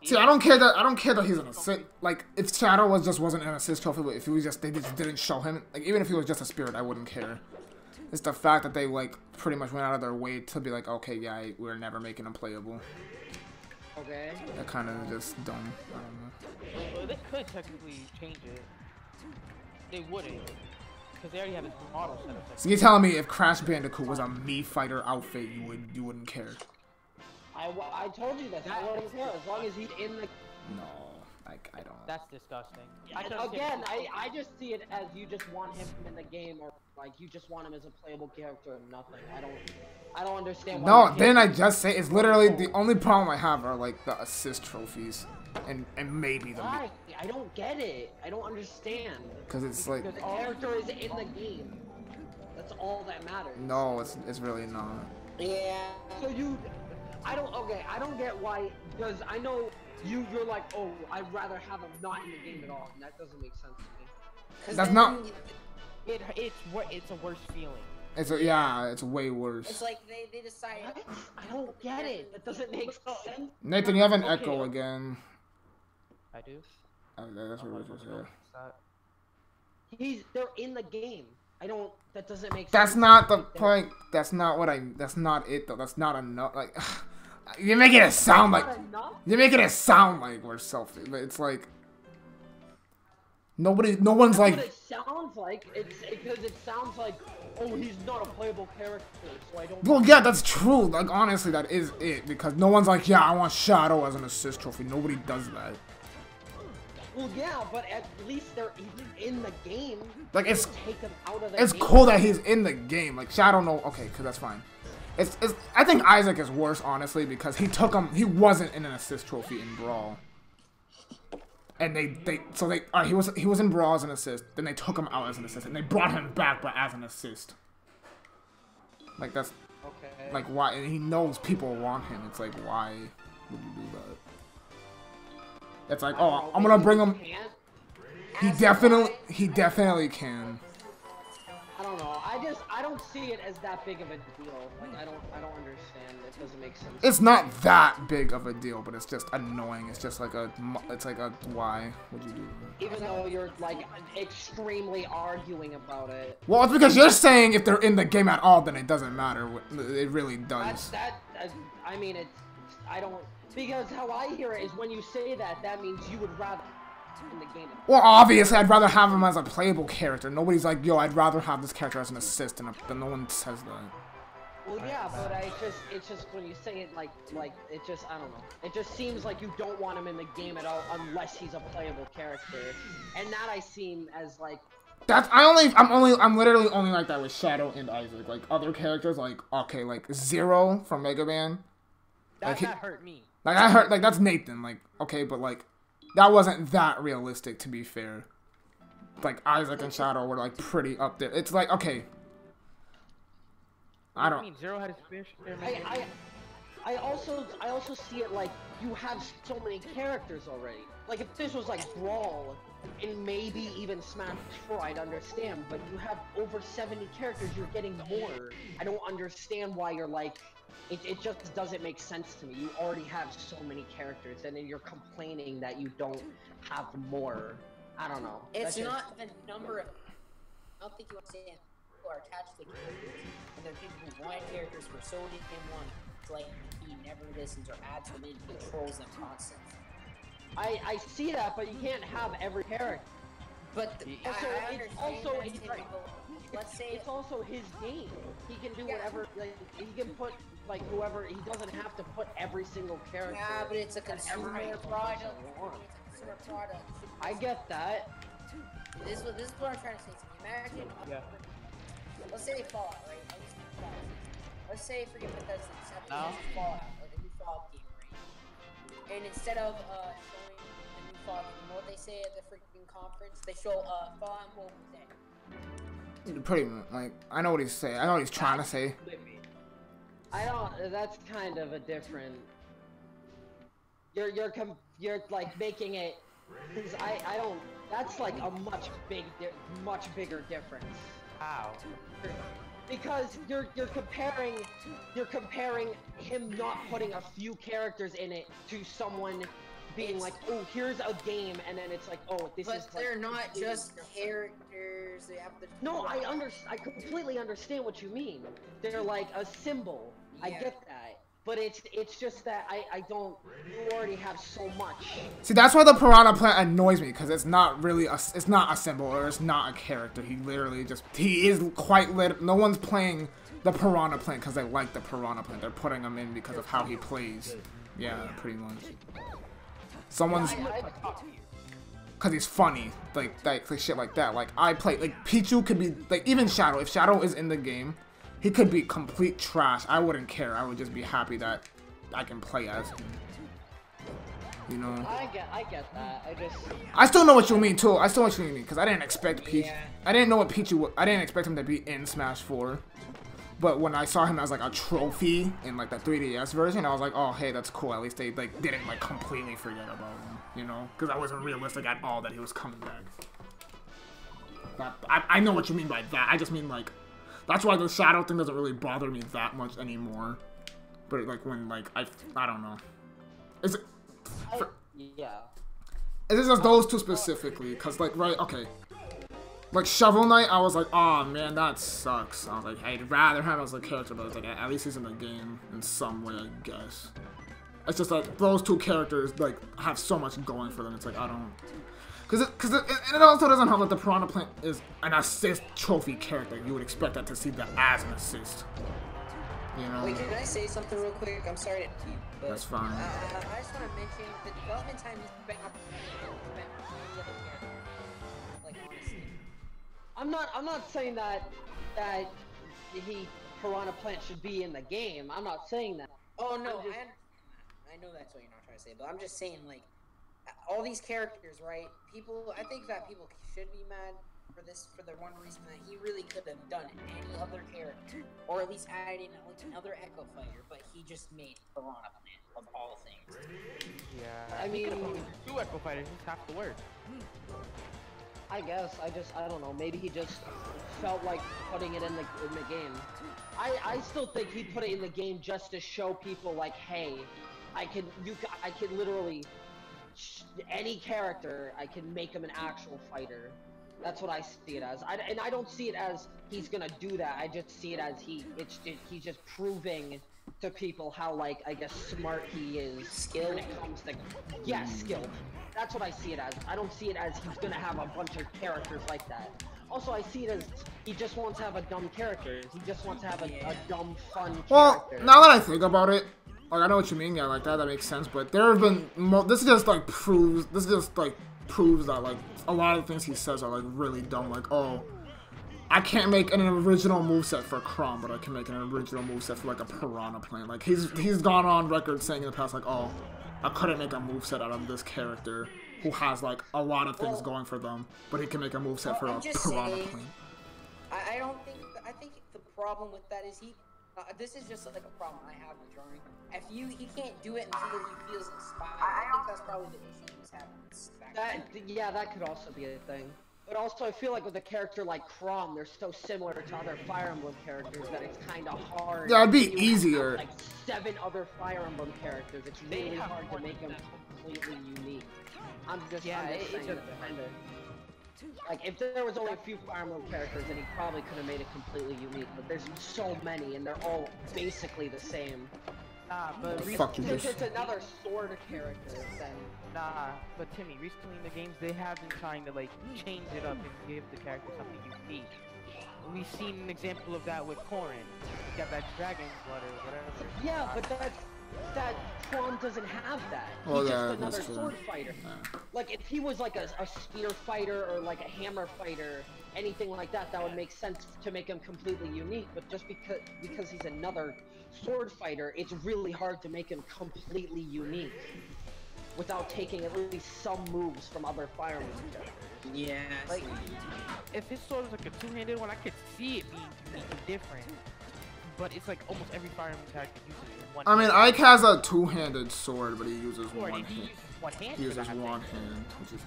See, I don't care that he's an assist. Like, if Shadow wasn't an assist trophy, but if he was just, they just didn't show him. Like, even if he was just a spirit, I wouldn't care. It's the fact that they like pretty much went out of their way to be like, okay, yeah, we're never making him playable. Okay. That kind of just dumb. I don't know. Well, they could technically change it. They wouldn't, because they already have his model set up. So you're telling me if Crash Bandicoot was a Mii fighter outfit, you wouldn't care? I told you this. I wouldn't care as long as he's in the. No, like I don't. That's disgusting. Again, I just see it as you just want him in the game, or like you just want him as a playable character and nothing. I don't understand. Why No, didn't I just say it's literally the only problem I have are like the assist trophies, and maybe the. Why? I don't get it. I don't understand. Because it's like. Because the character is in the game. That's all that matters. No, it's really not. Yeah. So I don't get why, because I know you're like, oh, I'd rather have him not in the game at all, and that doesn't make sense to me. That's not. It's a worse feeling. It's way worse. It's like they decided. I don't get it. That doesn't make sense. Nathan, you have an echo again. I do. That's what it was. Yeah. They're in the game. That doesn't make sense. That's not the point. That's not it though. That's not enough. Like, you're making it sound like we're selfish, but it's like no one's like. What it sounds like. It's because it sounds like, oh, he's not a playable character, so I don't. Well, yeah, that's true. Like, honestly, that is it because no one's like, yeah, I want Shadow as an assist trophy. Nobody does that. Well, yeah, but at least they're even in the game. Like, it's take him out of the it's game. cool that he's in the game. Like, Shadow, no, okay, because that's fine. It's I think Isaac is worse, honestly, because he wasn't in an assist trophy in Brawl. And alright, he was in Brawl as an assist, then they took him out as an assist, and they brought him back but as an assist. Like, that's okay. like why, and he knows people want him. It's like, why would you do that? It's like, oh, I'm gonna bring him. He definitely can. I don't know. I I don't see it as that big of a deal. Like I don't understand. It doesn't make sense. It's not that big of a deal, but it's just annoying. It's just like why would you do that? Even though you're like extremely arguing about it. Well, it's because you're saying if they're in the game at all, then it doesn't matter. It really does. I mean, I don't, because how I hear it is when you say that, that means you would rather in the game. Well, obviously, I'd rather have him as a playable character. Nobody's like, yo, I'd rather have this character as an assist, and no one says that. Well, yeah, but it's just when you say it like it just, I don't know. It just seems like you don't want him in the game at all unless he's a playable character, and that I seem as like. I'm literally only like that with Shadow and Isaac. Like other characters, like okay, like Zero from Mega Man. That hurt me. Like I heard, like that's Nathan. Like okay, but like that wasn't that realistic to be fair. Like Isaac and Shadow were like pretty up there. It's like okay. I don't. mean Zero had his fish. I also see it like you have so many characters already. Like if this was like Brawl and maybe even Smash 4, I'd understand. But you have over 70 characters. You're getting more. I don't understand why you're like. It just doesn't make sense to me. You already have so many characters, and then you're complaining that you don't have more. I don't know. It's not the number of. I don't think you understand. People are attached to characters, and there are people who want characters for so damn long. It's like he never listens or adds them in. He controls them constantly. I see that, but you can't have every character. But let's say it's also his game. He can do whatever. Like, he can put like whoever. He doesn't have to put every single character. Yeah, but it's a consumer product. It's a consumer product. I get that. This is what I'm trying to say. Imagine. Let's say Fallout, right? Let's say for Bethesda, Fallout, like a new Fallout game, right? And instead of showing the new Fallout game, you know what they say at the freaking conference? They show Fallout and Wolf Day. Pretty much, like I know what he's saying. I know what he's trying to say. I don't. That's kind of a different. You're like making it. Cause I don't. That's like a much bigger difference. How? Because you're comparing him not putting a few characters in it to someone being like, oh, here's a game, and then it's like, oh, this is. But they're not just characters. They have the. No, I completely understand what you mean. They're like a symbol. Yeah. I get that. But it's just that I don't. You already have so much. See, that's why the Piranha Plant annoys me, because it's not really it's not a symbol or it's not a character. He literally he is quite no one's playing the Piranha Plant because they like the Piranha Plant. They're putting him in because of how he plays. Yeah, pretty much. Someone's because he's funny, like shit like that. Like I play like Pichu could be like even Shadow. If Shadow is in the game. He could be complete trash. I wouldn't care. I would just be happy that I can play as him. You know? I get that. I still know what you mean too. I still know what you mean because I didn't expect Pichu. Yeah. I didn't know what Pichu was. I didn't expect him to be in Smash 4. But when I saw him as like a trophy in like the 3DS version, I was like, oh hey, that's cool. At least they like didn't like completely forget about him. You know? Because I wasn't realistic at all that he was coming back. But I know what you mean by that. I just mean like. That's why the Shadow thing doesn't really bother me that much anymore. But like when like I don't know. Is it? Yeah. Is it just those two specifically? Cause like right, okay. Like Shovel Knight, I was like, oh man, that sucks. I was like, I'd rather have him as a character, but it's like at least he's in the game in some way, I guess. It's just like those two characters like have so much going for them. It's like I don't. Because it also doesn't help that the Piranha Plant is an assist trophy character. You would expect that to see that as an assist. You know? Wait, can I say something real quick? I'm sorry to keep. But, that's fine. I just want to mention the development time is been up. Like honestly. I'm not saying that Piranha Plant should be in the game. I'm not saying that. Oh no, I know that's what you're not trying to say, but I'm just saying like. All these characters, right? I think that people should be mad for this for the one reason that he really could have done any other character, or at least added in like another Echo Fighter, but he just made Piranha Plant of all things. Yeah, I mean, 2 Echo Fighters is half the work. I guess I don't know. Maybe he just felt like putting it in the game. I still think he put it in the game just to show people like, hey, I can literally any character, I can make him an actual fighter. That's what I see it as. And I don't see it as he's gonna do that. I just see it as he's just proving to people how, like, I guess smart he is. Skilled. When it comes to skilled. That's what I see it as. I don't see it as he's gonna have a bunch of characters like that. Also, I see it as he just wants to have a dumb character. He just wants to have a dumb, fun character. Well, now that I think about it, like, I know what you mean. Yeah, like that makes sense. But there have been this just proves that like a lot of the things he says are like really dumb. Like, oh, I can't make an original moveset for Crom, but I can make an original moveset for like a Piranha plant. Like he's gone on record saying in the past like, oh, I couldn't make a moveset out of this character who has like a lot of things going for them, but he can make a moveset for a Piranha plant. I think the problem with that is this is just like a problem I have with drawing. He can't do it until he feels inspired. I think that's probably the issue he's having. Yeah, that could also be a thing. But also, I feel like with a character like Crom, they're so similar to other Fire Emblem characters that it's kind of hard. Yeah, it'd be easier. Like 7 other Fire Emblem characters, it's really hard to make them completely unique. I'm just saying that like, if there was only a few Fire Emblem characters, then he probably could have made it completely unique. But there's so many, and they're all basically the same. But since it's another sword character, then... Nah, but Timmy, recently in the games, they have been trying to, like, change it up and give the character something unique. We've seen an example of that with Corrin. He got that dragon blood or whatever. Yeah, but that Crom doesn't have that. He's Well, just another sword fighter. Yeah. Like, if he was like a spear fighter or like a hammer fighter, anything like that, that would make sense to make him completely unique. But just because he's another sword fighter, it's really hard to make him completely unique without taking at least some moves from other Fire Emblem characters. Yeah. Like, if his sword was like a two-handed one, I could see it being unique and different. But it's like almost every Fire Emblem character uses it in one hand. I mean, Ike has a two-handed sword, but he uses one hand. He uses one hand, which is...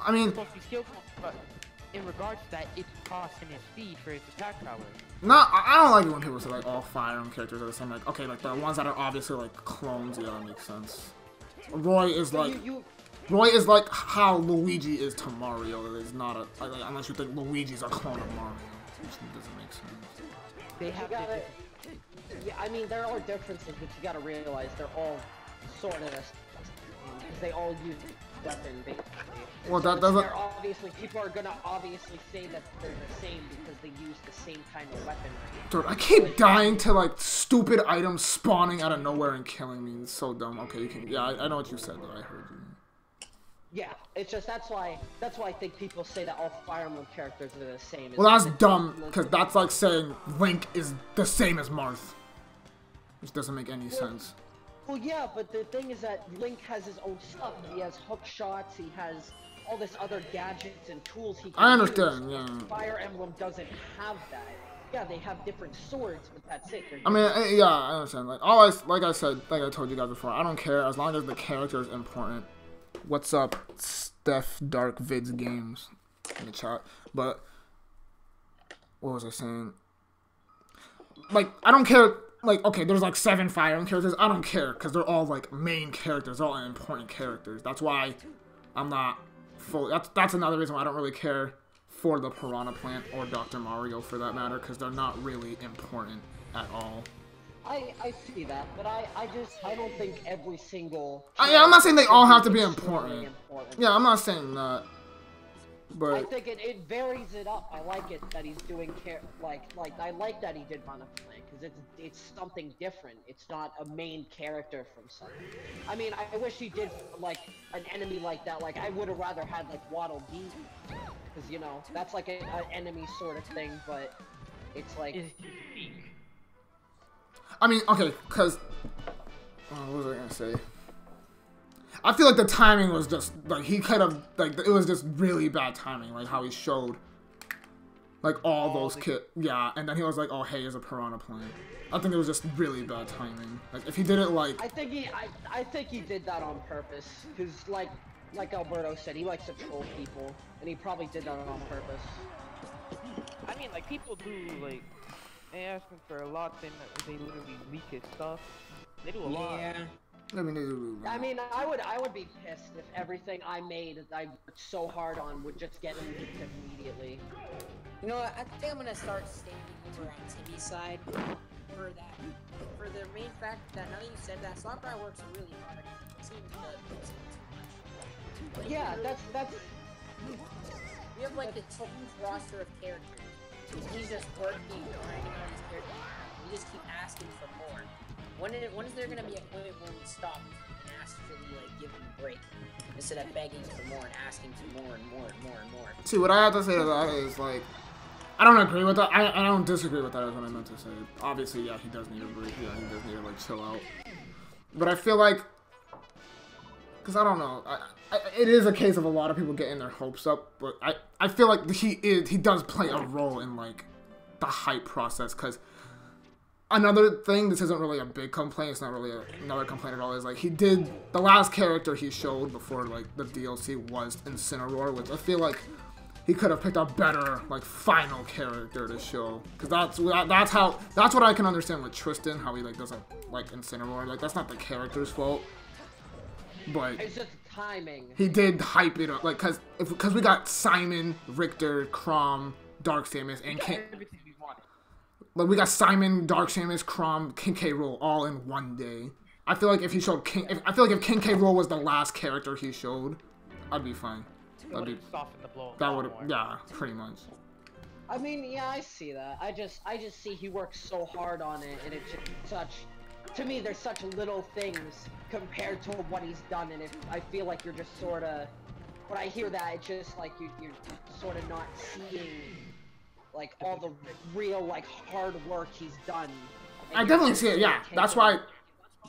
I mean... It's supposed to be skillful, but in regards to that, it's costing his speed for his attack power. No, I don't like it when people say like all Fire Emblem characters are the same. Like, okay, like the ones that are obviously like clones, yeah, that makes sense. Roy is like how Luigi is to Mario. It is not a like, unless you think Luigi's a clone of Mario, which doesn't make sense. They have yeah, I mean there are differences, but you gotta realize they're all sort of because they all use weapon basically. Well, that doesn't. Obviously, people are gonna obviously say that they're the same because they use the same kind of weapon. Dude, I keep dying to like stupid items spawning out of nowhere and killing me. It's so dumb. Okay, you can. Yeah, I know what you said though. I heard you. Yeah, it's just that's why I think people say that all Fire Emblem characters are the same. Well, that's dumb because that's like saying Link is the same as Marth, which doesn't make any sense. Well, yeah, but the thing is that Link has his own stuff. He has hook shots. He has all this other gadgets and tools he can I understand, use. yeah. Fire Emblem doesn't have that. Yeah, they have different swords, but that's it. I mean, yeah, I understand. Like like I said, like I told you guys before, I don't care as long as the character is important. What's up, Steph Dark Vids Games in the chat? But what was I saying? Like, I don't care. Like, okay, there's like 7 Fire Emblem characters. I don't care because they're all like main characters, they're all important characters. That's why I'm not full. That's another reason why I don't really care for the Piranha Plant or Dr. Mario for that matter, because they're not really important at all. I see that, but I don't think every single... Yeah, I'm not saying they all have to be important. Yeah, I'm not saying that. But I think it varies it up. I like it that he's doing like I like that he did Piranha Plant because it's something different. It's not a main character from something. I mean, I wish he did like an enemy like that. Like I would have rather had like Waddle Dee because you know that's like an enemy sort of thing, but it's like. I mean, okay, because what was I gonna say? I feel like the timing was just, like, he could have, like, it was just really bad timing, like, how he showed, like, all those kids, yeah, and then he was like, oh, hey, here's a Piranha Plant. I think it was just really bad timing. Like, if he did it, like... I think he did that on purpose, because, like, like Alberto said, he likes to troll people, and he probably did that on purpose. I mean, like, people do, like, they ask him for a lot, then they literally leak his stuff. They do a lot. Yeah. I mean, I mean, I would be pissed if everything I made that I worked so hard on would just get leaked immediately. You know what? I think I'm gonna start standing over on Timmy's side for that. For the main fact that now that you said that, Slotfry works really hard. It seems too much. Yeah, that's. We have like a huge roster of characters. He's just working, grinding on his characters. We just keep asking for more. When is there gonna be a point when we stop and actually like give him a break instead of begging for more and asking for more and more and more and more? See, what I have to say to that is like, I don't agree with that. I don't disagree with that. Is what I meant to say. Obviously, yeah, he does need a break. Yeah, he does need to like chill out. But I feel like, because I don't know, it is a case of a lot of people getting their hopes up. But I feel like he does play a role in like the hype process. Because another thing, this isn't really a big complaint. It's not really another complaint at all. Is like the last character he showed before like the DLC was Incineroar, which I feel like he could have picked a better like final character to show, because that's what I can understand with Tristan, how he like doesn't like Incineroar. Like that's not the character's fault, but It's just timing. he did hype it up, like because we got Simon, Richter, Chrom, Dark Samus, and Everything we wanted. like we got Simon, Dark Samus, Chrom, King K. Rool all in one day. I feel like if he showed I feel like if King K. Rool was the last character he showed, I'd be fine. That would have softened the blow. That would have, yeah, pretty much. I mean, yeah, I see that. I just see he works so hard on it, and it's just such. To me, there's such little things compared to what he's done, and I feel like you're just sort of. When I hear that, it's just like you're sort of not seeing, like all the real like hard work he's done. I definitely see it. Yeah, that's why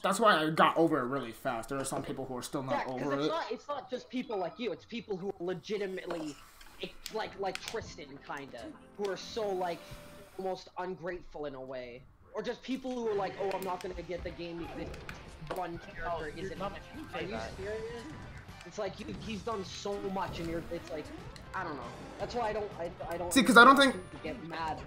I got over it really fast. There are some people who are still not over it. It's not just people like you. It's people who are legitimately, like Tristan, kinda, who are so like almost ungrateful in a way, or just people who are like, oh, I'm not gonna get the game if this one character isn't. Are you serious? It's like he's done so much, and it's like, I don't know. That's why I don't. See, because I don't think get mad.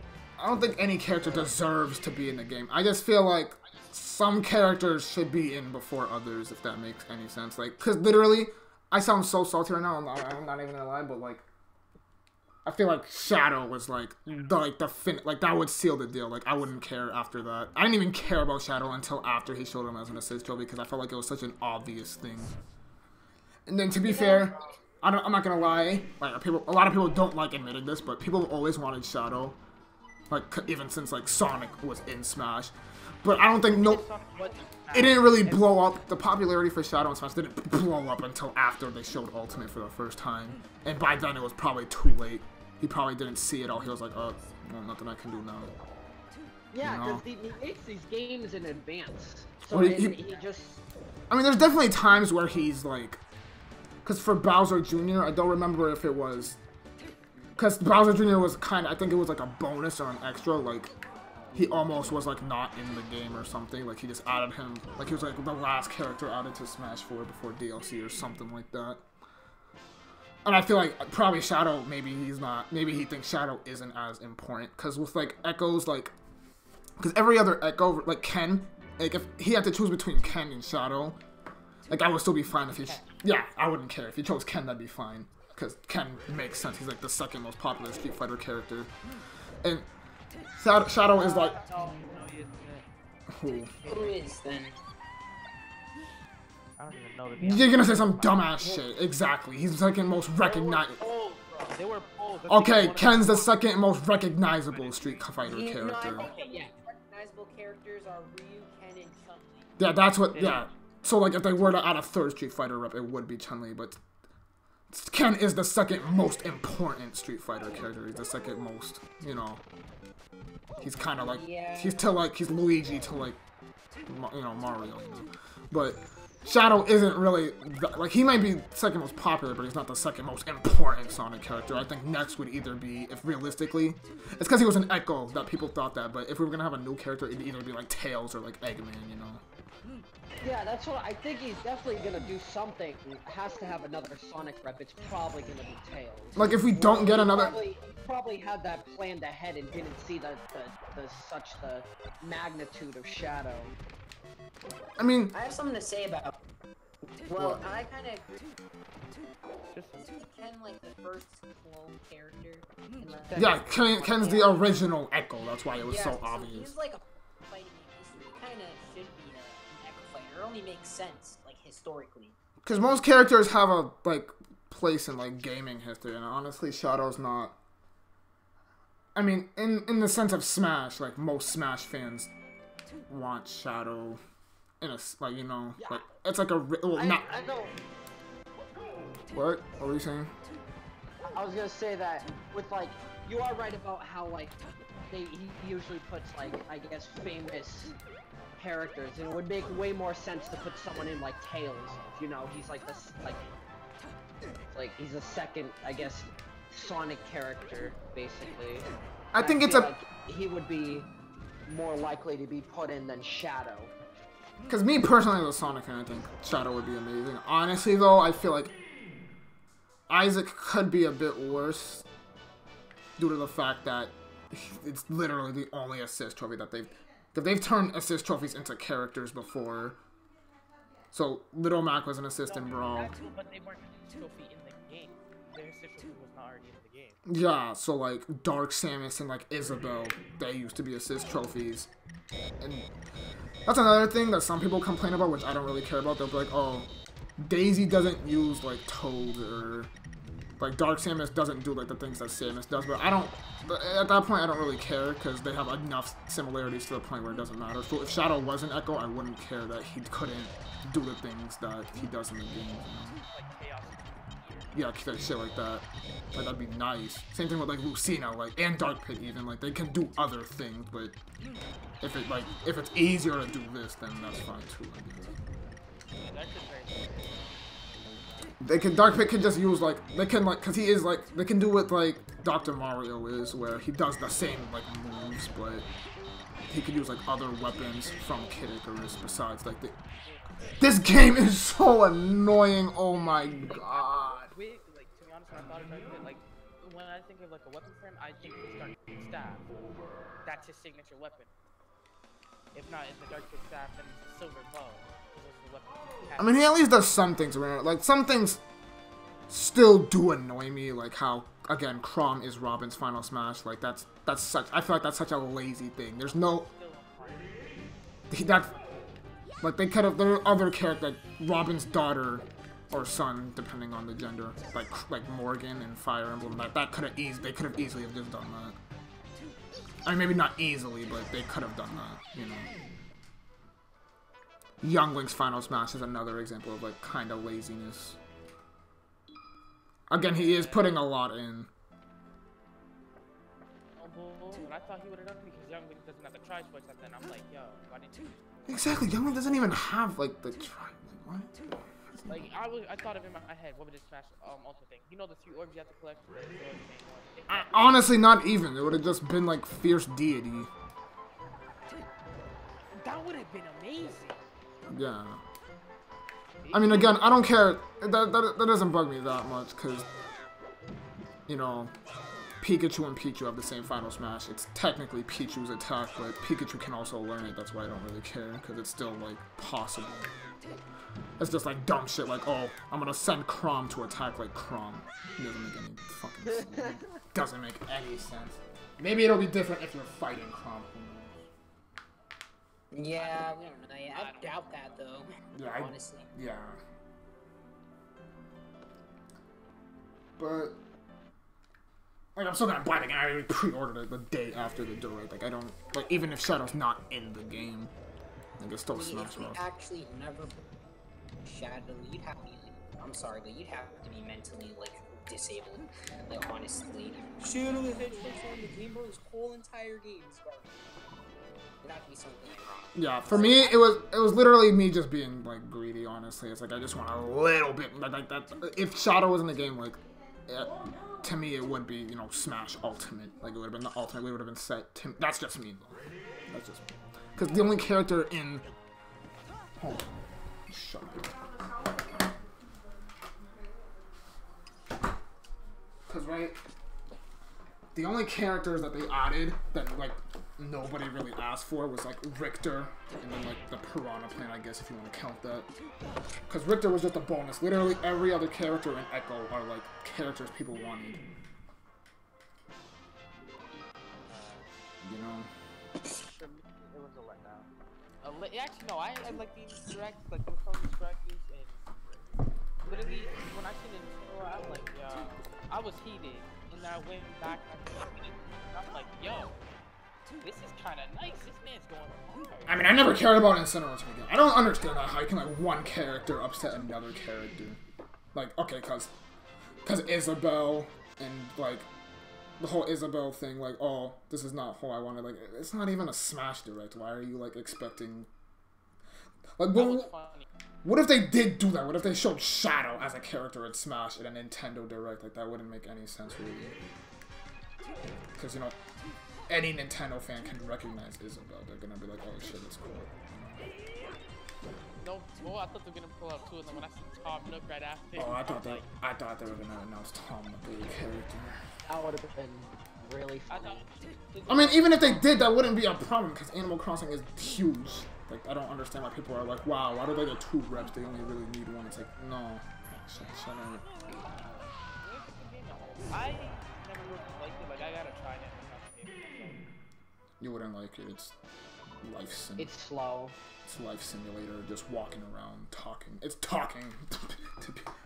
I don't think any character deserves to be in the game. I just feel like some characters should be in before others, if that makes any sense. Like, because literally, I sound so salty right now. I'm not even gonna lie, but like, I feel like Shadow was like that would seal the deal. Like, I wouldn't care after that. I didn't even care about Shadow until after he showed him as an assist trophy, because I felt like it was such an obvious thing. And then to be fair, I'm not gonna lie. Like, a lot of people don't like admitting this, but people have always wanted Shadow. Like, even since like Sonic was in Smash. But I don't think it didn't really blow up. The popularity for Shadow and Smash didn't blow up until after they showed Ultimate for the first time. And by then it was probably too late. He probably didn't see it all. He was like, oh, well, nothing I can do now. Yeah, You know? because he makes these games in advance. So Well, he just... I mean, there's definitely times where he's like... Because for Bowser Jr., I don't remember if it was... Because Bowser Jr. was kind of... I think it was like a bonus or an extra, like... He almost was like not in the game or something. Like he just added him. Like he was like the last character added to Smash 4 before DLC or something like that. And I feel like probably Shadow, maybe he's not. Maybe he thinks Shadow isn't as important. Because with like Echoes, like, because every other Echo, like Ken, like if he had to choose between Ken and Shadow, like I would still be fine if he. Yeah, I wouldn't care if he chose Ken. That'd be fine. Because Ken makes sense. He's like the second most popular Street Fighter character, and Shadow is like... Who? Who is then? I don't even know the You're gonna say some dumbass shit. Exactly. He's the second most recognizable. They were polls. Okay, Ken's the second most recognizable Street Fighter character. Yeah, recognizable characters are Ryu, Ken, and Chun-Li. Yeah, that's what... Yeah. So, like, if they were to add a third Street Fighter rep, it would be Chun-Li, but... Ken is the second most important Street Fighter character. He's the second most, you know... He's kind of like, he's Luigi to like, you know, Mario, you know. But Shadow isn't really, like, he might be second most popular, but he's not the second most important Sonic character. I think next would either be, if realistically, it's because he was an Echo that people thought that, but if we were going to have a new character, it'd either be like Tails or like Eggman, you know. Yeah, that's what I think. He's definitely gonna do something. Has to have another Sonic rep. It's probably gonna be Tails. Like if we don't get another. He probably had that planned ahead and didn't see the magnitude of Shadow. I mean, I have something to say about. Well, What? I kind of Ken like the first clone character. And, like, yeah, Ken's the original Echo. That's why it was yeah, so obvious. He's like a fighting game. He kind of should be an Echo fighter. It only makes sense, like historically. Because most characters have a like place in like gaming history, and honestly, Shadow's not. I mean, in the sense of Smash, like most Smash fans want Shadow in a like like it's like a well, I know. What were you saying? I was gonna say that with like you are right about how like he usually puts like I guess famous characters, and it would make way more sense to put someone in like Tails. He's like this like he's a second I guess Sonic character basically. I think it's a. Like he would be more likely to be put in than Shadow. Because me personally, as a Sonic fan, I think Shadow would be amazing. Honestly, though, I feel like Isaac could be a bit worse due to the fact that it's literally the only assist trophy that they've turned assist trophies into characters before. So Little Mac was an assist in Brawl. But they weren't assist trophy in the game. Their assist trophy was not already in the game. Yeah, so like Dark Samus and like Isabelle, they used to be assist trophies. And that's another thing that some people complain about, which I don't really care about. They'll be like, oh, Daisy doesn't use like Toad, or like Dark Samus doesn't do like the things that Samus does. But at that point I don't really care, because they have enough similarities to the point where it doesn't matter. So if Shadow was an Echo, I wouldn't care that he couldn't do the things that he does in the game. Yeah, shit like that. Like, that'd be nice. Same thing with like Lucina, like, and Dark Pit even. Like, they can do other things, but if it's easier to do this, then that's fine too. Dark Pit can just use like cause he is like they can do what like Dr. Mario is, where he does the same like moves, but he could use like other weapons from Kid Icarus besides like This game is so annoying. Oh my god. Like, to be honest, when I thought about it, like, when I think of like a weapon for him, I think of the Dark Pit staff. That's his signature weapon. If not, it's the Dark Pit staff and it's a silver bow. I mean, he at least does some things around. Like, some things still do annoy me. Like how, again, Chrom is Robin's final smash. Like that's such. I feel like that's such a lazy thing. There's no. Like they could have. There are other characters, like Robin's daughter or son, depending on the gender, like Morgan and Fire Emblem. That could have They could have easily have just done that. I mean, maybe not easily, but they could have done that. You know. Young Link's final smash is another example of like kind of laziness. Again, he is putting a lot in. I thought he would have done it because Young Link doesn't have the tri-choice, and then I'm like, yo, why didn't you? Exactly, Young Link doesn't even have like the tri. What? Like I thought of in my head, what would this smash ultimate thing? You know the 3 orbs you have to collect. Honestly, not even. It would have just been like Fierce Deity. That would have been amazing. Yeah. I mean, again, I don't care. That doesn't bug me that much, because, you know, Pikachu and Pichu have the same final smash. It's technically Pichu's attack, but Pikachu can also learn it. That's why I don't really care, because it's still, like, possible. It's just, like, dumb shit, like, oh, I'm gonna send Chrom to attack like Chrom. It doesn't make any fucking sense. It doesn't make any sense. Maybe it'll be different if you're fighting Chrom. Yeah, we don't know. I doubt that though. Yeah, honestly. Yeah. But like, I'm still gonna buy the game. I already pre-ordered it the day after the direct. Like, I don't like, even if Shadow's not in the game, like, it's still Smash Bros. Actually, never Shadow. You'd have to be. I'm sorry, but you'd have to be mentally like disabled. Like, honestly, Shadow the Hedgehog on the Game Boy, this whole entire game is garbage. That'd be something wrong. Yeah, for me, it was literally me just being like greedy. Honestly, it's like I just want a little bit like that. If Shadow was in the game, like to me, it would be, you know, Smash Ultimate. Like, it would have been the Ultimate. We would have been set. That's just me, though. That's just me. Because the only character in shut up. Because, right, the only characters that they added that, like, nobody really asked for was, like, Richter, and then, like, the Piranha Plant, I guess, if you want to count that. Because Richter was just a bonus. Literally every other character in Echo are, like, characters people wanted. You know? For me, it was a letdown. Actually, no, I like these directs, like those Sony directors, and literally, when I seen it, I was like, yo, I was heated, and I went back, I'm like, yo, this is kind of nice, this man's going hard. I mean, I never cared about Incineroar to begin. I don't understand that, how you can, like, one character upset another character. Like, okay, cause Isabelle, and, like, the whole Isabelle thing, like, oh, this is not who I wanted. Like, it's not even a Smash Direct. Why are you, like, expecting... Like, what if they did do that? What if they showed Shadow as a character in Smash in a Nintendo Direct? Like, that wouldn't make any sense, really. Because, you know, any Nintendo fan can recognize Isabelle. They're gonna be like, oh, shit, that's cool. No, well, I thought they were gonna pull out two of them when I see Tom Nook right after. Oh, I thought they were gonna announce Tom Nook as a character. That would have been really funny. I mean, even if they did, that wouldn't be a problem because Animal Crossing is huge. Like, I don't understand why people are like, wow, why do they get 2 reps? They only really need 1. It's like, no. Shut up. I never really liked it. Like, I gotta try it. You wouldn't like it. It's life sim. It's slow. It's life simulator, just walking around, talking. It's talking.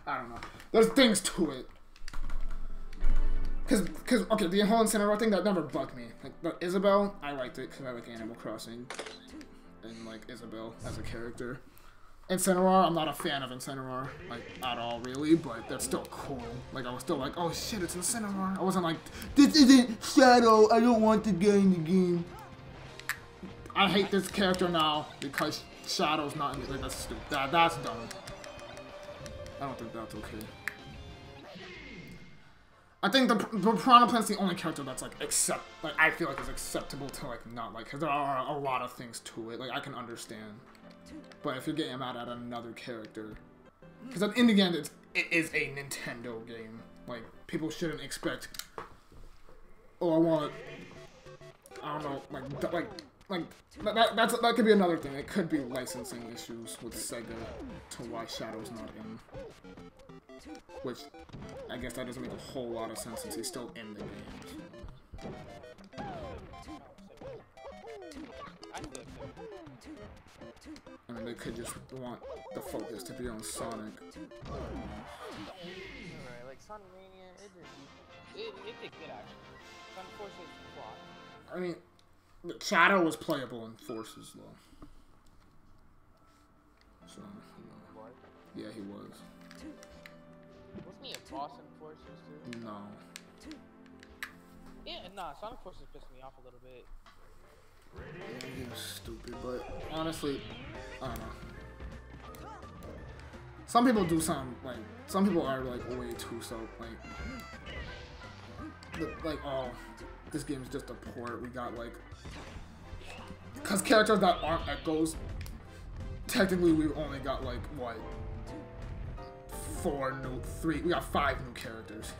I don't know. There's things to it. Cause, okay, the whole Incineroar thing, that never bugged me. Like, but Isabelle, I liked it because I like Animal Crossing. And, like, Isabelle as a character. Incineroar, I'm not a fan of Incineroar, like, at all, really, but that's still cool. Like, I was still like, oh shit, it's Incineroar. I wasn't like, this isn't Shadow, I don't want to get in the game. I hate this character now because Shadow's not in the game. That's stupid. That's dumb. I don't think that's okay. I think the Piranha Plant's the only character that's, like, I feel like is acceptable to, like, not like, because there are a lot of things to it. Like, I can understand. But if you're getting mad at another character, because in the end, it is a Nintendo game. Like, people shouldn't expect, oh, I don't know, that could be another thing. It could be licensing issues with Sega to why Shadow's not in. Which, I guess that doesn't make a whole lot of sense since he's still in the game. I mean, they could just want the focus to be on Sonic. Alright, like Sonic Mania, it did good actually. Sonic Forces flop. I mean, Shadow was playable in Forces though. So, yeah, he was. Wasn't he a boss in Forces too? No. Yeah, nah, Sonic Forces pissed me off a little bit. Yeah, he was stupid, but honestly, I don't know. Some people do some, like, some people are, like, way too so, like, oh, this game's just a port. We got, like, because characters that aren't Echoes, technically we've only got, like, what, we got 5 new characters.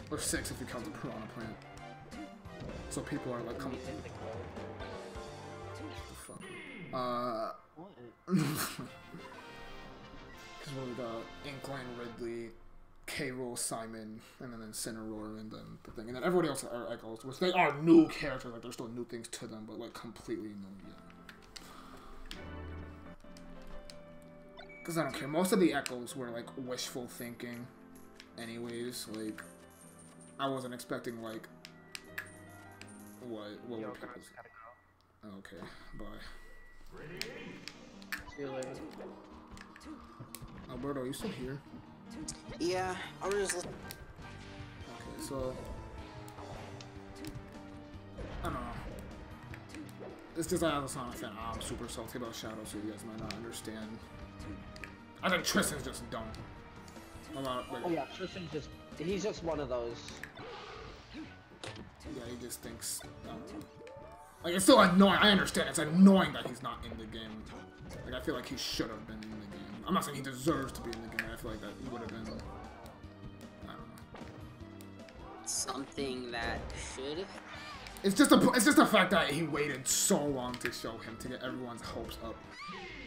Or 6 if you count the Piranha Plant. So people are, like, coming. Because we got Inkling, Ridley, K-Rool, Simon, and then Incineroar, and then the thing. And then everybody else are Echoes, which they are new characters, like there's still new things to them, but like completely new yet. Because I don't care. Most of the Echoes were like wishful thinking anyways. Like, I wasn't expecting like what Yo, would guys, people say. gotta go. Okay, bye. See you later. Alberto, are you still here? Yeah, I was just listening. Okay, so I don't know. It's just as a Sonic fan, I'm super salty about Shadow, so you guys might not understand. I think Tristan's just dumb. Like, Oh yeah, Tristan's he's just one of those. yeah, he just thinks. Like, it's still annoying. I understand. It's annoying that he's not in the game. Like, I feel like he should have been in the game. I'm not saying he deserves to be in the game. I feel like that would have been, I don't know. Something that should have. It's just the fact that he waited so long to show him to get everyone's hopes up.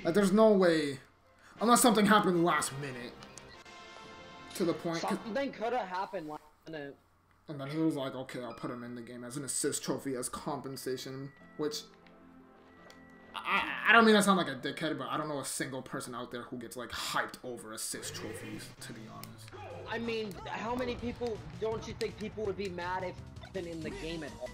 Like there's no way, unless something happened last minute. To the point. Something could have happened last minute. And then he was like, okay, I'll put him in the game as an assist trophy as compensation, which I don't mean to sound like a dickhead, but I don't know a single person out there who gets like hyped over assist trophies, to be honest. I mean, how many people don't you think people would be mad if been in the game at all?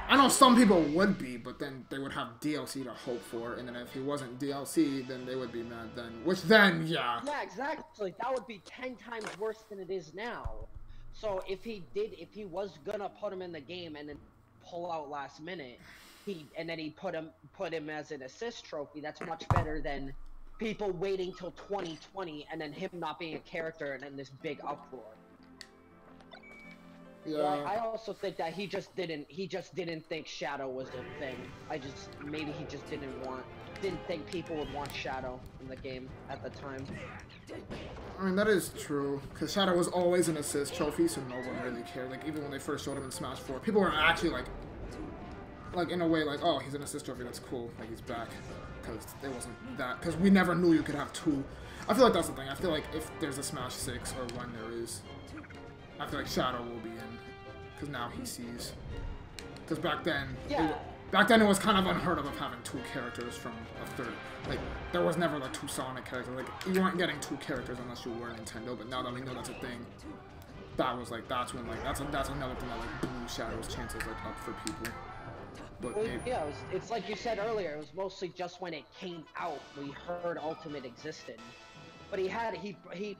I know some people would be, but then they would have DLC to hope for, and then if he wasn't DLC, then they would be mad then. Which then, yeah. Yeah, exactly. That would be 10 times worse than it is now. So if he was gonna put him in the game and then pull out last minute, and then he put him as an assist trophy, that's much better than people waiting till 2020 and then him not being a character and then this big uproar. Yeah. Well, I also think that he just didn't think Shadow was a thing. Maybe he just didn't think people would want Shadow in the game at the time. I mean, that is true, because Shadow was always an assist trophy, so no one really cared. Like, even when they first showed him in Smash 4, people were actually like in a way, like, oh, he's an assist trophy, that's cool, like, he's back, because it wasn't that, because we never knew you could have two. I feel like that's the thing. I feel like if there's a Smash 6, or when there is, I feel like Shadow will be in, because now he sees. Because back then, it was kind of unheard of having two characters from a third. Like, there was never like two Sonic characters. Like, you weren't getting two characters unless you were Nintendo. But now that we know that's a thing, that was like that's when like that's another thing that like blew Shadow's chances like up for people. But well, yeah, it's like you said earlier. It was mostly just when it came out we heard Ultimate existed. But he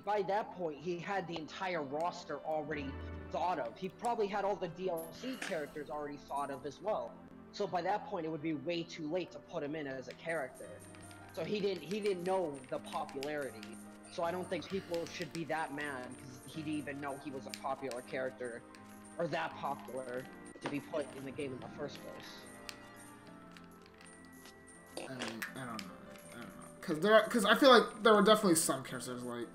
by that point he had the entire roster already thought of. He probably had all the DLC characters already thought of as well. So by that point it would be way too late to put him in as a character. So he didn't know the popularity. So I don't think people should be that mad because he didn't even know he was a popular character or that popular to be put in the game in the first place. I don't know. Because I feel like there were definitely some characters like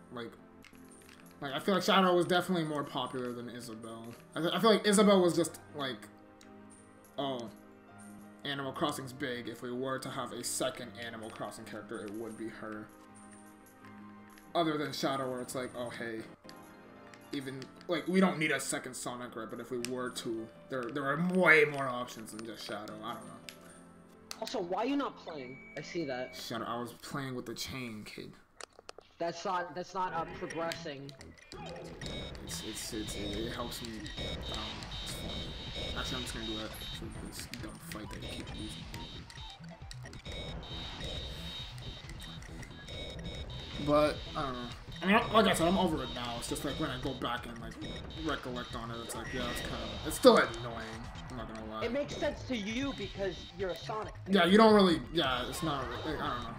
I feel like Shadow was definitely more popular than Isabelle. I feel like Isabelle was just like, oh, Animal Crossing's big. If we were to have a second Animal Crossing character, it would be her. Other than Shadow, where it's like, oh hey, even like we don't need a second Sonic, right? But if we were to, there are way more options than just Shadow. I don't know. Also, why are you not playing? I see that. Shadow, I was playing with the chain, kid. That's not progressing. It helps me. It's fun. Actually, I'm just gonna do that for this dumb fight that you keep losing. But I don't know. I mean, like I said, I'm over it now. It's just like when I go back and like recollect on it, it's like, yeah, it's still annoying. I'm not gonna lie. It makes sense to you because you're a Sonic fan. Yeah, you don't really. Yeah, it's not. Like, I don't know.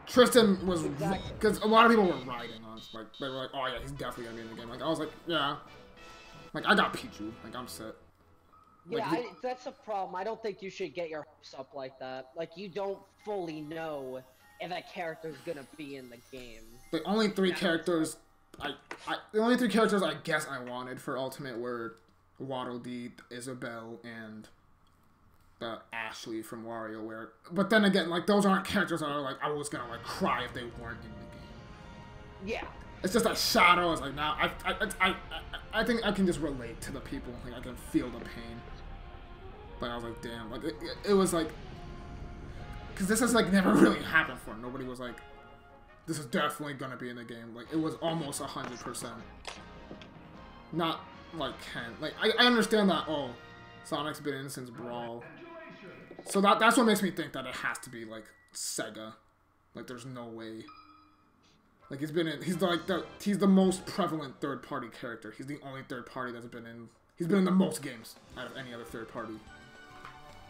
Tristan was, because a lot of people were riding on, like, they were like, oh yeah, he's definitely gonna be in the game. Like, I was like, yeah. Like, I got Pichu. Like, I'm set. Like, yeah, that's a problem. I don't think you should get your hopes up like that. Like, you don't fully know if that character's gonna be in the game. The only three characters, the only three characters I guess I wanted for Ultimate were Waddle Dee, Isabelle, and Ashley from WarioWare. But then again, like, those aren't characters that are like, I was gonna like cry if they weren't in the game. Yeah. It's just like Shadow is like, now I think I can just relate to the people. Like, I can feel the pain. Like, I was like, damn. Like, it was like, because this has like never really happened before. Nobody was like, this is definitely gonna be in the game. Like, it was almost 100%. Not like Ken. Like, I understand that. Oh, Sonic's been in since Brawl. So that's what makes me think that it has to be like Sega. Like, there's no way. Like, he's the most prevalent third-party character. He's the only third party that's been in. He's been in the most games out of any other third party.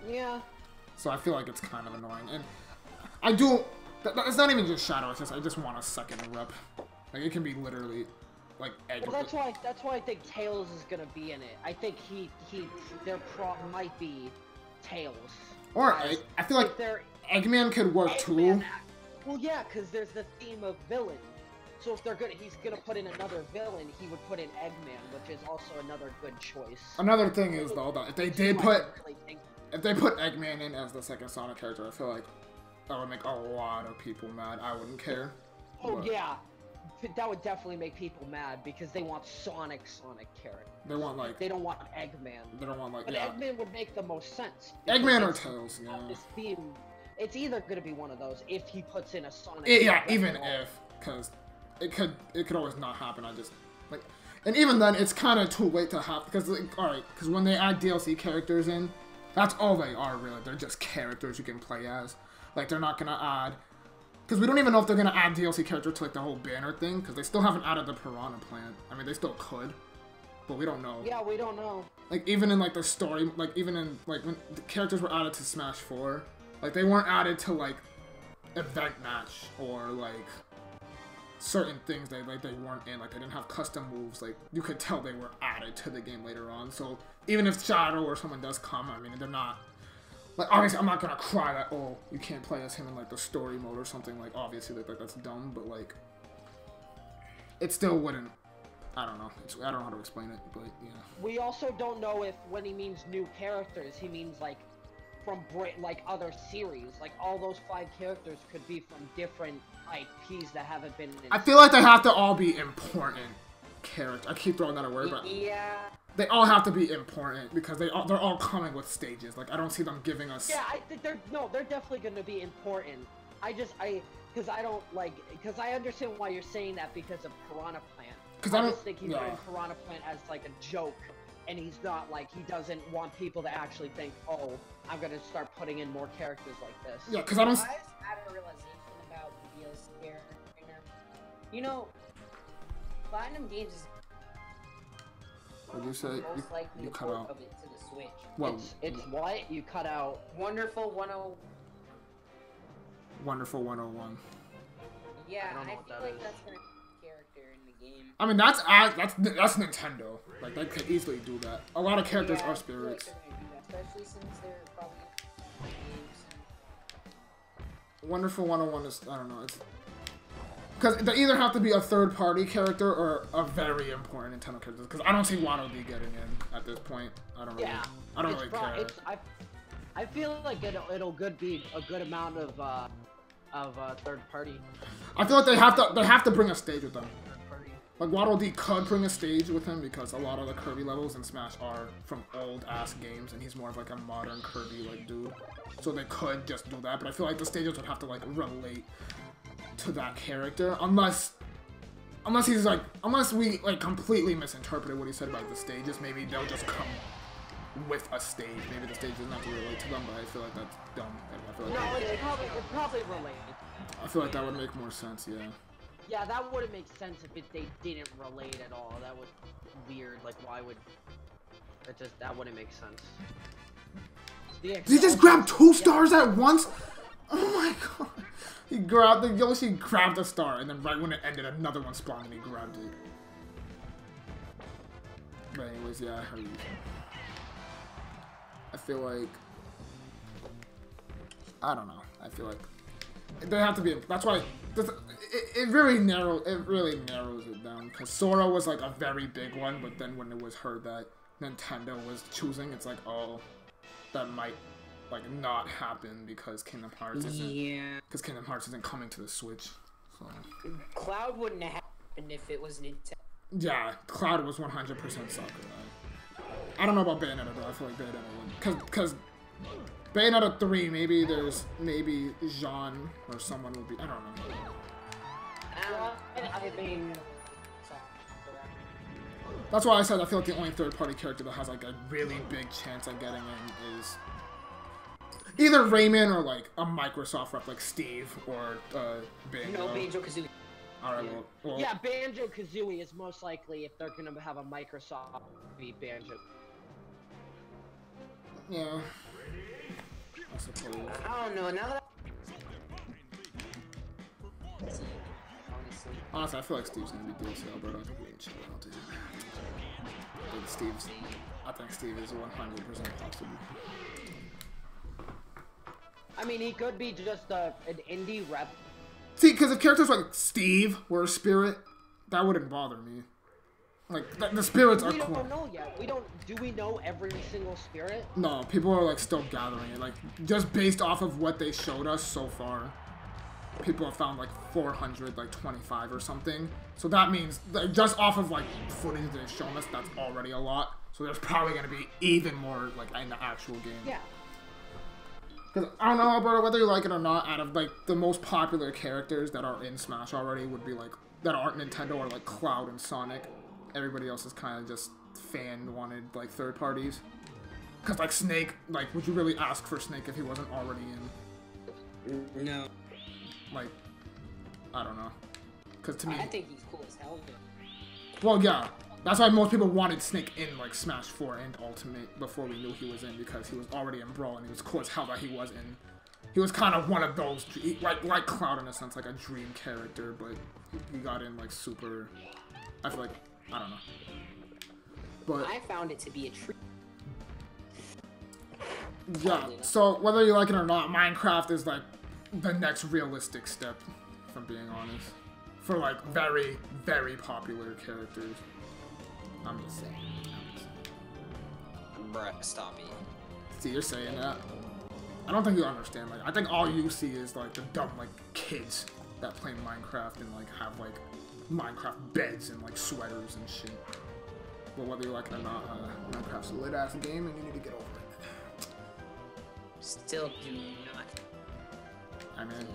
Yeah. So I feel like it's kind of annoying, and I do. It's not even just Shadow. It's just I just want a second rep. Like, it can be literally like egg. Well, that's why I think Tails is gonna be in it. I think their prop might be Tails. Or I feel like Eggman could work too. Well, yeah, because there's the theme of villain. So if he's gonna put in another villain, he would put in Eggman, which is also another good choice. Another thing is though that if they put Eggman in as the second Sonic character, I feel like that would make a lot of people mad. I wouldn't care. Oh but yeah, that would definitely make people mad because they want Sonic character. They want like. They don't want Eggman. They don't want like. But yeah. Eggman would make the most sense. Eggman or Tails, yeah. This theme, it's either gonna be one of those if he puts in a Sonic. Yeah, even if, because it could always not happen. I just like, and even then, it's kind of too late to have because like, all right, because when they add DLC characters in, that's all they are really. They're just characters you can play as. Like they're not gonna add, because we don't even know if they're gonna add DLC character to like the whole banner thing, because they still haven't added the Piranha plant. I mean, they still could, but we don't know. Yeah, we don't know. Like even in like the story, like even in like when the characters were added to Smash 4, like they weren't added to like event match or like certain things they weren't in. Like they didn't have custom moves. Like you could tell they were added to the game later on. So even if Shadow or someone does come, I mean they're not. Like obviously I'm not gonna cry that oh you can't play as him in like the story mode or something. Like obviously like that's dumb, but like it still wouldn't. I don't know. I don't know how to explain it, but yeah. We also don't know if when he means new characters, he means like from like other series. Like all those 5 characters could be from different IPs that haven't been. I feel like they have to all be important characters. I keep throwing that a word, but yeah. They all have to be important because they're all coming with stages. Like I don't see them giving us. Yeah, I think they're definitely going to be important. Because I understand why you're saying that because of Piranha Plant. Because I just think he's doing Piranha Plant as like a joke, and he's not like he doesn't want people to actually think, oh, I'm gonna start putting in more characters like this. Yeah, because I don't. I just had a realization about the DLC here right now. You know, Platinum Games is. What did you say? Most likely You to cut port out. of it to the Switch. Well, It's what? You cut out. Wonderful 10. Wonderful 101. Yeah, I don't know I what feel that like is. that's gonna be a character in the game. I mean that's Nintendo. Like they could easily do that. A lot of characters are spirits. I feel like they're gonna do that, especially since they're probably games. Wonderful 101 is I don't know. It's because they either have to be a third-party character or a very important Nintendo character. Because I don't see Waddle Dee getting in at this point. I don't really. Yeah. I don't really care. I feel like it'll be a good amount of third party. I feel like they have to bring a stage with them. Like Waddle Dee could bring a stage with him because a lot of the Kirby levels in Smash are from old ass games, and he's more of like a modern Kirby like dude. So they could just do that, but I feel like the stages would have to like relate to that character, unless we like completely misinterpreted what he said about the stages. Maybe they'll just come with a stage. Maybe the stage doesn't have to relate to them, but I feel like that's dumb. I feel like It probably related. I feel like that would make more sense. Yeah. Yeah, that wouldn't make sense if they didn't relate at all. That was weird. Like, why would that wouldn't make sense. Did he just grab 2 stars at once? Oh my god. He grabbed Yoshi grabbed a star, and then right when it ended, another one spawned, and he grabbed it. But anyways, yeah, I heard you. I feel like I don't know. I feel like they have to be. That's why it really narrows it down. Because Sora was like a very big one, but then when it was heard that Nintendo was choosing, it's like, oh, that might like not happen because Kingdom Hearts isn't. Because Kingdom Hearts isn't coming to the Switch. So. Cloud wouldn't have happened if it was Nintendo. Yeah, Cloud was 100% Sakura. I don't know about Bayonetta though. I feel like Bayonetta would, because Bayonetta 3, maybe Jean or someone would be. I don't know. I mean, that's why I said I feel like the only third-party character that has like a really big chance at getting in is either Rayman or like a Microsoft rep like Steve or Banjo. No, Banjo-Kazooie. Alright, well, yeah, Banjo-Kazooie is most likely if they're gonna have a Microsoft be Banjo. Yeah. I suppose. I don't know. Now that honestly, I feel like Steve's gonna be DLC, but I think we can chill out, dude. I think Steve is 100% possible. I mean, he could be just an indie rep See, because if characters like Steve were a spirit, that wouldn't bother me. Like, the spirits are cool. We don't know yet. Do we know every single spirit? No, people are, like, still gathering it. Like, just based off of what they showed us so far, people have found, like, 425 or something. So that means, like, just off of, like, footage they've shown us, that's already a lot. So there's probably going to be even more, like, in the actual game. Yeah. Because, I don't know, Alberto, whether you like it or not, out of, like, the most popular characters that are in Smash already would be, like, that aren't Nintendo or, like, Cloud and Sonic. Everybody else is kind of just fan-wanted, like, third parties. Because, like, Snake, like, would you really ask for Snake if he wasn't already in? No. Like, I don't know. Because to me... I think he's cool as hell. Well, yeah. That's why most people wanted Snake in, like, Smash 4 and Ultimate before we knew he was in, because he was already in Brawl, and he was cool as hell that he was in. He was kind of one of those, like Cloud in a sense, like a dream character, but he got in, like, super... I feel like... I don't know. But I found it to be a treat. Yeah, so whether you like it or not, Minecraft is like the next realistic step, if I'm being honest. For like very, very popular characters. I'm just saying. Bruh, stop it. See, you're saying that. I don't think you understand. Like, I think all you see is like the dumb like kids that play Minecraft and like have like Minecraft beds and like sweaters and shit. But whether you like it or not, Minecraft's a lit ass game and you need to get over it. Still do not. I mean,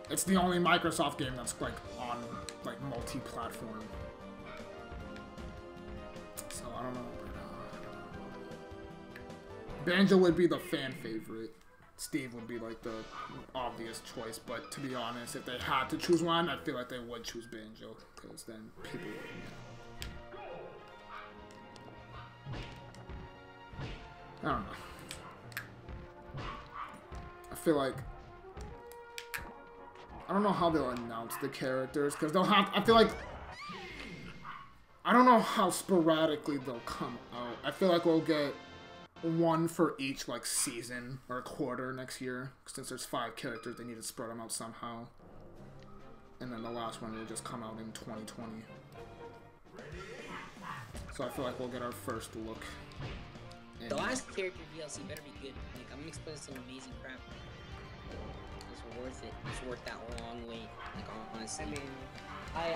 it's the only Microsoft game that's like on like multi-platform. So I don't know. Banjo would be the fan favorite. Steve would be like the obvious choice, but to be honest, if they had to choose one, I feel like they would choose Banjo, because then people would, I don't know. I feel like I don't know how they'll announce the characters, because they'll have, I feel like, I don't know how sporadically they'll come out. I feel like we'll get one for each like season or quarter next year, since there's 5 characters, they need to spread them out somehow, and then the last one will just come out in 2020. So I feel like we'll get our first look. The last character DLC better be good. Like, I'm gonna explain some amazing crap. It's worth it. It's worth that long wait. Like, honestly. I mean,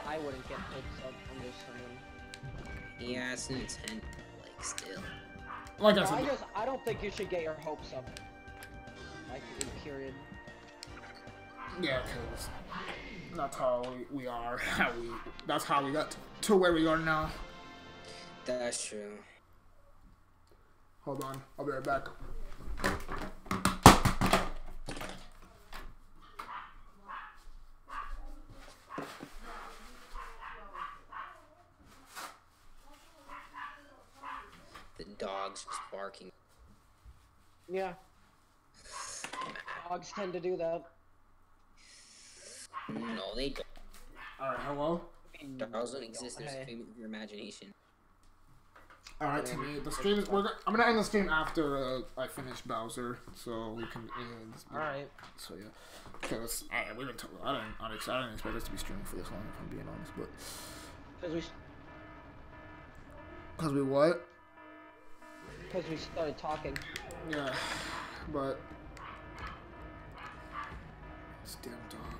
I wouldn't get hopes up from this one. Yeah, it's Nintendo. Like, still. Like I said, I don't think you should get your hopes up. Like, in period. Yeah, because that's how we are. That's how we got to where we are now. That's true. Hold on, I'll be right back. The dog's just barking. Yeah. Dogs tend to do that. No, they don't. Alright, hello? Dogs don't exist. There's a figment of your imagination. Alright, Timmy, the stream is, I'm gonna end the stream after I finish Bowser, so we can end. Alright. So yeah. Because, we've been talking, I didn't expect us to be streaming for this long, if I'm being honest, but... Because we what? Because we started talking. Yeah, but... This damn dog.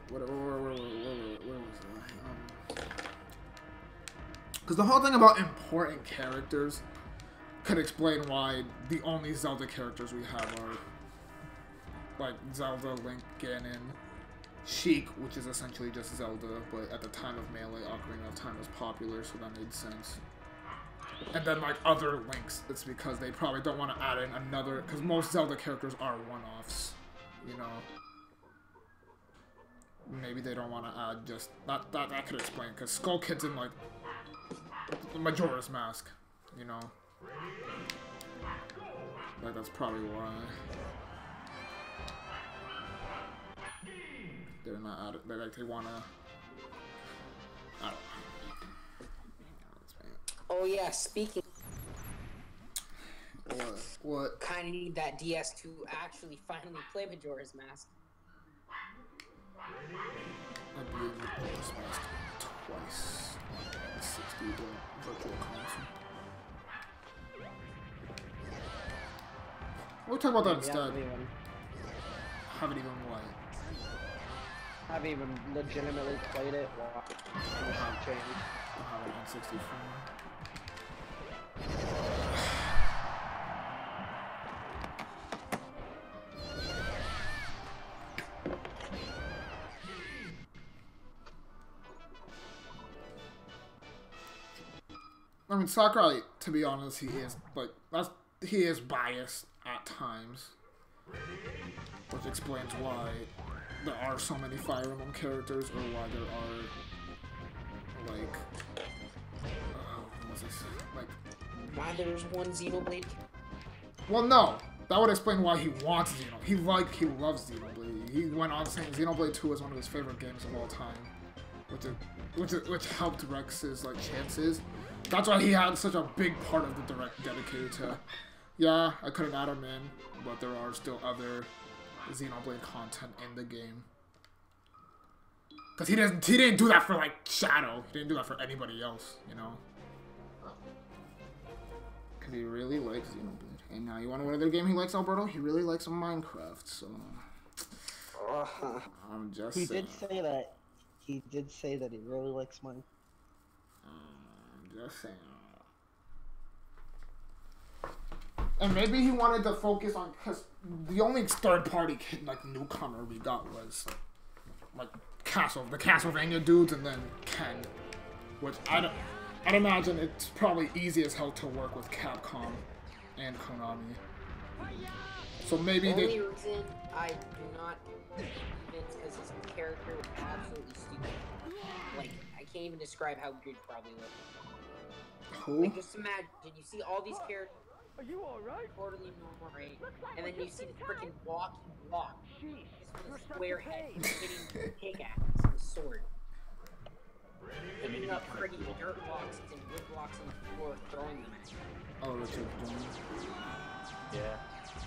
Where was I? Because the whole thing about important characters could explain why the only Zelda characters we have are like Zelda, Link, Ganon, Sheik, which is essentially just Zelda, but at the time of Melee, Ocarina of Time was popular, so that made sense. And then like other Links, it's because they probably don't want to add in another, because most Zelda characters are one-offs, you know. Maybe they don't want to add just that could explain, because Skull Kid's in like the Majora's Mask, you know. Like that's probably why they're not added. They like they wanna. I don't know. Oh yeah, speaking. What? Kind of need that DS to actually finally play Majora's Mask. I beat Majora's Mask twice on the 60 virtual console. We'll talk about that instead. Haven't even what? Haven't even legitimately played it. Wow. Changed. I have it on 64. I mean, Sakurai, to be honest, he is biased at times, which explains why there are so many Fire Emblem characters, or why there are what's this? Why there's one Xenoblade? Well, no, that would explain why he wants Xenoblade. He loves Xenoblade. He went on saying Xenoblade 2 is one of his favorite games of all time, which helped Rex's chances. That's why he had such a big part of the direct dedicated to, yeah, I couldn't add him in, but there are still other Xenoblade content in the game. Because he didn't do that for, Shadow. He didn't do that for anybody else, you know? Because he really likes Xenoblade. And now you want to know what other game he likes, Alberto? He really likes Minecraft, so... I'm just saying. He did say that he really likes Minecraft. Just saying. And maybe he wanted to focus on, because the only third-party newcomer we got was the Castlevania dudes, and then Ken, which I'd imagine it's probably easy as hell to work with Capcom and Konami. So maybe the only reason I do not convince because his character was absolutely stupid. I can't even describe how good probably looked. Who? Just imagine, you see all these characters. Are you alright? Totally normal, right? And then you see the freaking walking block. Just with a square head hitting pickaxe with a sword. Picking up freaking dirt blocks and wood blocks on the floor, throwing them at you. Oh, Richard Jones. Yeah.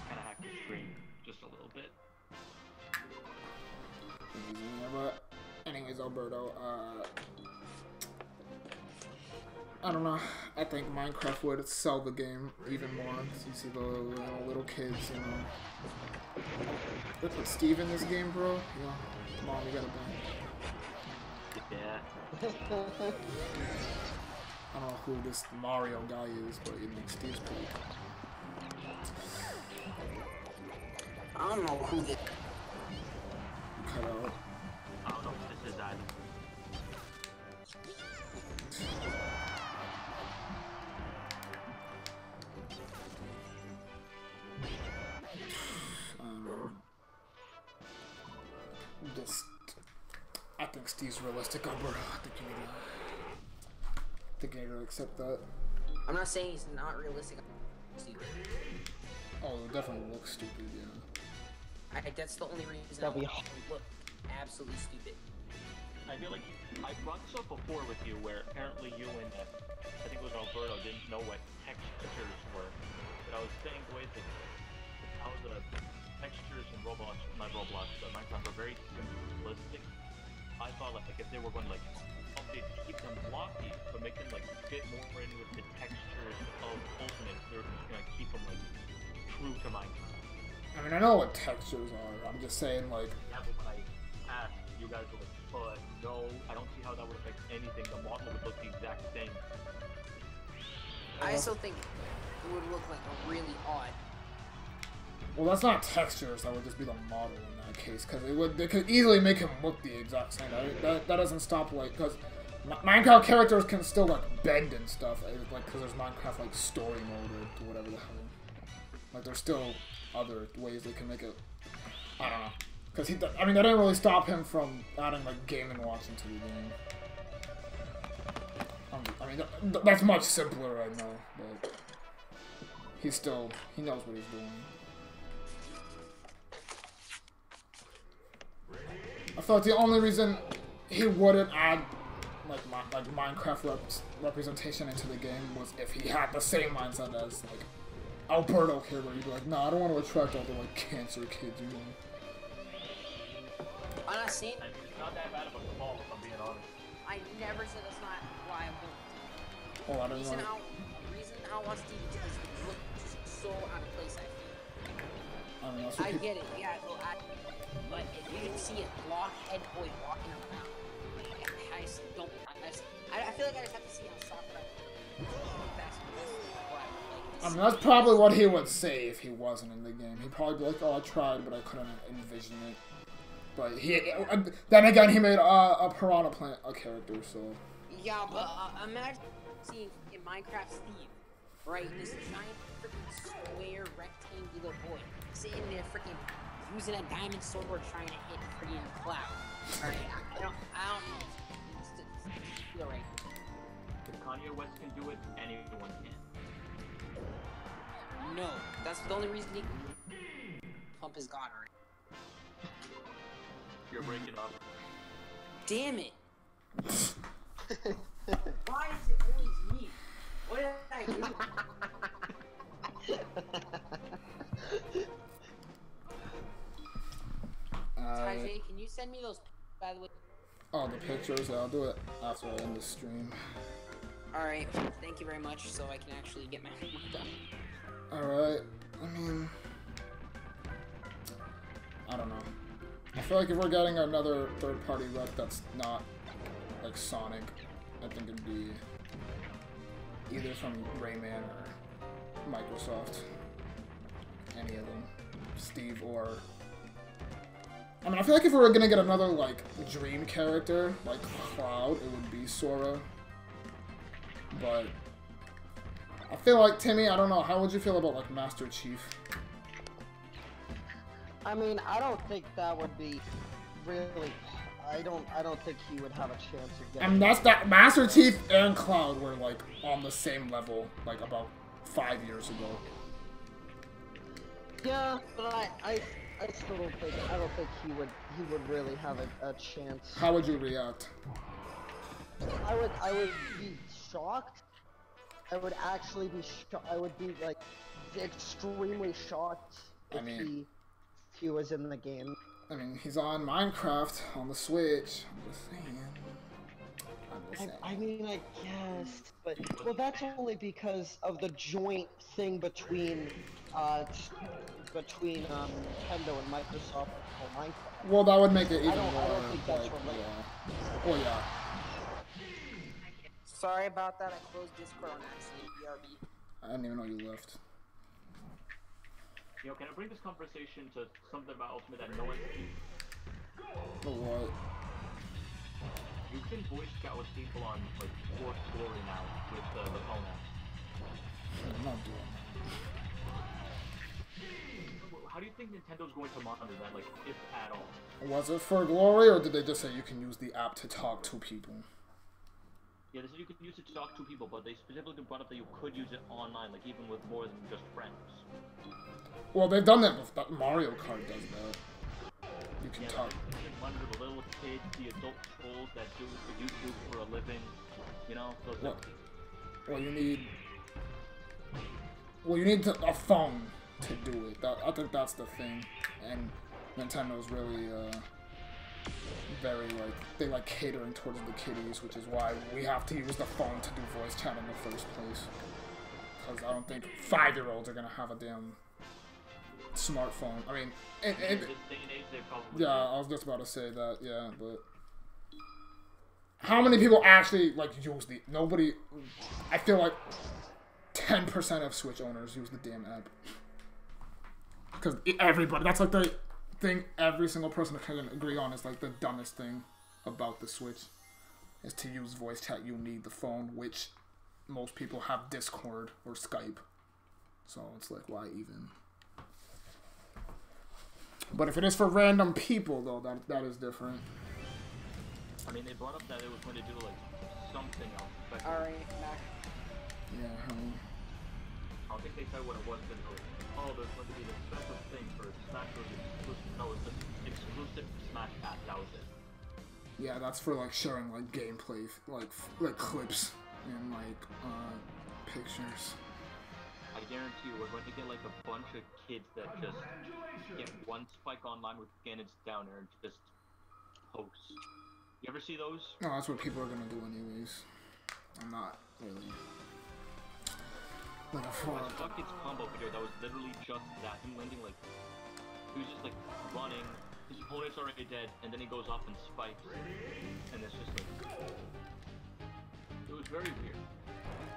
Kinda hacked the screen just a little bit. Yeah, but anyways, Alberto, I don't know. I think Minecraft would sell the game even more. So you see the little kids, you know. They put Steve in this game, bro. Yeah. Come on, we gotta bang. Yeah. I don't know who this Mario guy is, but Steve's pretty. I don't know who this. Cut out. I don't know if this is that. I think Steve's realistic, Alberto. I think you need to accept that. I'm not saying he's not realistic. Oh, it definitely looks stupid, yeah. That's the only reason That'd be look absolutely stupid. I feel like I brought this up before with you, where apparently you and I think it was Alberto didn't know what textures were. But I was saying the way that how the textures in Roblox, not Roblox, but Minecraft are very simplistic. I thought if they were going to update to keep them blocky, but make them fit more in with the textures of Ultimate, they're just gonna keep them true to Minecraft. I mean, I know what textures are. I'm just saying Yeah, but when I asked, you guys were but no, I don't see how that would affect anything. The model would look the exact same. I still think it would look a really odd. Well, that's not textures. That would just be the model in that case, because they could easily make him look the exact same. That doesn't stop because Minecraft characters can still bend and stuff, because there's Minecraft story mode or whatever the hell. There's still other ways they can make it. I don't know, because that didn't really stop him from adding Game & Watch into the game. That's much simpler, I know, but he knows what he's doing. I thought the only reason he wouldn't add Minecraft representation into the game was if he had the same mindset as Alberto character, you'd be like, nah, I don't want to attract all the like cancer kids, you know. I'm not saying. I mean, it's not that bad of a call, if I'm being honest. I never said that's not why I'm going. Oh, I don't know. Reason I want Steve to just look just so out of place. I mean, I get it. Yeah, but if you can see a blockhead boy walking around, I just don't. I feel like I just have to see how Sakura. I mean, that's probably what he would say if he wasn't in the game. He'd probably be like, "Oh, I tried, but I couldn't envision it." But then again, he made a Piranha Plant character, so. Yeah, but imagine seeing in Minecraft Steve, right? This giant freaking square rectangular boy sitting there freaking using a diamond sword trying to hit freaking Cloud. Alright, I don't know. It's feel right. If Kanye West can do it, anyone can. No, that's the only reason he can pump his god, right? You're breaking up. Damn it! Why is it always me? What did I do? Tajay, can you send me those, by the way? Oh, the pictures? Yeah, I'll do it after I end the stream. Alright, thank you very much, so I can actually get my homework done. Alright, I mean... I don't know. I feel like if we're getting another third-party rep that's not, like, Sonic, I think it'd be either from Rayman or Microsoft. Any of them. Steve or... I mean, I feel like if we were gonna get another, like, dream character, like Cloud, it would be Sora. But... I feel like, Timmy, I don't know, how would you feel about, like, Master Chief? I mean, I don't think that would be really... I don't think he would have a chance of getting... I mean, that's that. Master Chief and Cloud were, like, on the same level, like, about 5 years ago. Yeah, but I still don't think... I don't think he would really have a chance. How would you react? I would be shocked. I would actually be I would be, like, extremely shocked if he was in the game. I mean, he's on Minecraft on the Switch. I'm just saying. I mean, I guess, but well, that's only because of the joint thing between Nintendo and Microsoft for Minecraft. Well, that would make it even more. I don't think that's like, related. yeah. Oh yeah. Sorry about that, I closed Discord on accident, BRB. I didn't even know you left. Yo, can I bring this conversation to something about Ultimate that no one's seen? For what? You can voice chat with people on, like, Fourth Glory now, with the phone app. I'm not doing that. How do you think Nintendo's going to monitor that, like, if at all? Was it for glory, or did they just say you can use the app to talk to people? Yeah, they said you could use it to talk to people, but they specifically brought up that you could use it online, like, even with more than just friends. Well, they've done that with Mario Kart does that. You can talk. You can monitor the little kids, the adult trolls that do YouTube for a living, you know? Those Well, you need a phone to do it. I think that's the thing. And Nintendo's really, very, like, they like catering towards the kiddies, which is why we have to use the phone to do voice chat in the first place. Because I don't think 5-year-olds are gonna have a damn smartphone. I mean, in this day and age, they probably yeah, I was just about to say that, yeah, but how many people actually, like, use the, nobody, I feel like 10% of Switch owners use the damn app. Because everybody, that's like the thing every single person can agree on is like the dumbest thing about the Switch is to use voice chat. You need the phone, which most people have Discord or Skype. So it's like, why even? But if it is for random people, though, that is different. I mean, they brought up that it was going to do, like, something else. Alright, back. Yeah, I don't think they said what it was. Oh, there's going to be this special thing for Smash Bros. Exclusive. No, it's just exclusive Smash app. That was it. Yeah, that's for, like, sharing, like, gameplay, like clips and, like, pictures. I I guarantee you, we're going to get like a bunch of kids that just get one spike online with Ganon's down there and just post. You ever see those? No, that's what people are gonna do anyways. I'm not really. Like a I saw a kid's combo video that was literally just that. Him landing like, he was just like running, his opponent's already dead, and then he goes off and spikes. And it's just like, it was very weird.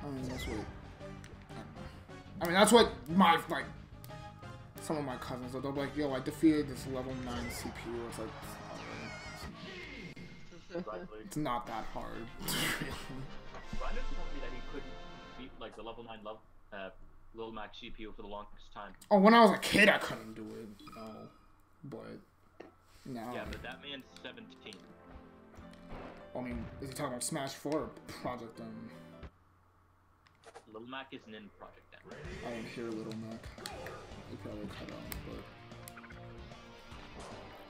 I mean, that's what. I mean, that's what my, like, some of my cousins, they'll be like, yo, I defeated this level 9 CPU. It's like, it's not that hard. Brandon told me that he couldn't beat, like, the level 9 Lil Mac CPU for the longest time. Oh, when I was a kid, I couldn't do it. No. But, now. Yeah, but that man's 17. I mean, is he talking about Smash 4 or Project Lil Mac isn't in Project M. I didn't hear Little Mac. He probably cut out, but...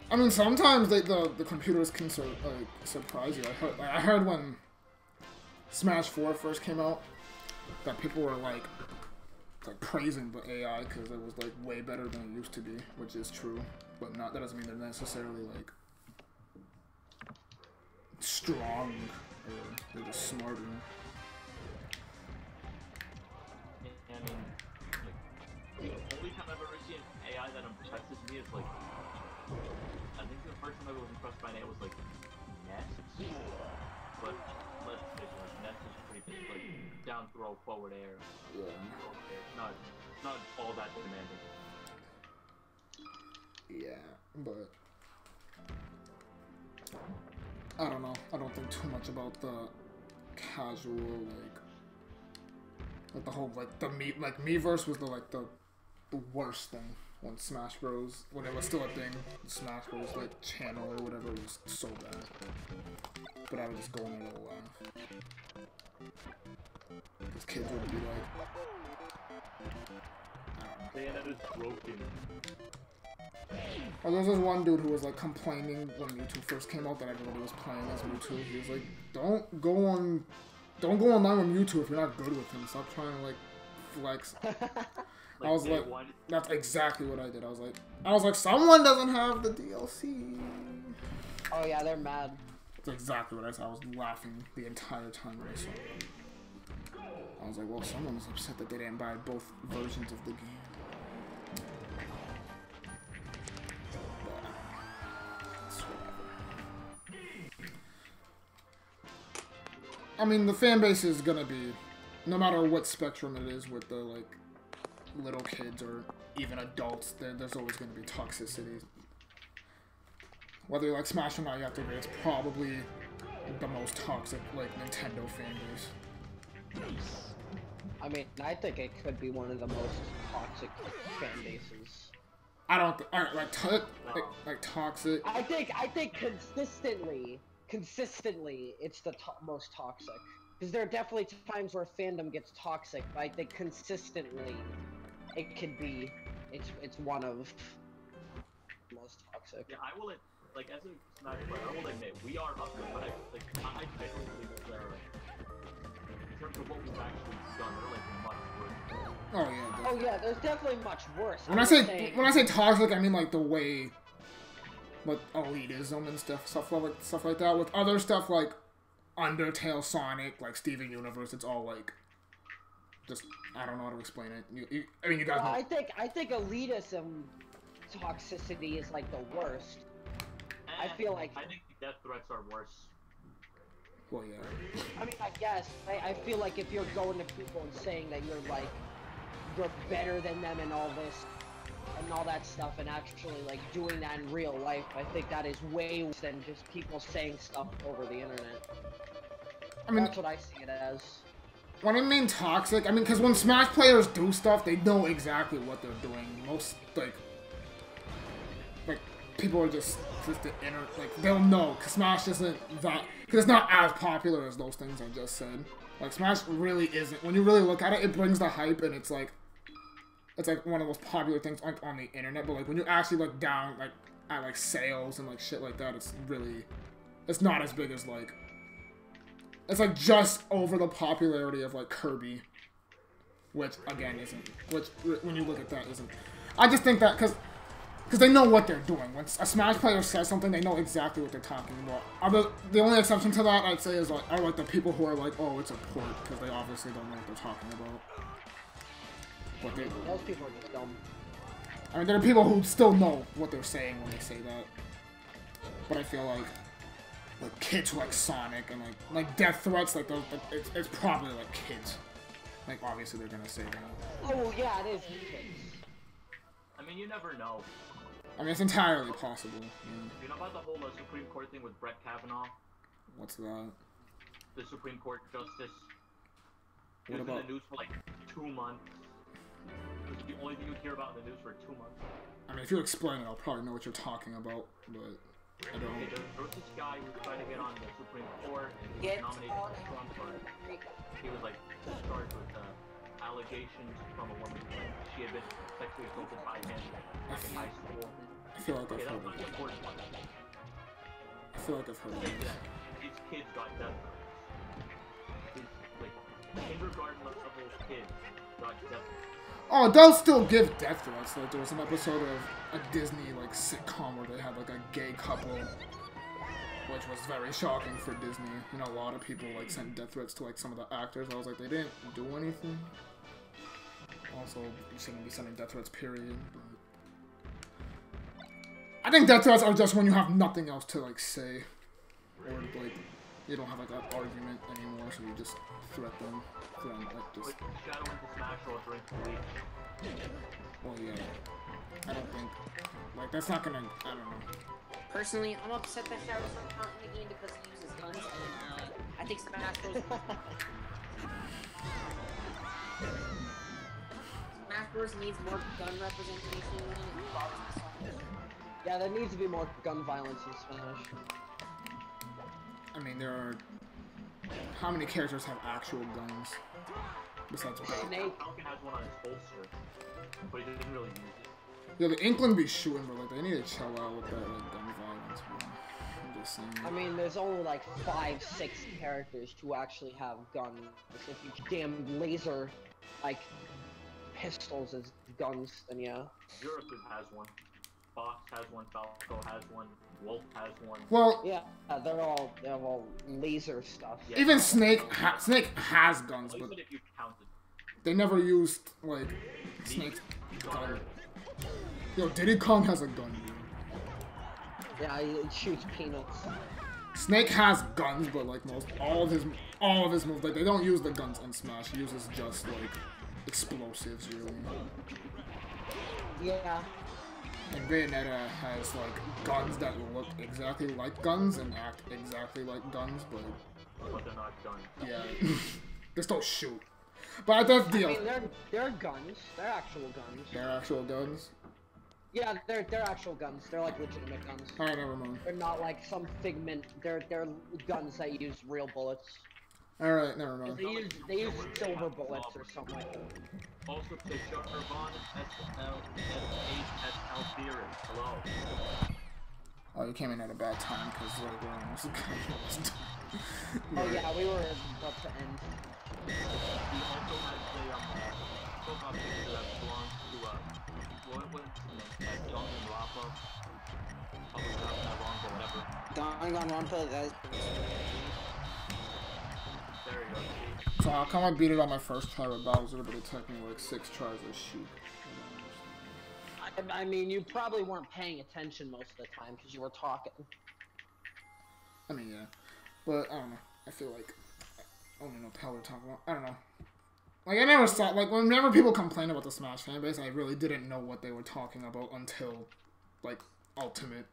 I mean, sometimes the computers can surprise you. I heard when Smash 4 first came out that people were like praising the AI because it was like way better than it used to be, which is true, but that doesn't mean they're necessarily like strong or they're just smarter. I mean, like, the only time I've ever seen AI that impresses me is like, I think the first time I was impressed by an AI was like Nest, but let's face it, like, Nest is pretty big, like down throw, forward air. Yeah. Not all that demanding. Yeah, but I don't know. I don't think too much about the casual like the whole the Miiverse was the worst thing when Smash Bros. When it was still a thing. The Smash Bros. Like channel or whatever was so bad. But I would just go in and laugh. Because kids would be like, Bayonetta is broken. oh, there was this one dude who was like complaining when Mewtwo first came out that everybody was playing as Mewtwo. He was like, don't go online with Mewtwo if you're not good with him. Stop trying to like flex. I was like, that's exactly what I did. I was like, someone doesn't have the DLC. Oh yeah, they're mad. That's exactly what I said. I was laughing the entire time when I saw it. I was like, well, someone's upset that they didn't buy both versions of the game. I mean, the fan base is gonna be, no matter what spectrum it is with the, like, little kids or even adults, there's always gonna be toxicity. Whether you like Smash or not, you have to agree, it's probably the most toxic, like, Nintendo fan base. I mean, I think it could be one of the most toxic fan bases. I don't alright, like toxic. I think consistently, it's the most toxic. Because there are definitely times where fandom gets toxic, but I think consistently, it could be, it's one of the most toxic. Yeah, I will, like, as a Smash player, I will admit, we are up there, but I genuinely believe that, in terms of what we've actually done, they're, like, much worse. Oh yeah. Definitely. Oh yeah, there's definitely much worse. When I say toxic, I mean like the way, like elitism and stuff like that. With other stuff like Undertale, Sonic, like Steven Universe, it's all like, just I don't know how to explain it. I mean, you guys know. I think elitism toxicity is like the worst. I feel like I think death threats are worse. Well, yeah. I mean, I guess I feel like if you're going to people and saying that you're better than them and all this and all that stuff, and actually like doing that in real life, I think that is way worse than just people saying stuff over the internet. I mean, that's what I see it as. When I mean toxic, I mean because when Smash players do stuff, they know exactly what they're doing. Most like people are just the inner, like they'll know because Smash isn't that, because it's not as popular as those things I just said. Like Smash really isn't. When you really look at it, it brings the hype and it's like one of those popular things like on the internet. But like when you actually look down like at like sales and like shit like that, it's not as big as like, it's like just over the popularity of like Kirby. which again isn't. Which when you look at that isn't. I just think that because they know what they're doing. When a Smash player says something, they know exactly what they're talking about. The only exception to that, I'd say, is are like the people who are like, oh, it's a port, because they obviously don't know what they're talking about. But those people are just dumb. I mean, there are people who still know what they're saying when they say that. But I feel like kids who like Sonic and like death threats, like those, it's probably like kids. Like obviously they're gonna say that. Oh yeah, it is kids. I mean, you never know. I mean, it's entirely possible. Yeah. You know about the whole Supreme Court thing with Brett Kavanaugh? What's that? The Supreme Court justice. He What was about? in the news for like 2 months. It was the only thing you'd hear about in the news for 2 months. I mean, if you explain it, I'll probably know what you're talking about, but I don't. Okay, there was this guy who was trying to get on the Supreme Court and he was nominated for Trump, but he was like charged with allegations from a woman like she had been sexually assaulted by him in high school. I feel like I've heard of it. I feel like I've heard of it. These kids got death threats. These like kindergarten level kids got death threats. Oh, they'll still give death threats. Like there was an episode of a Disney like sitcom where they had like a gay couple, which was very shocking for Disney. You know, a lot of people like sent death threats to like some of the actors. I was like, they didn't do anything. Also, you shouldn't be sending death threats, period. But I think death threats are just when you have nothing else to like say, or like you don't have like an argument anymore, so you just threat them. Like just. Shadow into Smash Bros. During the week. Well, yeah. I don't think like that's not gonna. I don't know. Personally, I'm upset that Shadow's not counting the game because he uses guns, and I think Smash Bros. Smash Bros. Needs more gun representation in it. Yeah, there needs to be more gun violence in Smash. I mean, there are. How many characters have actual guns? Besides Snake. Falcon has one on his holster, but he doesn't really use it. Yeah, the Inkling be shooting, but like they need to chill out with that like gun violence, bro. I'm just saying. I mean, there's only like 5-6 characters who actually have guns. If you damn laser, like, pistols as guns, then yeah. Europe has one. Fox has one. Falco has one. Wolf has one. Well, yeah, they have all laser stuff. Yeah, even Snake has guns, but if you counted. they never used like Snake's gun. Yo, Diddy Kong has a gun, dude. Yeah, it shoots peanuts. Snake has guns, but like all of his moves, like they don't use the guns in Smash. He uses just like explosives, really. Yeah. And Bayonetta has like guns that look exactly like guns and act exactly like guns, but they're not guns. Yeah, they still shoot. But that's the deal. I mean, they're guns. They're actual guns. They're actual guns. Yeah, they're actual guns. They're like legitimate guns. Alright, never mind. They're not like some figment. They're guns that use real bullets. Alright, never mind. They use silver bullets or something like that. Also, they show Irvon SLSL theory. Hello. Oh, you came in at a bad time because like we're almost done. Oh yeah, we were about to end. He also has a profile picture that belongs to what was his name? Danganronpa. Probably pronouncing that wrong, but whatever. Danganronpa, that is. There you go. So how come I beat it on my first try with Bowser, but it took me like 6 tries to shoot? I mean, you probably weren't paying attention most of the time because you were talking. I mean, yeah. But, I don't know. I feel like I don't know what the hell they're talking about. I don't know. Like, I never saw, like, whenever people complain about the Smash fanbase, I really didn't know what they were talking about until, like, Ultimate.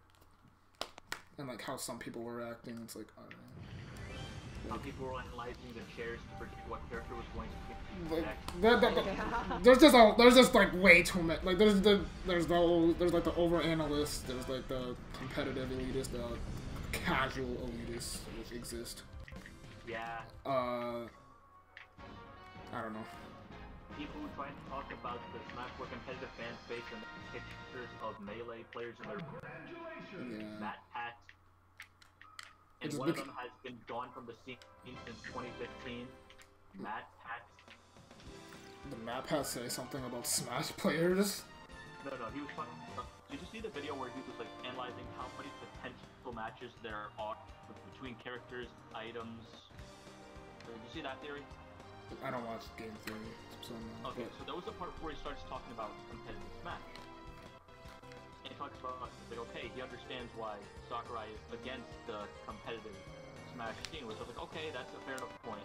And, like, how some people were acting. It's like, I don't know. Some people were analyzing the chairs to predict what character was going to pick. There's just like way too many. Like there's like the over analysts. There's like the competitive elitists, the casual elitists, which exist. Yeah. I don't know. People who try to talk about the Smash 4 competitive fan base and pictures of Melee players in their Matt Pat. And one of them has been gone from the scene since 2015. Matt Pat. the map has say something about Smash players? No, he was talking. Did you see the video where he was like analyzing how many potential matches there are between characters, items? Did you see that theory? I don't watch game theory, so no. Okay, so there was a part where he starts talking about competitive Smash. And he talks about, like, okay, he understands why Sakurai is against the competitive Smash scene, which I was like, okay, that's a fair enough point.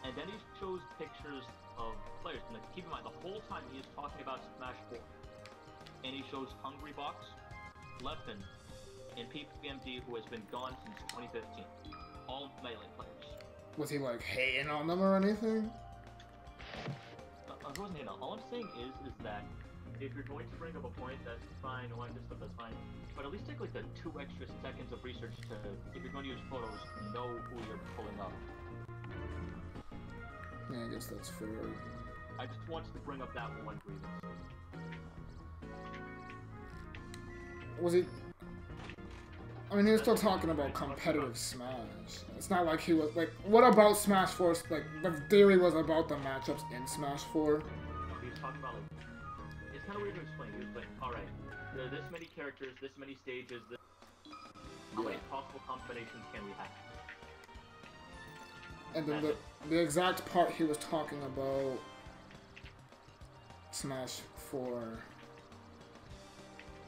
And then he shows pictures of players, and like, keep in mind, the whole time he is talking about Smash 4. And he shows Hungry Box, Leffen, and PPMD, who has been gone since 2015. All Melee players. Was he like hating on them or anything? I wasn't hating on. All I'm saying is that if you're going to bring up a point, that's fine, or this stuff, that's fine. But at least take like the 2 extra seconds of research to, if you're going to use photos, know who you're pulling up. Yeah, I guess that's fair. I just wanted to bring up that one grievance. Was he... I mean, he was still talking about competitive Smash. It's not like he was... Like, what about Smash 4? Like, the theory was about the matchups in Smash 4. He was talking about, like... It's kind of weird to explain. He was like, alright, there are this many characters, this many stages, this... How many possible combinations can we have? And then the exact part he was talking about... Smash 4...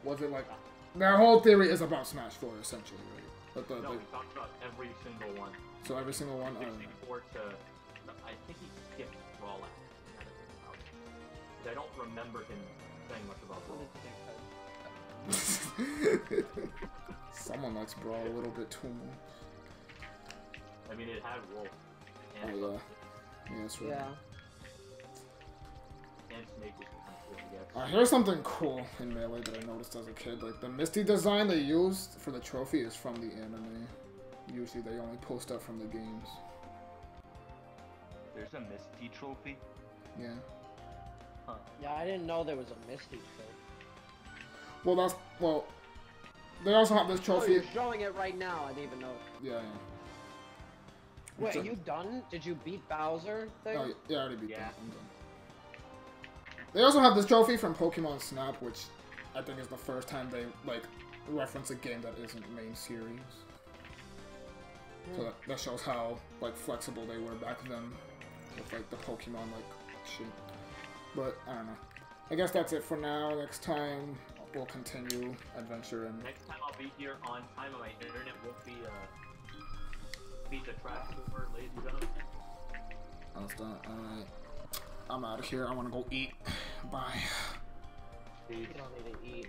Was it like... Their whole theory is about Smash 4, essentially, right? But no, he talked about every single one. So every single one? I think he skipped Brawl out. I don't remember him saying much about Brawl. Someone likes Brawl a little bit too much. I mean, it had Wolf. And oh, yeah. Yeah, that's right. Yeah. And Snake was here's something cool in Melee that I noticed as a kid. Like, the Misty design they used for the trophy is from the anime. Usually they only post up from the games. There's a Misty trophy? Yeah. Huh. Yeah, I didn't know there was a Misty trophy. Well, that's... Well... They also have this trophy... Oh, you're showing it right now, I didn't even know. Yeah, yeah. Wait, are you done? Did you beat Bowser thing? Oh, yeah, I already beat that. I'm done. Yeah. They also have this trophy from Pokemon Snap, which I think is the first time they, like, reference a game that isn't main series. So that shows how, like, flexible they were back then with, like, the Pokemon, like, shit. But, I don't know. I guess that's it for now. Next time, we'll continue Adventure and... Next time I'll be here on time and my internet won't be, beat the track over, ladies and gentlemen. That's done. Alright. I'm out of here. I want to go eat. Bye. You don't need to eat.